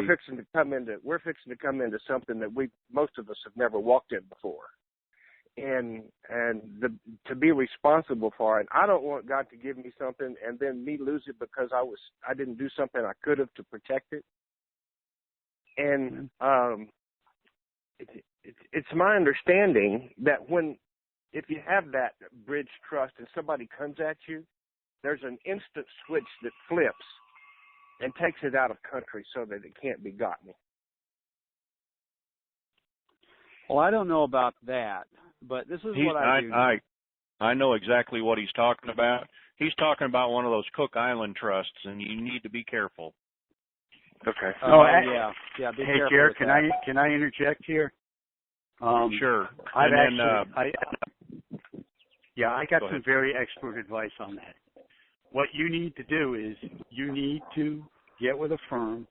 fixing to come into something that most of us have never walked in before. And to be responsible for it. I don't want God to give me something and then me lose it because I didn't do something I could have to protect it. And it's my understanding that if you have that bridge trust and somebody comes at you, there's an instant switch that flips and takes it out of country so that it can't be gotten. Well, I don't know about that, but this is what I do. I know exactly what he's talking about. He's talking about one of those Cook Island trusts, and you need to be careful. Okay. Yeah. Be hey, careful. Jared, can I interject here? Sure. I got some very expert advice on that. What you need to do is you need to get with a firm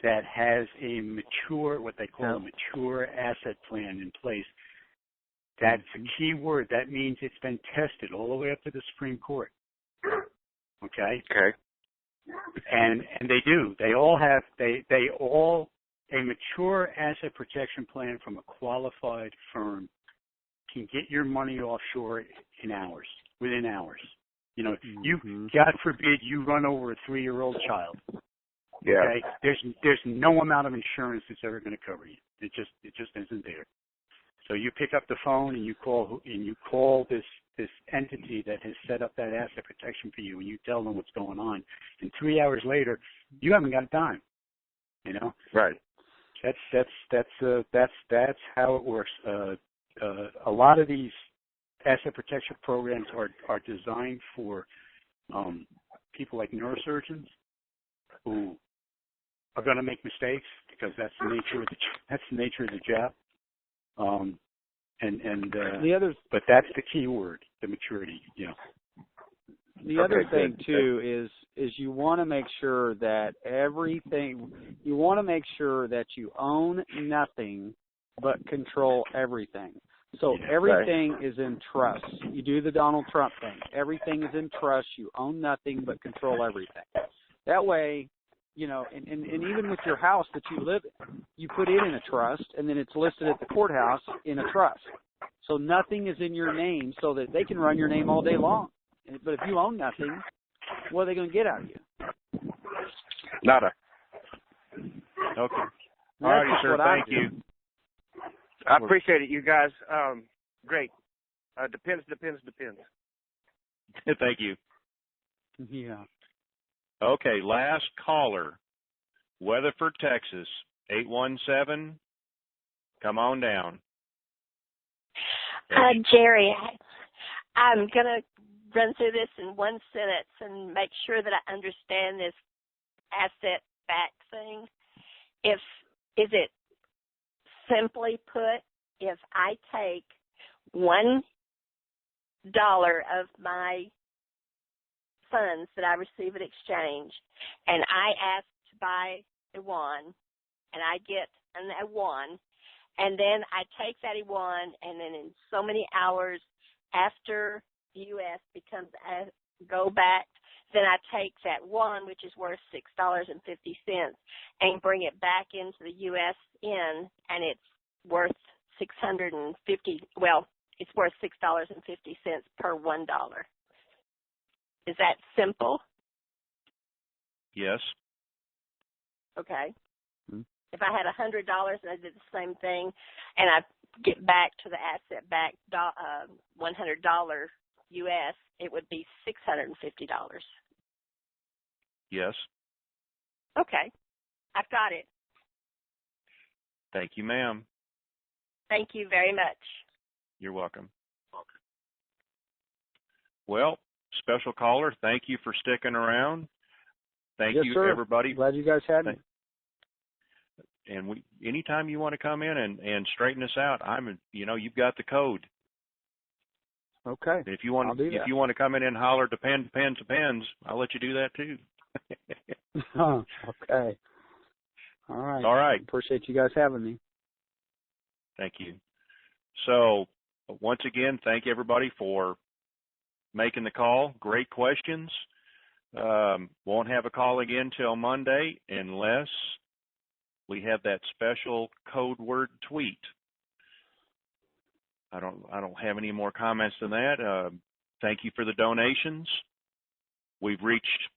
that has a mature, what they call a mature asset plan in place. That's a key word. That means it's been tested all the way up to the Supreme Court. Okay? Okay. And they do. They all have a mature asset protection plan from a qualified firm can get your money offshore within hours. You, God forbid, you run over a 3-year-old child. Yeah. Okay? There's no amount of insurance that's ever going to cover you. It just isn't there. So you pick up the phone and you call this entity that has set up that asset protection for you, and you tell them what's going on. And 3 hours later, you haven't got a dime. Right. That's how it works. A lot of these asset protection programs are designed for people like neurosurgeons who are going to make mistakes because that's the nature of the job. But that's the key word, the maturity. The other thing too is you want to make sure that you want to make sure that you own nothing but control everything. So everything is in trust. You do the Donald Trump thing. Everything is in trust. You own nothing but control everything. That way, and even with your house that you live in, you put it in a trust, and then it's listed at the courthouse in a trust. So nothing is in your name so that they can run your name all day long. But if you own nothing, what are they going to get out of you? Nada. Okay. All righty, sir. Thank you. I appreciate it, you guys. Great. Depends. Thank you. Yeah. Okay, last caller. Weatherford, Texas, 817. Come on down. Jerry, I'm going to run through this in one sentence and make sure that I understand this asset-backed thing. Is it simply put, if I take $1 of my funds that I receive at exchange and I ask to buy a yuan and I get a yuan, and then I take that yuan and then in so many hours after the U.S. becomes go back, then I take that yuan, which is worth $6.50, and bring it back into the U.S. and it's worth it's worth $6.50 per $1. Is that simple? Yes. Okay. If I had $100 and I did the same thing, and I get back to the asset-backed $100 U.S., it would be $650. Yes. Okay. I've got it. Thank you, ma'am. Thank you very much. You're welcome. Well, special caller, thank you for sticking around. Thank you, sir. everybody. Glad you guys had me. And anytime you want to come in and straighten us out, you've got the code. Okay. If you want to come in and holler, depends, I'll let you do that too. Oh, okay. All right. All right. Appreciate you guys having me. Thank you. So, once again, thank everybody for making the call. Great questions. Won't have a call again till Monday unless we have that special code word tweet. I don't have any more comments than that. Thank you for the donations. We reached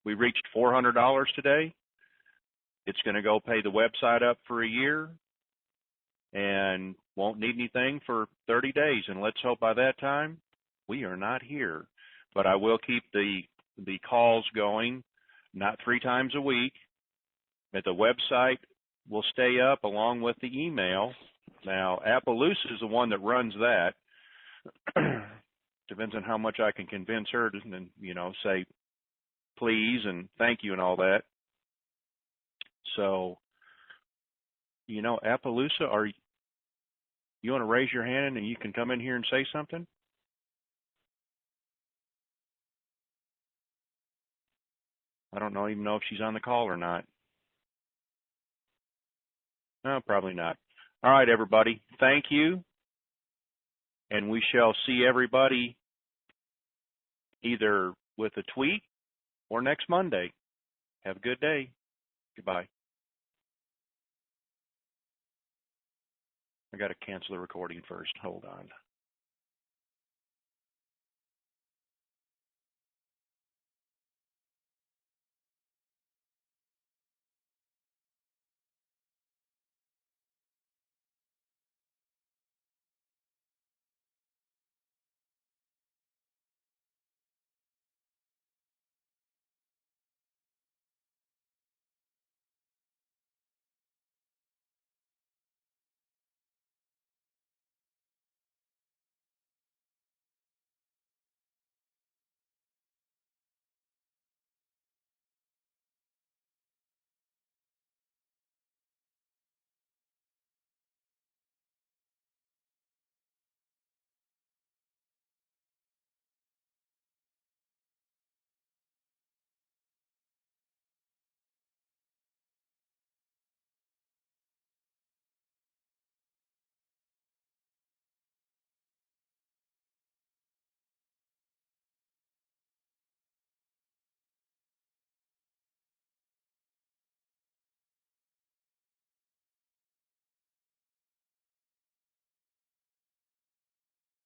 $400 today. It's going to go pay the website up for a year and won't need anything for 30 days. And let's hope by that time we are not here. But I will keep the calls going, not 3 times a week. But the website will stay up along with the email. Now, Appaloosa is the one that runs that. Depends on how much I can convince her to, say please and thank you and all that. So, Appaloosa, you want to raise your hand and you can come in here and say something? I don't even know if she's on the call or not. No, probably not. All right, everybody. Thank you. And we shall see everybody either with a tweet or next Monday. Have a good day. Goodbye. I got to cancel the recording first. Hold on.